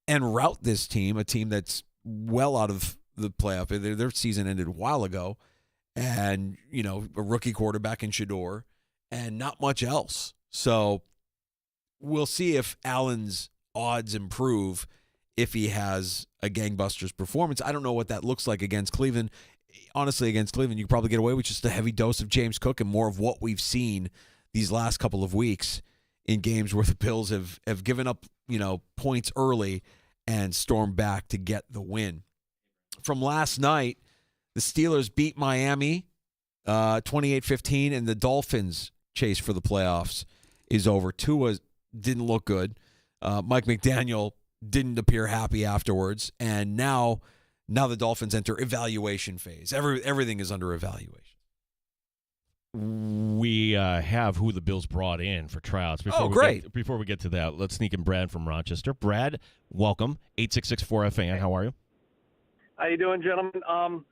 and rout this team, a team that's well out of the playoff. Their season ended a while ago, and a rookie quarterback in Shador, and not much else. So we'll see if Allen's odds improve if he has a gangbusters performance. I don't know what that looks like against Cleveland. Honestly, against Cleveland, you can probably get away with just a heavy dose of James Cook and more of what we've seen these last couple of weeks in games where the Bills have given up points early and stormed back to get the win. From last night, the Steelers beat Miami 28-15, and the Dolphins' chase for the playoffs is over. Tua didn't look good. Mike McDaniel didn't appear happy afterwards, and now the Dolphins enter evaluation phase. Everything is under evaluation. We have who the Bills brought in for tryouts. Great. Before we get to that, let's sneak in Brad from Rochester. Brad, welcome. 866-4FAN. How are you? How you doing, gentlemen?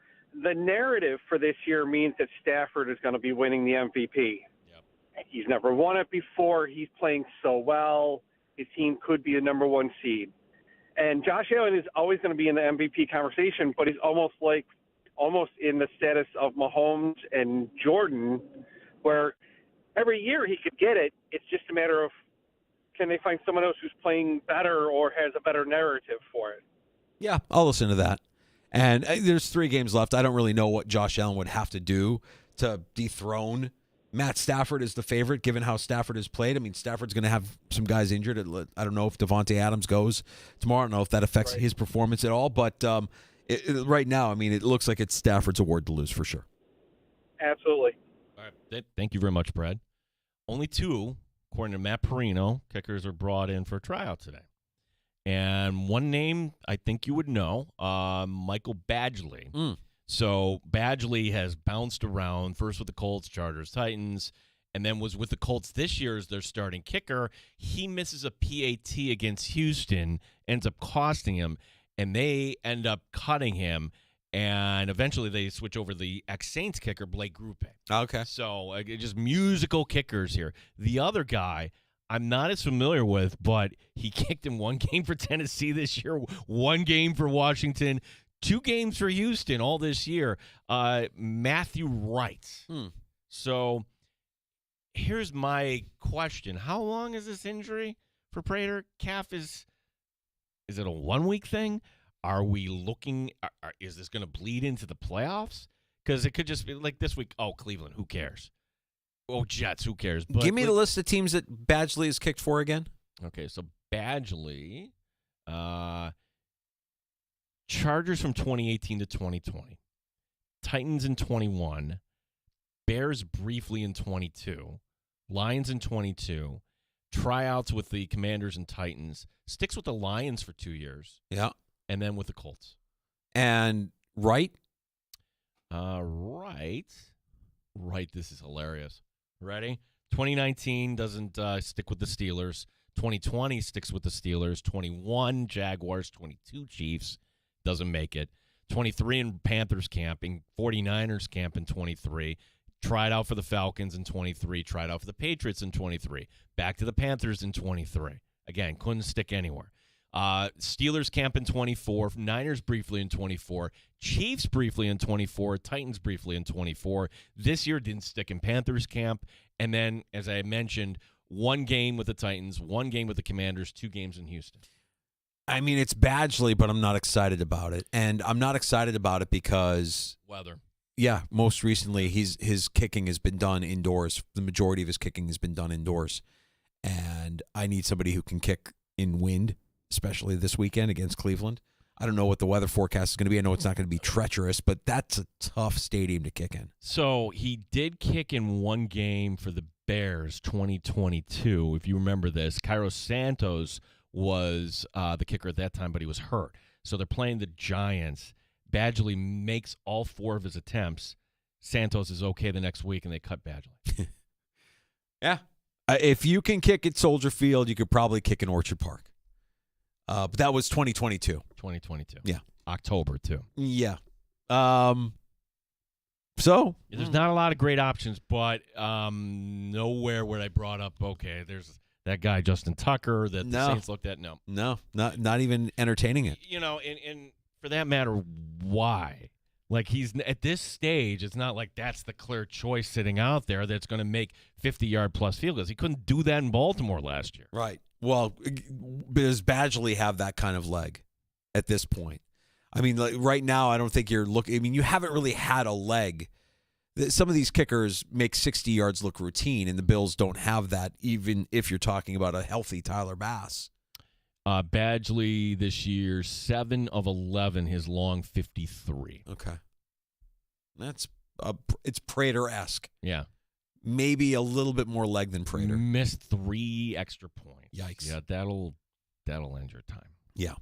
The narrative for this year means that Stafford is going to be winning the MVP. Yep. He's never won it before. He's playing so well. His team could be a number one seed. And Josh Allen is always going to be in the MVP conversation, but he's almost in the status of Mahomes and Jordan, where every year he could get it. It's just a matter of, can they find someone else who's playing better or has a better narrative for it? Yeah, I'll listen to that. And there's 3 games left. I don't really know what Josh Allen would have to do to dethrone Matt Stafford as the favorite, given how Stafford has played. I mean, Stafford's going to have some guys injured. I don't know if Devontae Adams goes tomorrow. I don't know if that affects his performance at all. But right now, I mean, it looks like it's Stafford's award to lose for sure. Absolutely. All right. Thank you very much, Brad. Only 2, according to Matt Perino, kickers are brought in for a tryout today. And one name I think you would know, Michael Badgley. So Badgley has bounced around, first with the Colts, Chargers, Titans, and then was with the Colts this year as their starting kicker. He misses a PAT against Houston, ends up costing him, and they end up cutting him. And eventually they switch over to the ex-Saints kicker, Blake Grupe. Okay. So just musical kickers here. The other guy I'm not as familiar with, but he kicked in 1 game for Tennessee this year, 1 game for Washington, 2 games for Houston all this year. Matthew Wright. So here's my question. How long is this injury for Prater? Calf is it a 1-week thing? Are we looking is this going to bleed into the playoffs? Because it could just be like this week, Cleveland, who cares? Oh, Jets, who cares? But give me the list of teams that Badgley has kicked for again. Okay, so Badgley, Chargers from 2018 to 2020, Titans in 21, Bears briefly in 22, Lions in 22, tryouts with the Commanders and Titans, sticks with the Lions for 2 years. Yeah. And then with the Colts. And Wright? Right, this is hilarious. Ready? 2019 doesn't stick with the Steelers. 2020 sticks with the Steelers. 21 Jaguars, 22 Chiefs, doesn't make it. 23 in Panthers camp, in 49ers camp in 23. Tried out for the Falcons in 23. Tried out for the Patriots in 23. Back to the Panthers in 23. Again, couldn't stick anywhere. Steelers camp in 24. Niners briefly in 24. Chiefs briefly in 24. Titans briefly in 24. This year didn't stick in Panthers camp. And then, as I mentioned, 1 game with the Titans, 1 game with the Commanders, 2 games in Houston. I mean, it's Badgley, but I'm not excited about it. And I'm not excited about it because weather. Yeah, most recently his kicking has been done indoors. The majority of his kicking has been done indoors. And I need somebody who can kick in wind, especially this weekend against Cleveland. I don't know what the weather forecast is going to be. I know it's not going to be treacherous, but that's a tough stadium to kick in. So he did kick in 1 game for the Bears 2022. If you remember this, Cairo Santos was the kicker at that time, but he was hurt. So they're playing the Giants. Badgley makes all 4 of his attempts. Santos is okay the next week, and they cut Badgley. Yeah. If you can kick at Soldier Field, you could probably kick in Orchard Park. But that was 2022. 2022. Yeah. October, too. Yeah. There's not a lot of great options, but nowhere where I brought up, okay, there's that guy, Justin Tucker, that the Saints looked at. No, not even entertaining it. You know, and for that matter, why? Like, he's at this stage, it's not like that's the clear choice sitting out there that's going to make 50-yard-plus field goals. He couldn't do that in Baltimore last year. Right. Well, does Badgley have that kind of leg at this point? I mean, like, right now, I don't think you're looking. I mean, you haven't really had a leg. Some of these kickers make 60 yards look routine, and the Bills don't have that, even if you're talking about a healthy Tyler Bass. Badgley this year, 7 of 11, his long 53. Okay. It's Prater-esque. Yeah. Maybe a little bit more leg than Prater. Missed 3 extra points. Yikes. Yeah, that'll end your time. Yeah.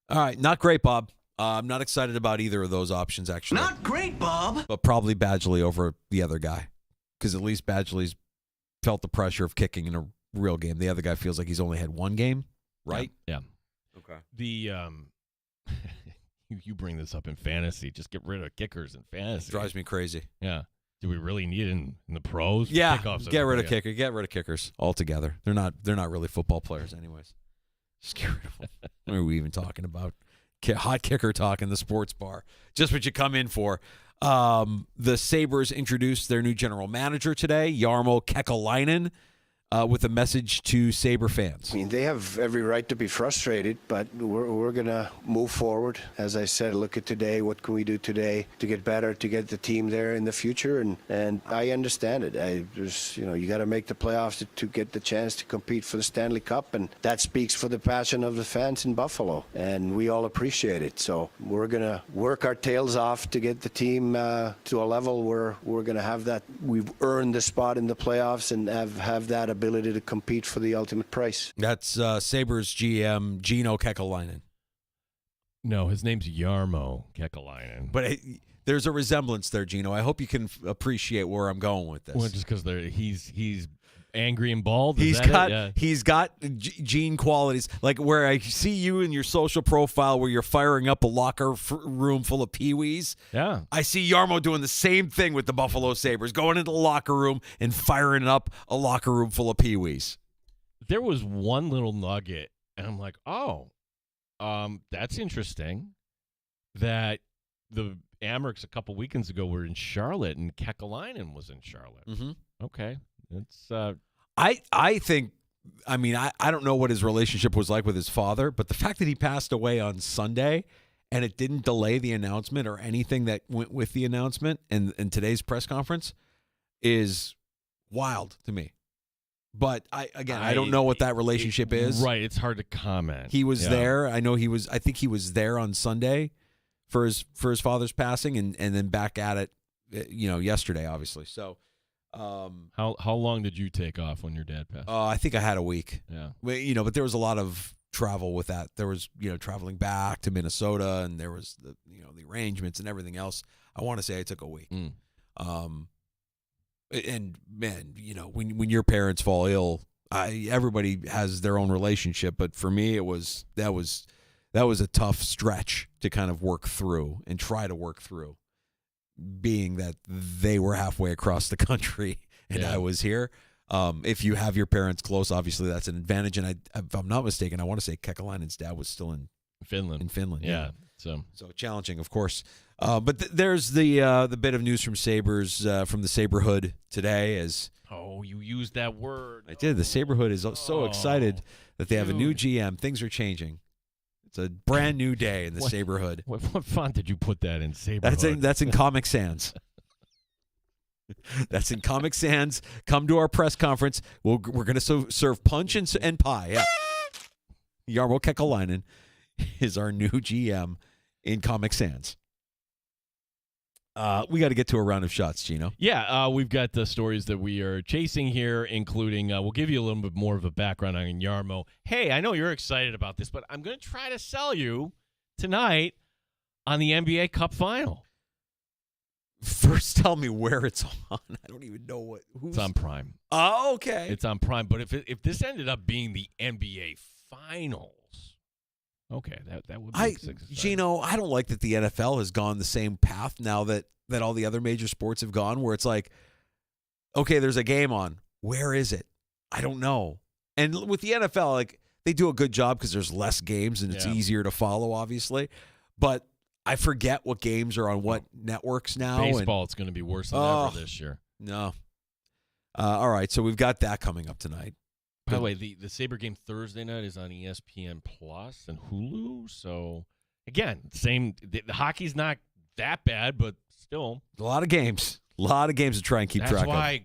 All right, not great, Bob. I'm not excited about either of those options, actually. Not great, Bob. But probably Badgley over the other guy, because at least Badgley's felt the pressure of kicking in a real game. The other guy feels like he's only had 1 game, right? Yeah. Okay. The you bring this up in fantasy. Just get rid of kickers in fantasy. It drives me crazy. Yeah. Do we really need it in the pros? Yeah. Kickoffs, Get rid of kickers. Get rid of kickers altogether. They're not really football players, anyways. Just get rid of them. What are we even talking about? Hot kicker talk in the sports bar. Just what you come in for. The Sabres introduced their new general manager today, Jarmo Kekalainen, with a message to Sabre fans. I mean, they have every right to be frustrated, but we're going to move forward. As I said, look at today. What can we do today to get better, to get the team there in the future? And I understand it. You got to make the playoffs to get the chance to compete for the Stanley Cup, and that speaks for the passion of the fans in Buffalo, and we all appreciate it. So we're going to work our tails off to get the team to a level where we're going to have that. We've earned the spot in the playoffs and have that ability to compete for the ultimate price. That's Sabres GM Gino Kekalainen. No, his name's Jarmo Kekalainen. But there's a resemblance there, Gino. I hope you can appreciate where I'm going with this. Well, just because he's angry and bald. He's got gene qualities, like where I see you in your social profile where you're firing up a locker room full of peewees. Yeah, I see Jarmo doing the same thing with the Buffalo Sabres, going into the locker room and firing up a locker room full of peewees. There was one little nugget, and I'm like, oh, that's interesting. That the Amerks a couple weekends ago were in Charlotte, and Kekalainen was in Charlotte. Mm-hmm. Okay. It's I think, I mean, I don't know what his relationship was like with his father, but the fact that he passed away on Sunday and it didn't delay the announcement or anything that went with the announcement and today's press conference is wild to me. But I don't know what that relationship is. Right. It's hard to comment. He was there. I think he was there on Sunday for his father's passing and then back at it, yesterday, obviously. So, how long did you take off when your dad passed? I think I had a week. Yeah. But there was a lot of travel with that. There was, traveling back to Minnesota, and there was the arrangements and everything else. I want to say I took a week. And man, when your parents fall ill, everybody has their own relationship, but for me, that was a tough stretch to kind of work through and try to work through, being that they were halfway across the country and I was here. If you have your parents close, obviously that's an advantage. And if I'm not mistaken, I want to say Kekalainen's dad was still in Finland. Yeah. So challenging, of course. But there's the bit of news from Sabres, from the Saberhood today. You used that word. I did. The Saberhood is so excited that they have a new GM. Things are changing. It's a brand new day in the Saberhood. What font did you put that in, Saberhood? That's in Comic Sans. That's in Comic Sans. Come to our press conference. We're going to serve punch and pie. Yeah. Jarmo Kekalainen is our new GM in Comic Sans. We got to get to a round of shots, Gino. Yeah, we've got the stories that we are chasing here, including we'll give you a little bit more of a background on Jarmo. Hey, I know you're excited about this, but I'm going to try to sell you tonight on the NBA Cup Final. First, tell me where it's on. I don't even know It's on Prime. Oh, okay. It's on Prime. But if this ended up being the NBA Finals, okay, that would be Gino, I don't like that the NFL has gone the same path now that all the other major sports have gone, where it's like, okay, there's a game on. Where is it? I don't know. And with the NFL, like, they do a good job because there's less games and it's easier to follow, obviously. But I forget what games are on what networks now. Baseball, it's going to be worse than ever this year. No. All right, so we've got that coming up tonight. By the way, the Sabre game Thursday night is on ESPN Plus and Hulu. So, again, same. The hockey's not that bad, but still. A lot of games. A lot of games to try and keep track of. That's why,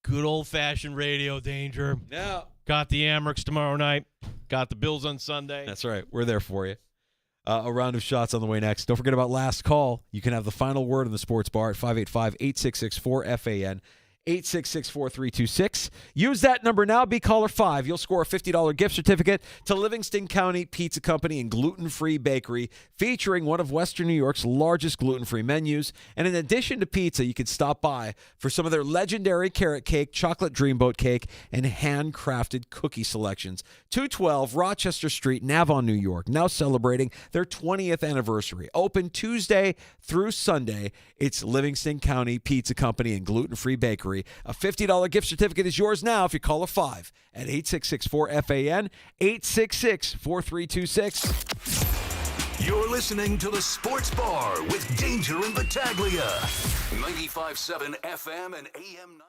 good old-fashioned radio, Danger. Yeah. Got the Amerks tomorrow night. Got the Bills on Sunday. That's right. We're there for you. A round of shots on the way next. Don't forget about Last Call. You can have the final word in the sports bar at 585-866-4FAN. 866-4326. Use that number now. Be caller 5. You'll score a $50 gift certificate to Livingston County Pizza Company and Gluten-Free Bakery, featuring one of Western New York's largest gluten-free menus. And in addition to pizza, you can stop by for some of their legendary carrot cake, chocolate dreamboat cake, and handcrafted cookie selections. 212 Rochester Street, Navon, New York, now celebrating their 20th anniversary. Open Tuesday through Sunday. It's Livingston County Pizza Company and Gluten-Free Bakery. A $50 gift certificate is yours now if you call a 5 at 866-4FAN, 866-4326. You're listening to the Sports Bar with Danger and Battaglia. 95.7 FM and AM 9.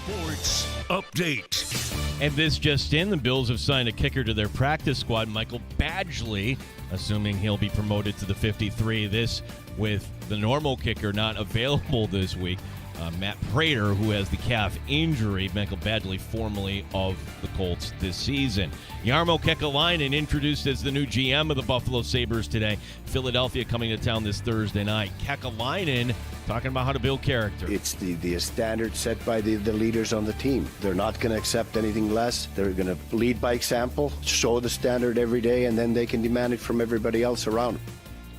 Sports Update. And this just in, the Bills have signed a kicker to their practice squad, Michael Badgley, assuming he'll be promoted to the 53. This with the normal kicker not available this week. Matt Prater, who has the calf injury. Michael Badgley, formerly of the Colts this season. Jarmo Kekalainen introduced as the new GM of the Buffalo Sabres today. Philadelphia coming to town this Thursday night. Kekalainen talking about how to build character. It's the standard set by the leaders on the team. They're not going to accept anything less. They're going to lead by example, show the standard every day, and then they can demand it from everybody else around them.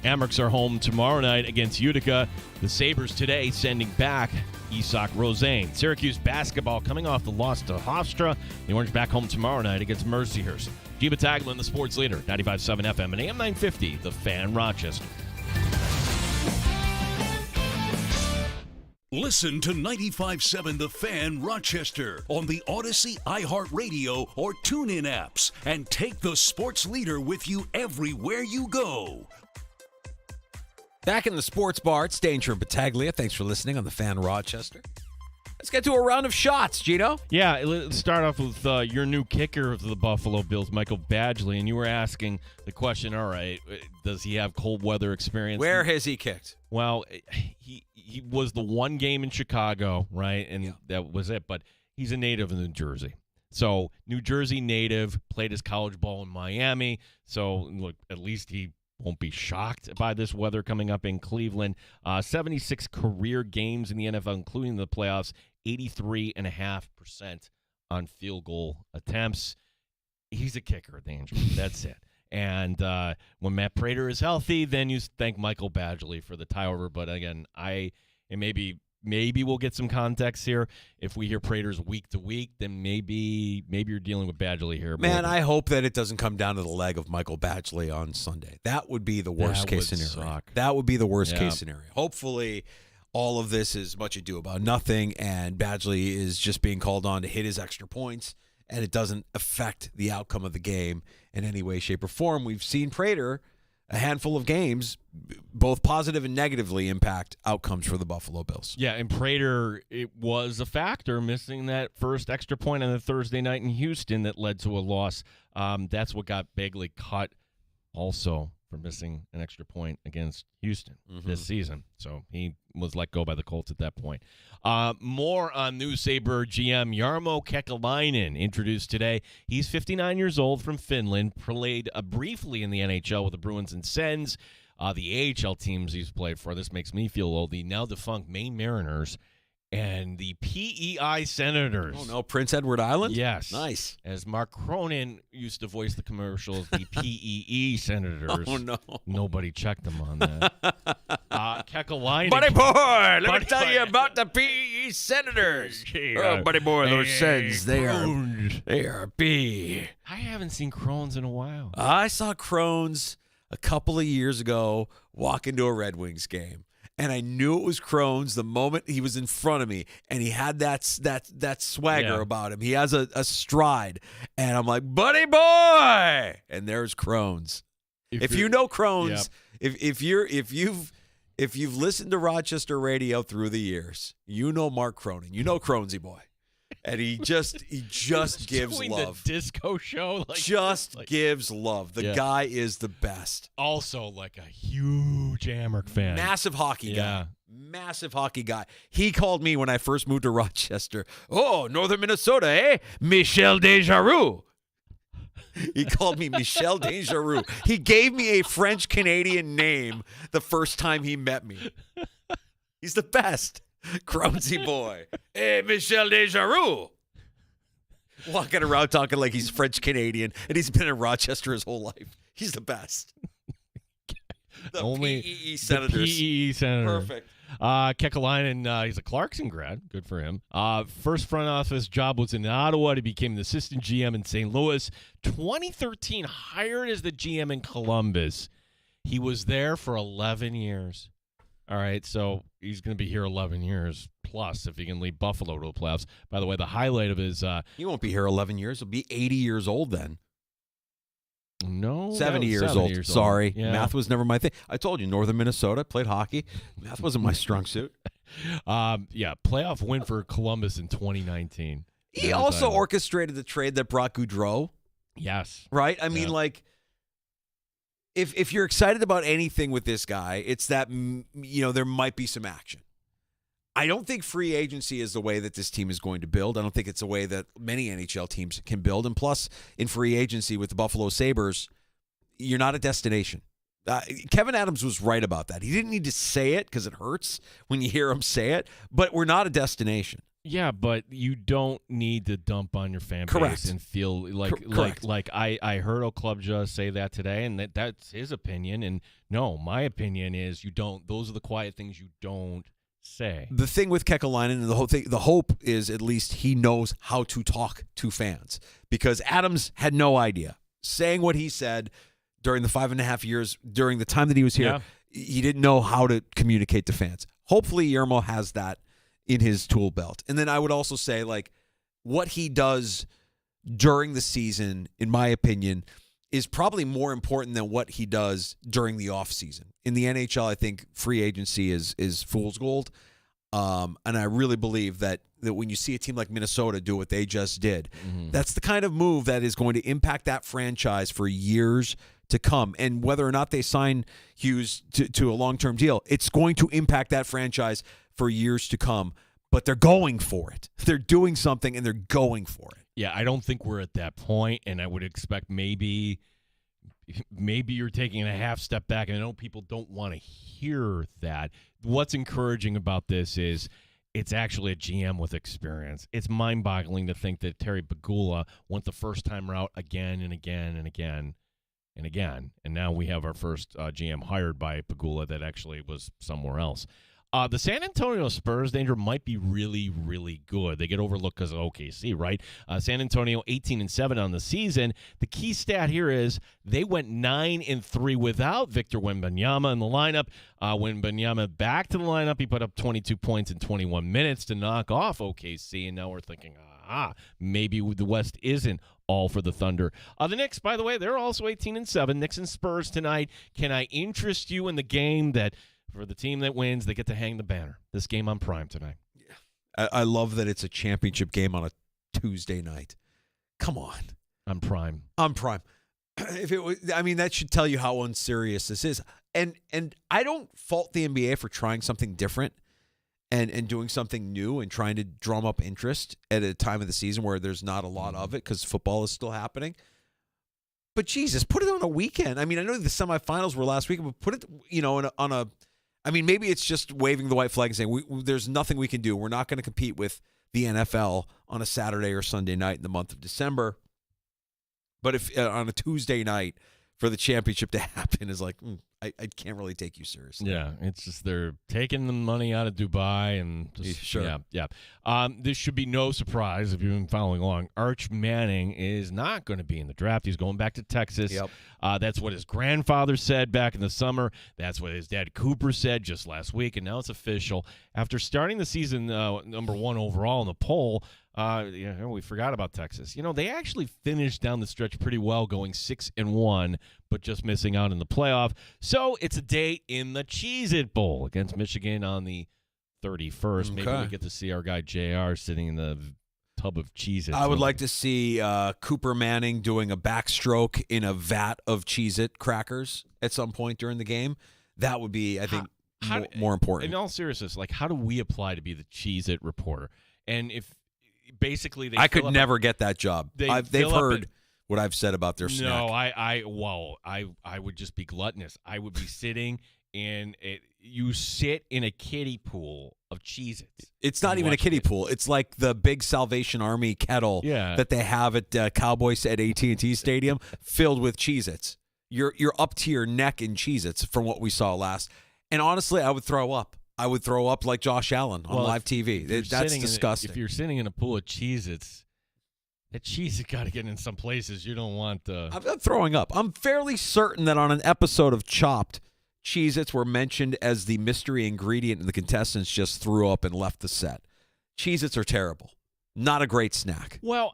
Amerks are home tomorrow night against Utica. The Sabres today sending back Isak Rosén. Syracuse basketball coming off the loss to Hofstra. The Orange back home tomorrow night against Mercyhurst. G. Battaglia, the sports leader, 95.7 FM and AM 950, The Fan, Rochester. Listen to 95.7 The Fan Rochester on the Odyssey, iHeartRadio, or TuneIn apps, and take the sports leader with you everywhere you go. Back in the sports bar, it's Danger and Battaglia. Thanks for listening on The Fan Rochester. Let's get to a round of shots, Gino. Yeah, let's start off with your new kicker of the Buffalo Bills, Michael Badgley, and you were asking the question, all right, does he have cold weather experience? Where has he kicked? Well, he was the one game in Chicago, right, and that was it, but he's a native of New Jersey. So, New Jersey native, played his college ball in Miami, so look, at least he won't be shocked by this weather coming up in Cleveland. 76 career games in the NFL, including the playoffs, 83.5% on field goal attempts. He's a kicker, Danger. That's it. And when Matt Prater is healthy, then you thank Michael Badgley for the tie over. But again, maybe we'll get some context here. If we hear Prater's week to week, then maybe you're dealing with Badgley here. Man, I hope that it doesn't come down to the leg of Michael Badgley on Sunday. That would be the worst case scenario. Suck. That would be the worst case scenario. Hopefully, all of this is much ado about nothing, and Badgley is just being called on to hit his extra points, and it doesn't affect the outcome of the game in any way, shape, or form. We've seen Prater a handful of games, both positive and negatively impact outcomes for the Buffalo Bills. Yeah, and Prater, it was a factor, missing that first extra point on the Thursday night in Houston that led to a loss. That's what got Badgley cut also for missing an extra point against Houston this season. So he was let go by the Colts at that point. More on new Sabre GM Jarmo Kekalainen, introduced today. He's 59 years old, from Finland, played briefly in the NHL with the Bruins and Sens. The AHL teams he's played for, this makes me feel old, the now-defunct Maine Mariners and the PEI Senators. Oh, no, Prince Edward Island? Yes. Nice. As Mark Cronin used to voice the commercials, the PEE Senators. Oh, no. Nobody checked them on that. Kekalainen. Buddy boy, let me tell you about the PEE Senators. Oh, buddy boy, those Sens, they are big. I haven't seen Crohn's in a while. I saw Crohn's a couple of years ago walk into a Red Wings game. And I knew it was Crohn's the moment he was in front of me, and he had that swagger about him. He has a stride, and I'm like, buddy boy, and there's Crohn's. If you know Crohn's, if you've listened to Rochester radio through the years, you know Mark Cronin, you know Crohn'sy boy. And he just gives love. The disco show, gives love. The guy is the best. Also, like a huge Amerks fan, massive hockey guy. Massive hockey guy. He called me when I first moved to Rochester. Oh, Northern Minnesota, eh? Michel Desjardins. He called me Michel Desjardins. He gave me a French Canadian name the first time he met me. He's the best. Cronesy boy. Hey, Michel Desjardins. Walking around talking like he's French Canadian, and he's been in Rochester his whole life. He's the best. The PEE Senators. The PEE Senators. Perfect. Kekalainen, he's a Clarkson grad. Good for him. First front office job was in Ottawa. He became an assistant GM in St. Louis. 2013, hired as the GM in Columbus. He was there for 11 years. All right, so he's going to be here 11 years plus if he can lead Buffalo to the playoffs. By the way, the highlight of his... he won't be here 11 years. He'll be 80 years old then. No. 70 years old. Sorry. Yeah. Math was never my thing. I told you, Northern Minnesota, played hockey. Math wasn't my strong suit. Playoff win for Columbus in 2019. He also orchestrated the trade that brought Goudreau. Yes. Right? I mean, like, if you're excited about anything with this guy, it's that, there might be some action. I don't think free agency is the way that this team is going to build. I don't think it's a way that many NHL teams can build. And plus, in free agency with the Buffalo Sabres, you're not a destination. Kevin Adams was right about that. He didn't need to say it because it hurts when you hear him say it, but we're not a destination. Yeah, but you don't need to dump on your fan Correct. base and feel like I heard Oklubja say that today, and that's his opinion. And no, my opinion is you don't. Those are the quiet things you don't say. The thing with Kekalainen and the whole thing, the hope is at least he knows how to talk to fans, because Adams had no idea. Saying what he said during the 5.5 years, during the time that he was here, he didn't know how to communicate to fans. Hopefully Yermo has that in his tool belt. And then I would also say, like, what he does during the season, in my opinion, is probably more important than what he does during the offseason. In the NHL, I think free agency is fool's gold. And I really believe that when you see a team like Minnesota do what they just did, that's the kind of move that is going to impact that franchise for years to come. And whether or not they sign Hughes to a long-term deal, it's going to impact that franchise for years to come. But they're going for it. They're doing something, and they're going for it. Yeah, I don't think we're at that point, and I would expect maybe you're taking a half step back, and I know people don't want to hear that. What's encouraging about this is it's actually a GM with experience. It's mind-boggling to think that Terry Pegula went the first time route again and again and again and again, and now we have our first GM hired by Pegula that actually was somewhere else. The San Antonio Spurs, Danger, might be really, really good. They get overlooked because of OKC, right? San Antonio 18-7 on the season. The key stat here is they went 9-3 without Victor Wembanyama in the lineup. Wembanyama back to the lineup. He put up 22 points in 21 minutes to knock off OKC, and now we're thinking, maybe the West isn't all for the Thunder. The Knicks, by the way, they're also 18-7. Knicks and Spurs tonight. Can I interest you in the game that – for the team that wins, they get to hang the banner? This game on Prime tonight. I love that it's a championship game on a Tuesday night. Come on. On Prime. On Prime. If it was, I mean, that should tell you how unserious this is. And I don't fault the NBA for trying something different and doing something new and trying to drum up interest at a time of the season where there's not a lot of it because football is still happening. But Jesus, put it on a weekend. I mean, I know the semifinals were last week, but put it, on a. I mean, maybe it's just waving the white flag and saying there's nothing we can do. We're not going to compete with the NFL on a Saturday or Sunday night in the month of December. But if on a Tuesday night for the championship to happen is like, I can't really take you seriously. Yeah, it's just they're taking the money out of Dubai and just, sure. Yeah. This should be no surprise if you've been following along. Arch Manning is not going to be in the draft. He's going back to Texas. Yep. That's what his grandfather said back in the summer. That's what his dad Cooper said just last week, and now it's official. After starting the season number 1 overall in the poll, we forgot about Texas. They actually finished down the stretch pretty well, going 6-1, but just missing out in the playoff. So it's a date in the Cheez-It Bowl against Michigan on the 31st. Maybe we get to see our guy JR sitting in the tub of Cheez-It. I would like to see Cooper Manning doing a backstroke in a vat of Cheez-It crackers at some point during the game. That would be, I think, more important. In all seriousness, how do we apply to be the Cheez-It reporter? And if basically I could never get that job. They've heard what I've said about their snack. No, I would just be gluttonous. I would be sitting you sit in a kiddie pool of Cheez-Its. It's not even a kiddie pool. It's like the big Salvation Army kettle that they have at Cowboys at AT&T Stadium filled with Cheez-Its. You're up to your neck in Cheez-Its from what we saw last. And honestly, I would throw up. I would throw up like Josh Allen on live TV. That's disgusting. If you're sitting in a pool of Cheez-Its, that Cheez-It got to get in some places you don't want. I'm throwing up. I'm fairly certain that on an episode of Chopped, Cheez-Its were mentioned as the mystery ingredient, and the contestants just threw up and left the set. Cheez-Its are terrible. Not a great snack. Well,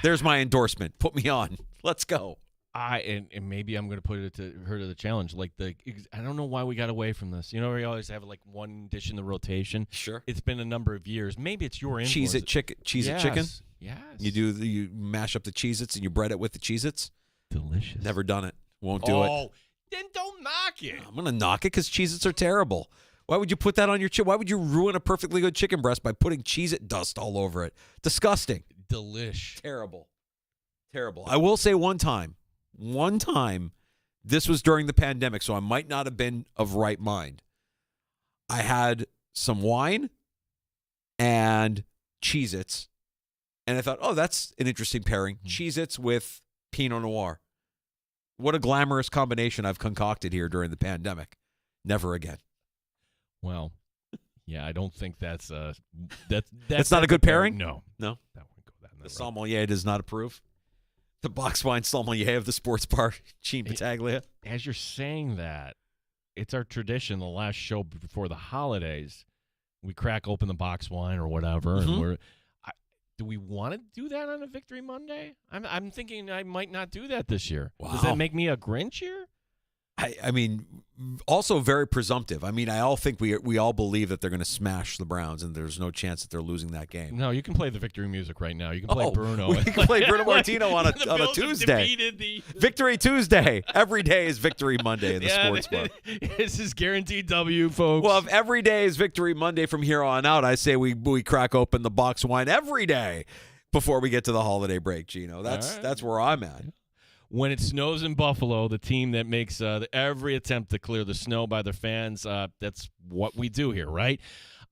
there's my endorsement. Put me on. Let's go. And maybe I'm going to put it to her to the challenge. Like I don't know why we got away from this. You know, we always have like one dish in the rotation. Sure. It's been a number of years. Maybe it's your influence. Cheez-It chicken. Cheez-It chicken. Yes. You mash up the Cheez-Its and you bread it with the Cheez-Its. Delicious. Never done it. Won't do it. Oh, then don't knock it. I'm gonna knock it because Cheez-Its are terrible. Why would you put that on your chicken? Why would you ruin a perfectly good chicken breast by putting Cheez-It dust all over it? Disgusting. Delish. Terrible. I will say one time, this was during the pandemic, so I might not have been of right mind. I had some wine and Cheez-Its, and I thought, oh, that's an interesting pairing. Cheez-Its with Pinot Noir. What a glamorous combination I've concocted here during the pandemic. Never again. Well, yeah, I don't think that's not a good pairing? No. No? That wouldn't go that The sommelier does not approve. The box wine sommelier of the sports bar, Gene Battaglia. As you're saying that, it's our tradition, the last show before the holidays, we crack open the box wine or whatever, and do we want to do that on a Victory Monday? I'm thinking I might not do that this year. Wow. Does that make me a Grinch here? I mean, also very presumptive. I mean, I all think we all believe that they're going to smash the Browns, and there's no chance that they're losing that game. No, you can play the victory music right now. You can play Bruno. We can play Bruno Martino on a Tuesday. Victory Tuesday. Every day is Victory Monday in the sports bar. This is guaranteed W, folks. Well, if every day is Victory Monday from here on out, I say we crack open the box wine every day before we get to the holiday break, Gino. That's where I'm at. When it snows in Buffalo, the team that makes every attempt to clear the snow by their fans, that's what we do here, right?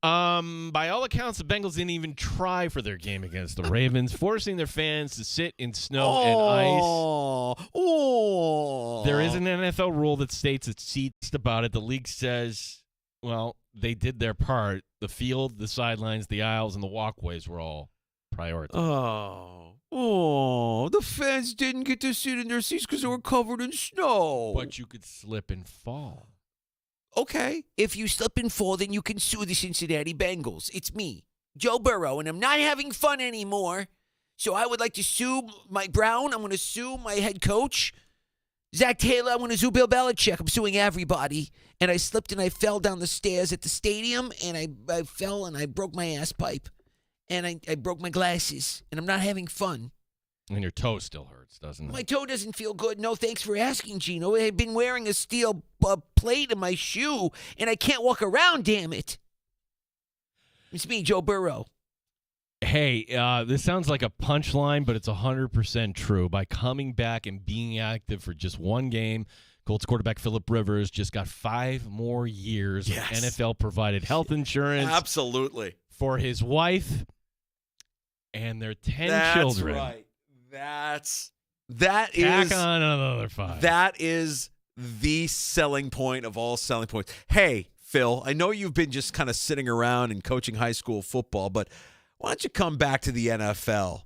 By all accounts, the Bengals didn't even try for their game against the Ravens, forcing their fans to sit in snow and ice. There is an NFL rule that states it's about it. The league says, well, they did their part. The field, the sidelines, the aisles, and the walkways were all prioritized. The fans didn't get to sit in their seats because they were covered in snow. But you could slip and fall. Okay. If you slip and fall, then you can sue the Cincinnati Bengals. It's me, Joe Burrow, and I'm not having fun anymore. So I would like to sue Mike Brown. I'm going to sue my head coach, Zach Taylor. I'm going to sue Bill Belichick. I'm suing everybody. And I slipped and I fell down the stairs at the stadium, and I fell and I broke my ass pipe. And I broke my glasses, and I'm not having fun. And your toe still hurts, doesn't it? My toe doesn't feel good. No, thanks for asking, Gino. I've been wearing a steel plate in my shoe, and I can't walk around, damn it. It's me, Joe Burrow. Hey, this sounds like a punchline, but it's 100% true. By coming back and being active for just one game, Colts quarterback Phillip Rivers just got 5 more years of NFL-provided health insurance. Absolutely. For his wife and their 10 children. That's right. Tack on another 5. That is the selling point of all selling points. Hey, Phil, I know you've been just kind of sitting around and coaching high school football, but why don't you come back to the NFL?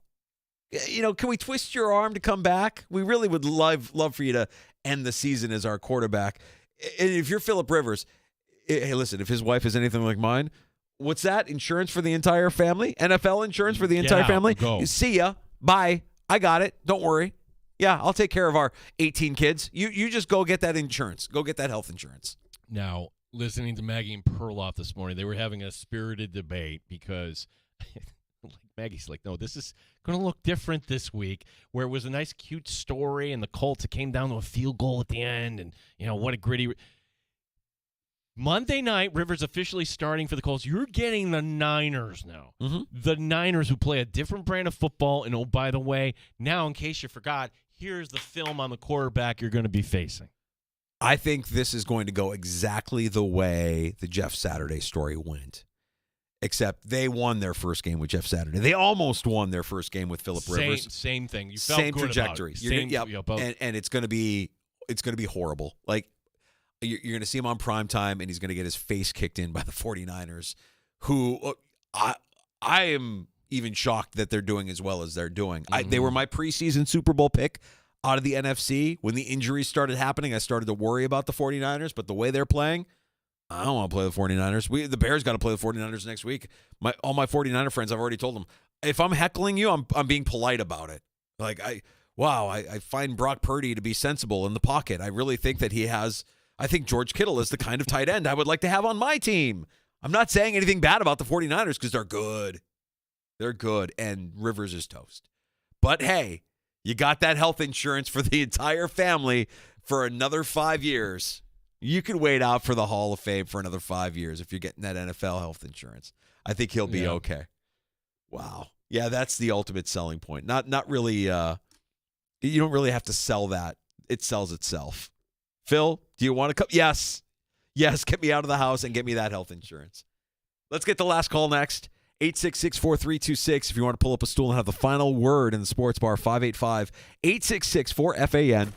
You know, can we twist your arm to come back? We really would love for you to end the season as our quarterback. And if you're Phillip Rivers, hey, listen, if his wife is anything like mine, what's that? Insurance for the entire family? NFL insurance for the entire family? Go. See ya. Bye. I got it. Don't worry. Yeah, I'll take care of our 18 kids. You just go get that insurance. Go get that health insurance. Now, listening to Maggie and Perloff this morning, they were having a spirited debate because Maggie's like, no, this is going to look different this week, where it was a nice, cute story, and the Colts, it came down to a field goal at the end, and, you know, what a gritty Monday night, Rivers officially starting for the Colts. You're getting the Niners now. Mm-hmm. The Niners, who play a different brand of football. And, oh, by the way, now, in case you forgot, here's the film on the quarterback you're going to be facing. I think this is going to go exactly the way the Jeff Saturday story went, except they won their first game with Jeff Saturday. They almost won their first game with Phillip Rivers. Same thing. You felt same good trajectory. About it. And it's going to be horrible. Like, you're going to see him on primetime, and he's going to get his face kicked in by the 49ers, who I am even shocked that they're doing as well as they're doing. They were my preseason Super Bowl pick out of the NFC. When the injuries started happening, I started to worry about the 49ers, but the way they're playing, I don't want to play the 49ers. The Bears got to play the 49ers next week. All my 49er friends, I've already told them, if I'm heckling you, I'm being polite about it. Like, wow, I find Brock Purdy to be sensible in the pocket. I really think that I think George Kittle is the kind of tight end I would like to have on my team. I'm not saying anything bad about the 49ers because they're good. They're good, and Rivers is toast. But hey, you got that health insurance for the entire family for another 5 years. You can wait out for the Hall of Fame for another 5 years if you're getting that NFL health insurance. I think he'll be okay. Wow. Yeah, that's the ultimate selling point. Not really you don't really have to sell that. It sells itself. Phil, do you want to come? Yes. Yes, get me out of the house and get me that health insurance. Let's get the last call next. 866-4326 if you want to pull up a stool and have the final word in the sports bar. 585-866-4FAN.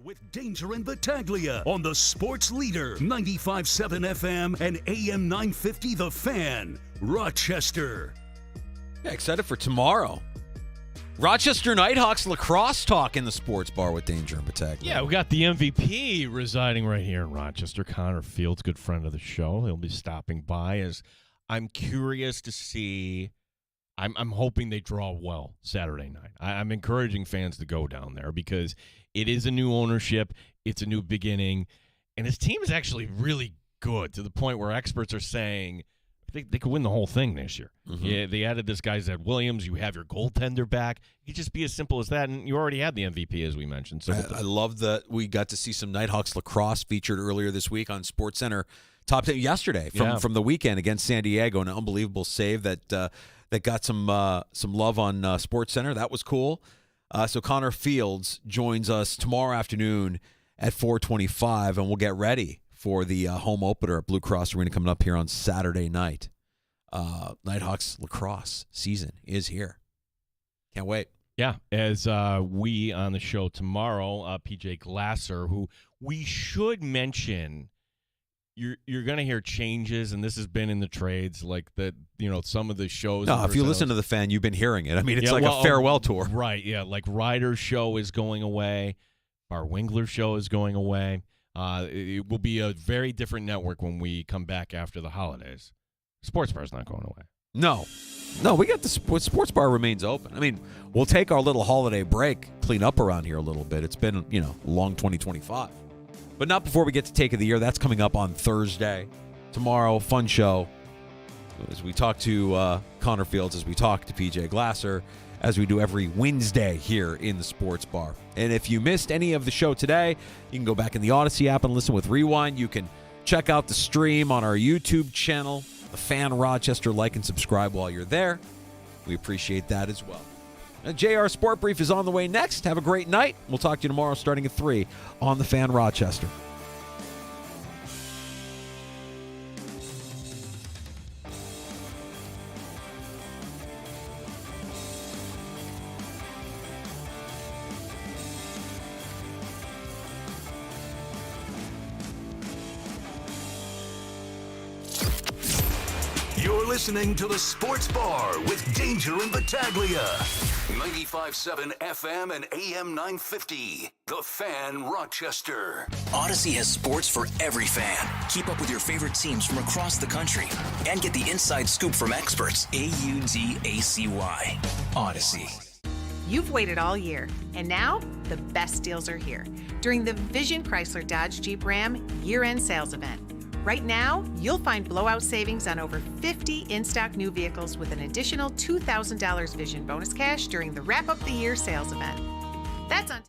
With Danger and Battaglia on the Sports Leader, 95.7 FM and AM 950 The Fan, Rochester. Yeah, excited for tomorrow. Rochester Nighthawks lacrosse talk in the sports bar with Danger and Battaglia. Yeah, we got the MVP residing right here in Rochester. Connor Fields, good friend of the show. He'll be stopping by. As I'm curious to see. I'm hoping they draw well Saturday night. I'm encouraging fans to go down there because it is a new ownership. It's a new beginning. And his team is actually really good to the point where experts are saying they could win the whole thing this year. Mm-hmm. Yeah, they added this guy, Zed Williams. You have your goaltender back. It could just be as simple as that. And you already had the MVP, as we mentioned. So I love that we got to see some Nighthawks lacrosse featured earlier this week on SportsCenter Top 10 yesterday from the weekend against San Diego. An unbelievable save that got some love on SportsCenter. That was cool. So Connor Fields joins us tomorrow afternoon at 4:25, and we'll get ready for the home opener at Blue Cross Arena coming up here on Saturday night. Nighthawks lacrosse season is here. Can't wait. Yeah, as we on the show tomorrow, PJ Glasser, who we should mention. You're going to hear changes, and this has been in the trades, like that. Some of the shows. No, if you listen to the Fan, you've been hearing it. I mean, it's a farewell tour, right? Yeah, like Ryder's show is going away, Bar Wingler's show is going away. It will be a very different network when we come back after the holidays. Sports Bar's not going away. No, we got the sports bar remains open. I mean, we'll take our little holiday break, clean up around here a little bit. It's been long 2025. But not before we get to Take of the Year. That's coming up on Thursday. Tomorrow, fun show. As we talk to Connor Fields, as we talk to PJ Glasser, as we do every Wednesday here in the Sports Bar. And if you missed any of the show today, you can go back in the Odyssey app and listen with Rewind. You can check out the stream on our YouTube channel, The Fan Rochester. Like and subscribe while you're there. We appreciate that as well. And JR Sport Brief is on the way next. Have a great night. We'll talk to you tomorrow starting at 3 on The Fan Rochester. You're listening to the Sports Bar with Danger and Battaglia. 95.7 FM and AM 950. The Fan Rochester. Odyssey has sports for every fan. Keep up with your favorite teams from across the country and get the inside scoop from experts. AUDACY. Odyssey. You've waited all year, and now the best deals are here during the Vision Chrysler Dodge Jeep Ram year-end sales event. Right now, you'll find blowout savings on over 50 in-stock new vehicles with an additional $2,000 Vision bonus cash during the Wrap Up the Year sales event. That's on